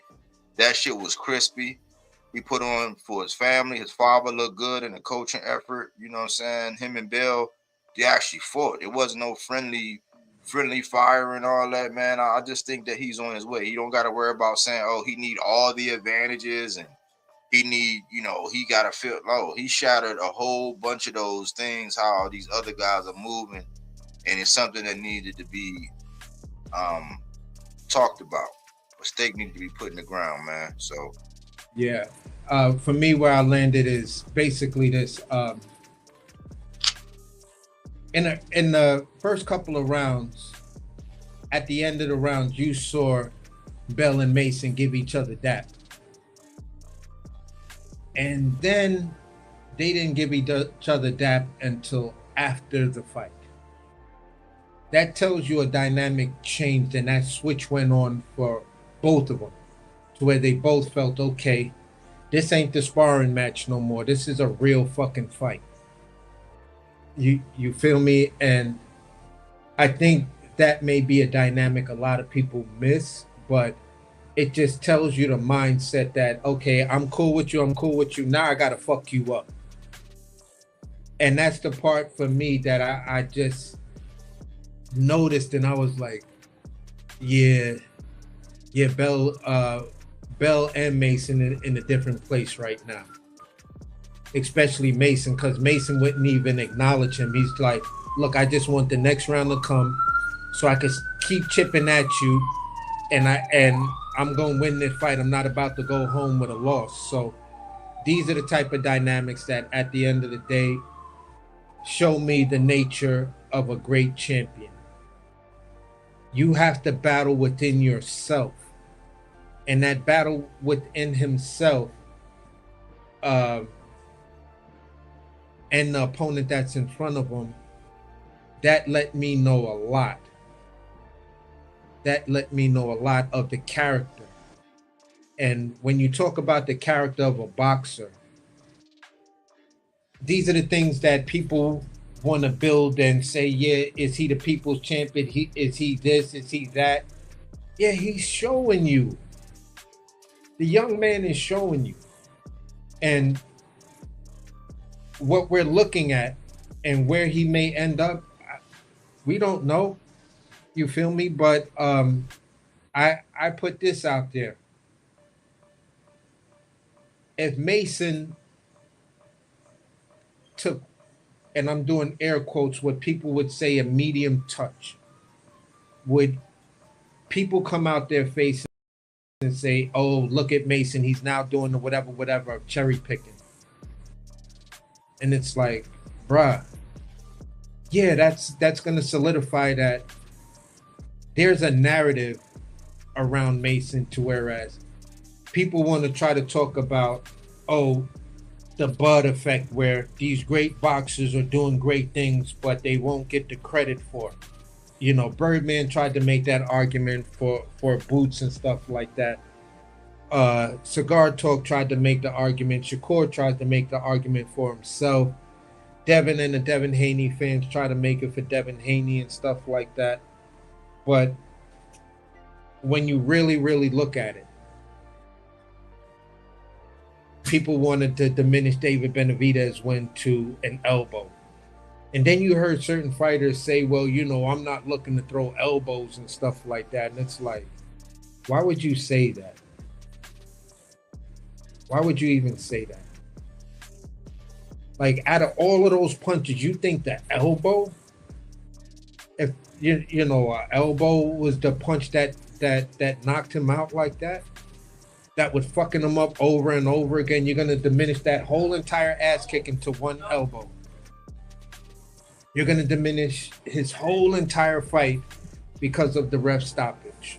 That shit was crispy. He put on for his family. His father looked good in the coaching effort. You know what I'm saying? Him and Bill, they actually fought. It wasn't no friendly fire and all that, man. I just think that he's on his way. He don't got to worry about saying, oh, he need all the advantages and he need, he got to feel low. He shattered a whole bunch of those things, how these other guys are moving, and it's something that needed to be talked about. A stake needed to be put in the ground, man. So, yeah. For me, where I landed is basically this. In the first couple of rounds, at the end of the rounds, you saw Bell and Mason give each other dap. And then they didn't give each other dap until after the fight. That tells you a dynamic changed, and that switch went on for both of them, to where they both felt, okay, this ain't the sparring match no more. This is a real fucking fight. You feel me? And I think that may be a dynamic a lot of people miss, but it just tells you the mindset that, okay, I'm cool with you. Now I got to fuck you up. And that's the part for me that I just noticed, and I was like, yeah, Bell and Mason in a different place right now. Especially Mason, because Mason wouldn't even acknowledge him. He's like, look, I just want the next round to come so I can keep chipping at you, and I'm gonna win this fight. I'm not about to go home with a loss. So these are the type of dynamics that at the end of the day show me the nature of a great champion. You have to battle within yourself, and that battle within himself and the opponent that's in front of him, that let me know a lot. That let me know a lot of the character. And when you talk about the character of a boxer, these are the things that people want to build and say, yeah, is he the people's champion? Is he this? Is he that? Yeah, he's showing you. The young man is showing you. And what we're looking at and where he may end up, we don't know. You feel me? But I put this out there. If Mason took, and I'm doing air quotes, what people would say a medium touch, would people come out their face and say, oh, look at Mason, he's now doing the whatever, cherry picking? And it's like, bruh, yeah, that's gonna solidify that there's a narrative around Mason, to whereas people want to try to talk about, oh, the Bud effect, where these great boxers are doing great things, but they won't get the credit for it. Birdman tried to make that argument for Boots and stuff like that. Cigar Talk tried to make the argument. Shakur tried to make the argument for himself. Devin and the Devin Haney fans try to make it for Devin Haney and stuff like that. But when you really look at it, people wanted to diminish David Benavidez went to an elbow. And then you heard certain fighters say, well, I'm not looking to throw elbows and stuff like that. And it's like, why would you say that? Why would you even say that? Like, out of all of those punches, you think the elbow, if elbow was the punch that knocked him out like that, that was fucking him up over and over again, you're going to diminish that whole entire ass kick into one elbow. You're going to diminish his whole entire fight because of the ref stoppage.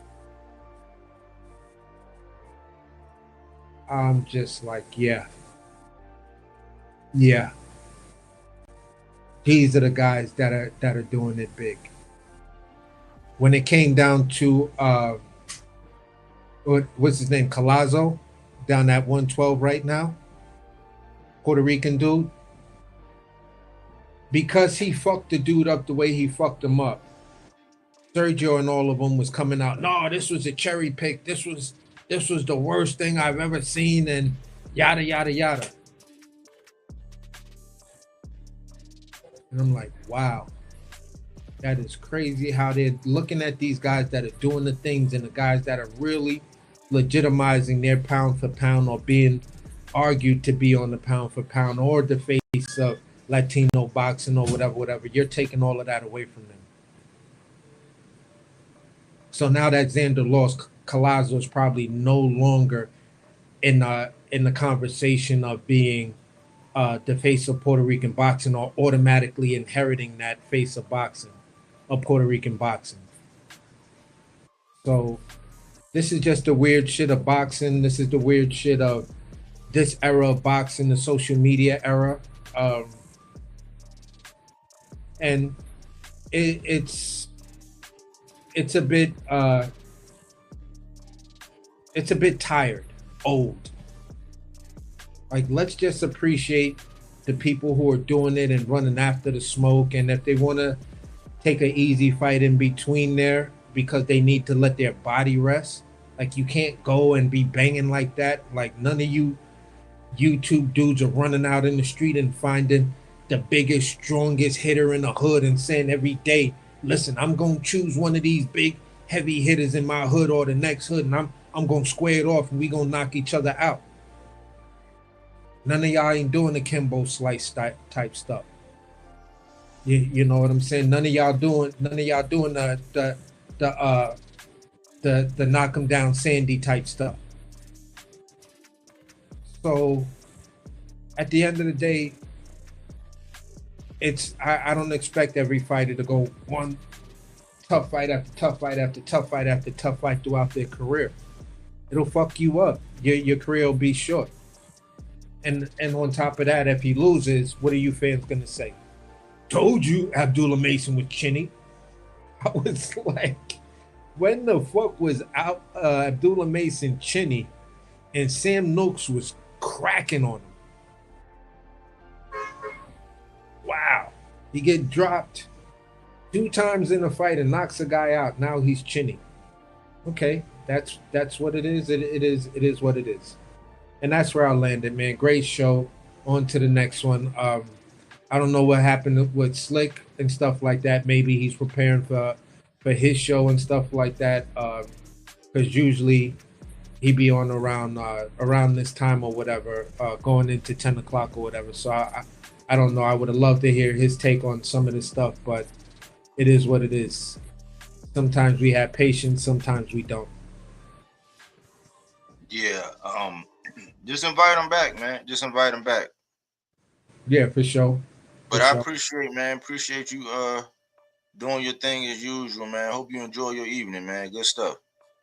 I'm just like, yeah. These are the guys that are doing it big. When it came down to what's his name, Collazo, down at 112 right now, Puerto Rican dude, because he fucked the dude up the way he fucked him up, Sergio and all of them was coming out, no, this was a cherry pick, this was the worst thing I've ever seen, and yada yada yada. And I'm like, wow, that is crazy how they're looking at these guys that are doing the things and the guys that are really legitimizing their pound for pound or being argued to be on the pound for pound or the face of Latino boxing or whatever. You're taking all of that away from them. So now that Xander lost, Collazo is probably no longer in the conversation of being the face of Puerto Rican boxing or automatically inheriting that face of boxing, of Puerto Rican boxing. So this is just the weird shit of boxing. This is the weird shit of this era of boxing, the social media era. And it's a bit tired, old. Like, let's just appreciate the people who are doing it and running after the smoke. And if they want to take an easy fight in between there because they need to let their body rest, like, you can't go and be banging like that. Like, none of you YouTube dudes are running out in the street and finding the biggest, strongest hitter in the hood and saying every day, listen, I'm going to choose one of these big, heavy hitters in my hood or the next hood, and I'm going to square it off and we going to knock each other out. None of y'all ain't doing the Kimbo Slice type stuff. You know what I'm saying? None of y'all doing the knock 'em down Sandy type stuff. So at the end of the day, I don't expect every fighter to go one tough fight after tough fight after tough fight after tough fight throughout their career. It'll fuck you up. Your career will be short. And on top of that, if he loses, what are you fans gonna say? Told you Abdullah Mason was chinny. I was like, when the fuck was Abdullah Mason chinny and Sam Noakes was cracking on him? Wow. He get dropped 2 times in a fight and knocks a guy out. Now he's chinny. Okay, that's what it is. It is what it is. And that's where I landed, man. Great show. On to the next one. I don't know what happened with Slick and stuff like that. Maybe he's preparing for his show and stuff like that. Because usually he be on around this time or whatever, going into 10 o'clock or whatever. So I don't know. I would have loved to hear his take on some of this stuff, but it is what it is. Sometimes we have patience, sometimes we don't. Yeah, just invite him back, man. Just invite him back. Yeah, for sure. But I appreciate you doing your thing as usual, man. Hope you enjoy your evening, man. Good stuff.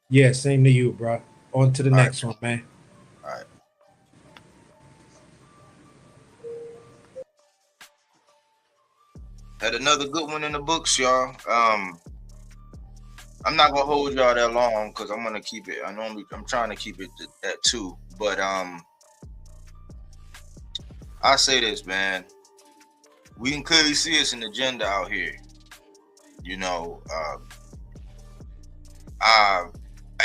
Yeah, same to you, bro. On to the next one, man. All right. Had another good one in the books, y'all. I'm not gonna hold y'all that long because I'm gonna keep it. I'm trying to keep it at 2, but I say this, man. We can clearly see it's an agenda out here. You know,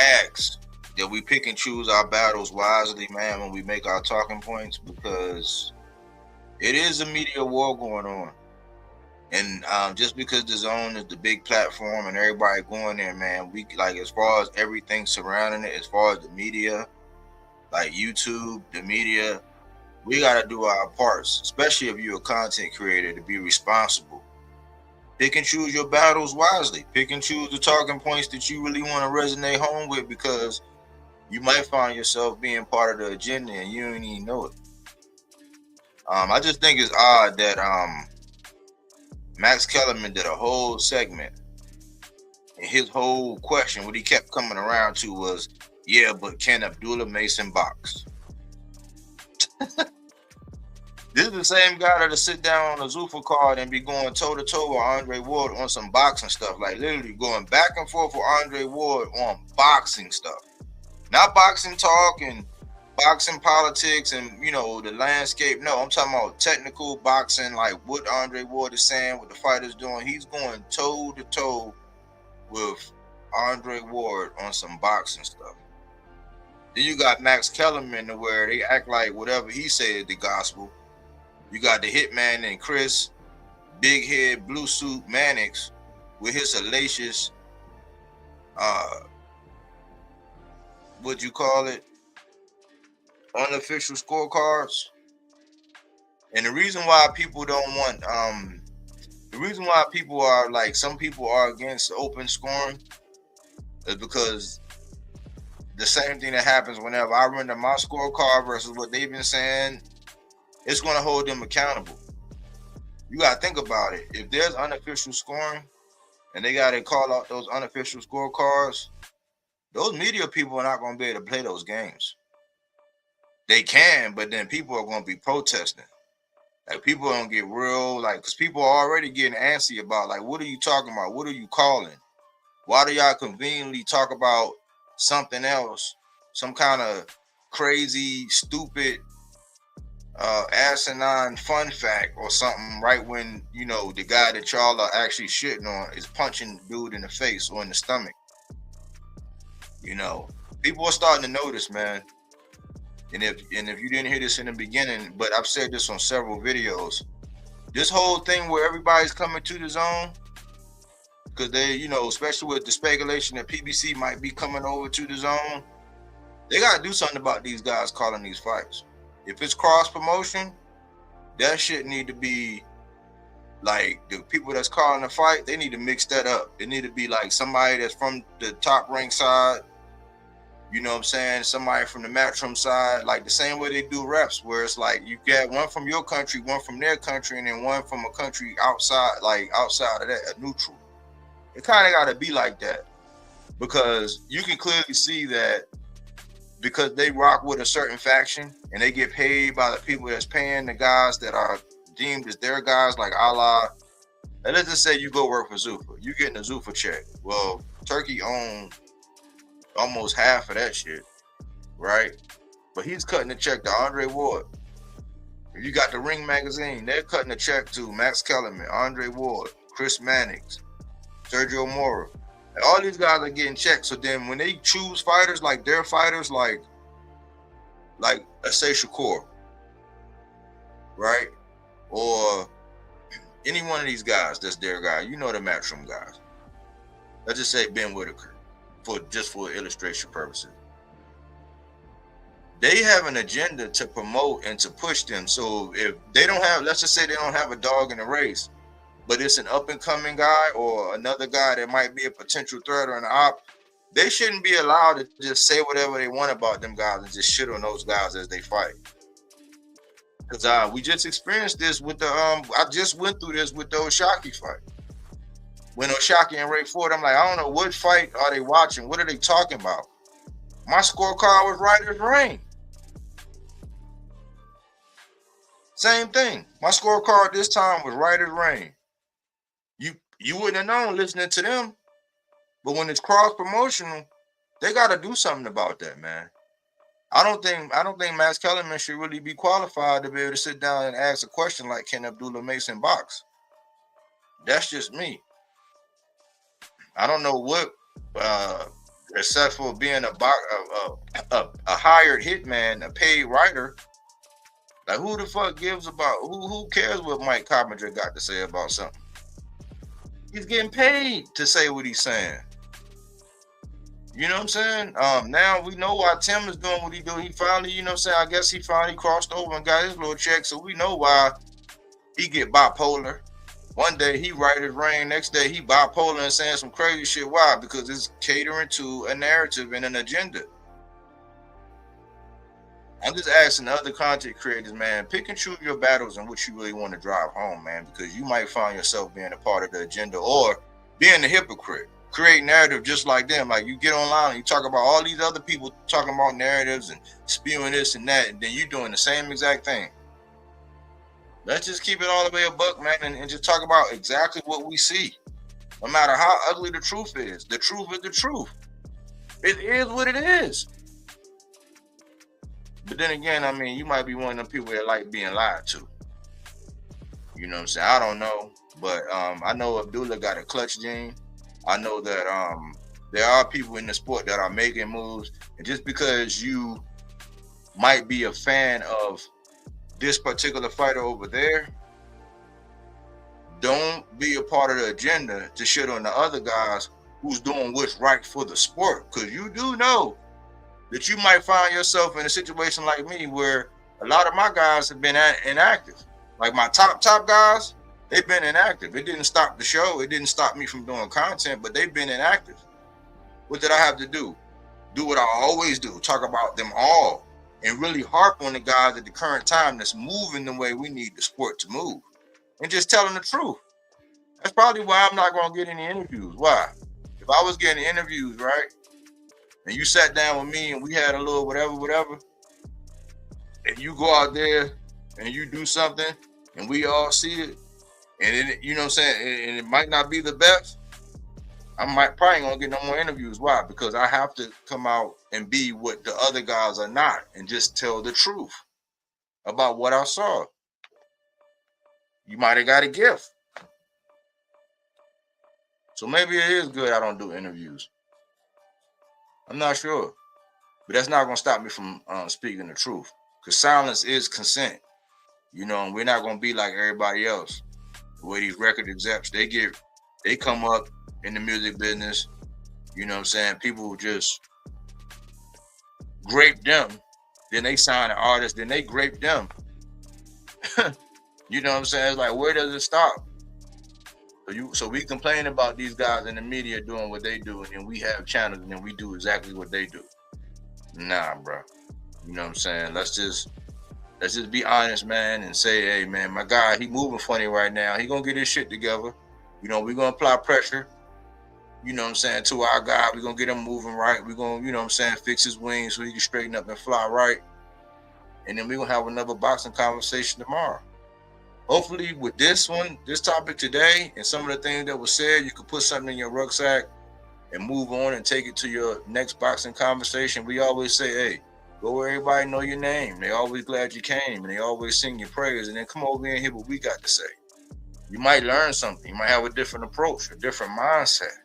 ask that we pick and choose our battles wisely, man, when we make our talking points, because it is a media war going on. And just because the Zone is the big platform and everybody going there, man, we like, as far as everything surrounding it, as far as the media, like YouTube, the media, we got to do our parts, especially if you're a content creator, to be responsible. Pick and choose your battles wisely. Pick and choose the talking points that you really want to resonate home with, because you might find yourself being part of the agenda and you don't even know it. I just think it's odd that Max Kellerman did a whole segment, and his whole question, what he kept coming around to was, yeah, but can Abdullah Mason box? This is the same guy that'll sit down on a Zuffa card and be going toe-to-toe with Andre Ward on some boxing stuff, like literally going back and forth with Andre Ward on boxing stuff. Not boxing talk and boxing politics and, you know, the landscape. No, I'm talking about technical boxing, like what Andre Ward is saying, what the fighter's doing. He's going toe to toe with Andre Ward on some boxing stuff. Then you got Max Kellerman, where they act like whatever he said the gospel. You got the hitman and Chris, big head, blue suit Mannix with his salacious, what you call it, unofficial scorecards. And the reason why people don't want, the reason why people are like, some people are against open scoring is because the same thing that happens whenever I render my scorecard versus what they've been saying, it's going to hold them accountable. You got to think about it. If there's unofficial scoring and they got to call out those unofficial scorecards, those media people are not going to be able to play those games. They can, but then people are going to be protesting. Like, people are going to get real, like, because people are already getting antsy about, like, what are you talking about? What are you calling? Why do y'all conveniently talk about something else, some kind of crazy, stupid, asinine fun fact or something, right when, you know, the guy that y'all are actually shitting on is punching the dude in the face or in the stomach? You know, people are starting to notice, man. And if you didn't hear this in the beginning, but I've said this on several videos, this whole thing where everybody's coming to the Zone, because they, you know, especially with the speculation that PBC might be coming over to the Zone, they got to do something about these guys calling these fights. If it's cross promotion, that shit need to be like, the people that's calling the fight, they need to mix that up. It need to be like somebody that's from the top rank side, you know what I'm saying? Somebody from the Matchroom side, like the same way they do reps, where it's like you get one from your country, one from their country, and then one from a country outside, like outside of that, a neutral. It kind of got to be like that, because you can clearly see that because they rock with a certain faction and they get paid by the people that's paying the guys that are deemed as their guys, like Allah. And let's just say you go work for Zuffa, you getting a Zuffa check. Well, Turkey owned almost half of that shit, right? But he's cutting the check to Andre Ward. If you got the Ring magazine, they're cutting a check to Max Kellerman, Andre Ward, Chris Mannix, Sergio Mora. And all these guys are getting checked. So then when they choose fighters, like their fighters, like let's say Shakur, right? Or any one of these guys that's their guy, you know, the Matchroom guys. Let's just say Ben Whitaker, for illustration purposes. They have an agenda to promote and to push them. So if they don't have, let's just say they don't have a dog in the race, but it's an up-and-coming guy or another guy that might be a potential threat or an op, they shouldn't be allowed to just say whatever they want about them guys and just shit on those guys as they fight. Because we just experienced this with the, I just went through this with the Oshaki fight. When Oshaki and Ray Ford, I'm like, I don't know what fight are they watching? What are they talking about? My scorecard was right as rain. Same thing. My scorecard this time was right as rain. You wouldn't have known listening to them. But when it's cross promotional, they got to do something about that, man. I don't think Max Kellerman should really be qualified to be able to sit down and ask a question like, can Abdullah Mason box? That's just me. I don't know what except for being a hired hitman, a paid writer. Like, who the fuck gives about who cares what Mike Carpenter got to say about something? He's getting paid to say what he's saying. You know what I'm saying? Now we know why Tim is doing what he do. He finally, you know what I'm saying? I guess he finally crossed over and got his little check. So we know why he get bipolar. One day he right his rain, next day he bipolar and saying some crazy shit. Why? Because it's catering to a narrative and an agenda. I'm just asking other content creators, man, pick and choose your battles and what you really want to drive home, man, because you might find yourself being a part of the agenda or being a hypocrite. Create narrative just like them. Like, you get online and you talk about all these other people talking about narratives and spewing this and that, and then you doing the same exact thing. Let's just keep it all the way a buck, man, and just talk about exactly what we see. No matter how ugly the truth is the truth. It is what it is. But then again, I mean, you might be one of them people that like being lied to. You know what I'm saying? I don't know. But I know Abdullah got a clutch gene. I know that there are people in the sport that are making moves. And just because you might be a fan of this particular fighter over there, don't be a part of the agenda to shit on the other guys who's doing what's right for the sport. Because you do know that you might find yourself in a situation like me where a lot of my guys have been inactive. Like my top guys, they've been inactive. It didn't stop the show. It didn't stop me from doing content, but they've been inactive. What did I have to do? Do what I always do. Talk about them all and really harp on the guys at the current time that's moving the way we need the sport to move. And just telling the truth. That's probably why I'm not going to get any interviews. Why? If I was getting interviews, right, and you sat down with me and we had a little whatever, and you go out there and you do something and we all see it, and it, you know what I'm saying, and it might not be the best, I might probably gonna get no more interviews. Why? Because I have to come out and be what the other guys are not and just tell the truth about what I saw. You might have got a gift. So maybe it is good I don't do interviews. I'm not sure. But that's not going to stop me from speaking the truth. Because silence is consent. You know, and we're not going to be like everybody else. The way these record execs, they come up in the music business. You know what I'm saying? People just grape them. Then they sign an artist. Then they grape them. You know what I'm saying? It's like, where does it stop? So we complain about these guys in the media doing what they do, and then we have channels and then we do exactly what they do. Nah, bro. You know what I'm saying? Let's just be honest, man, and say, hey, man, my guy, he moving funny right now. He gonna get his shit together. You know, we're gonna apply pressure, you know what I'm saying, to our guy. We're gonna get him moving right. We're gonna, you know what I'm saying, fix his wings so he can straighten up and fly right. And then we're gonna have another boxing conversation tomorrow. Hopefully with this topic today and some of the things that were said, you could put something in your rucksack and move on and take it to your next boxing conversation. We always say, hey, go where everybody know your name. They always glad you came and they always sing your prayers, and then come over here and hear what we got to say. You might learn something. You might have a different approach, a different mindset.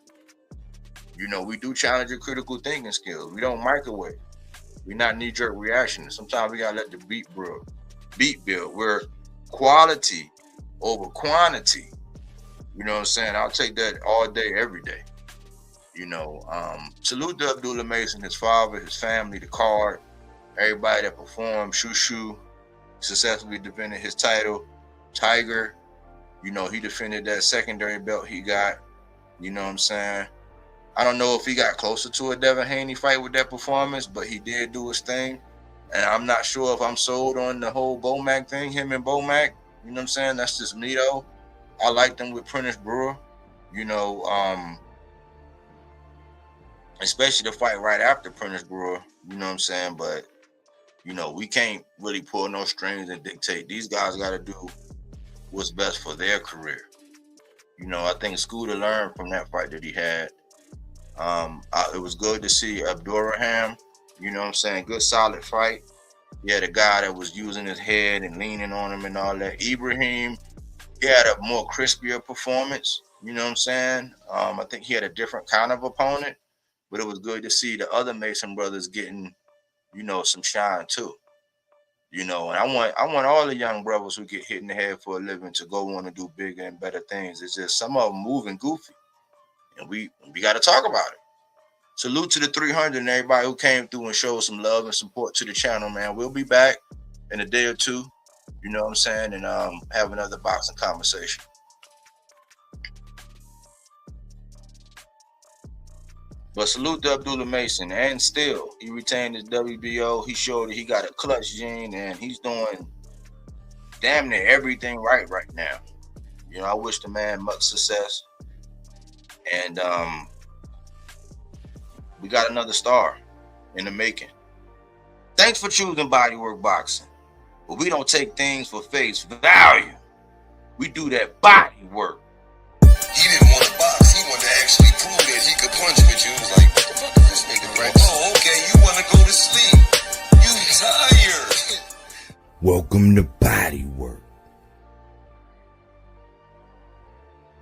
You know, we do challenge your critical thinking skills. We don't microwave. We're not knee-jerk reaction. Sometimes we gotta let the beat build. We're quality over quantity. You know what I'm saying? I'll take that all day, every day. You know, salute to Abdullah Mason, his father, his family, the card, everybody that performed. Shushu successfully defended his title. Tiger, you know, he defended that secondary belt he got. You know what I'm saying? I don't know if he got closer to a Devin Haney fight with that performance, but he did do his thing. And I'm not sure if I'm sold on the whole Bomac thing, him and Bomac. You know what I'm saying? That's just me, though. I like them with Prentice Brewer. You know, especially the fight right after Prentice Brewer. You know what I'm saying? But, you know, we can't really pull no strings and dictate. These guys got to do what's best for their career. You know, I think Scooter learned from that fight that he had. It was good to see Abdurraham. You know what I'm saying? Good, solid fight. He had a guy that was using his head and leaning on him and all that. Ibrahim, he had a more crispier performance. You know what I'm saying? I think he had a different kind of opponent. But it was good to see the other Mason brothers getting, you know, some shine too. You know, and I want all the young brothers who get hit in the head for a living to go on and do bigger and better things. It's just some of them moving goofy, and we got to talk about it. Salute to the 300 and everybody who came through and showed some love and support to the channel, man. We'll be back in a day or two, you know what I'm saying, and have another boxing conversation. But salute to Abdullah Mason, and still, he retained his WBO. He showed that he got a clutch gene, and he's doing damn near everything right now. You know, I wish the man much success. And we got another star in the making. Thanks for choosing Bodywork Boxing. But we don't take things for face value. We do that body work. He didn't want to box. He wanted to actually prove that he could punch with you. He was like, what the fuck is this nigga, right? Oh, okay, you want to go to sleep. You tired. Welcome to Bodywork.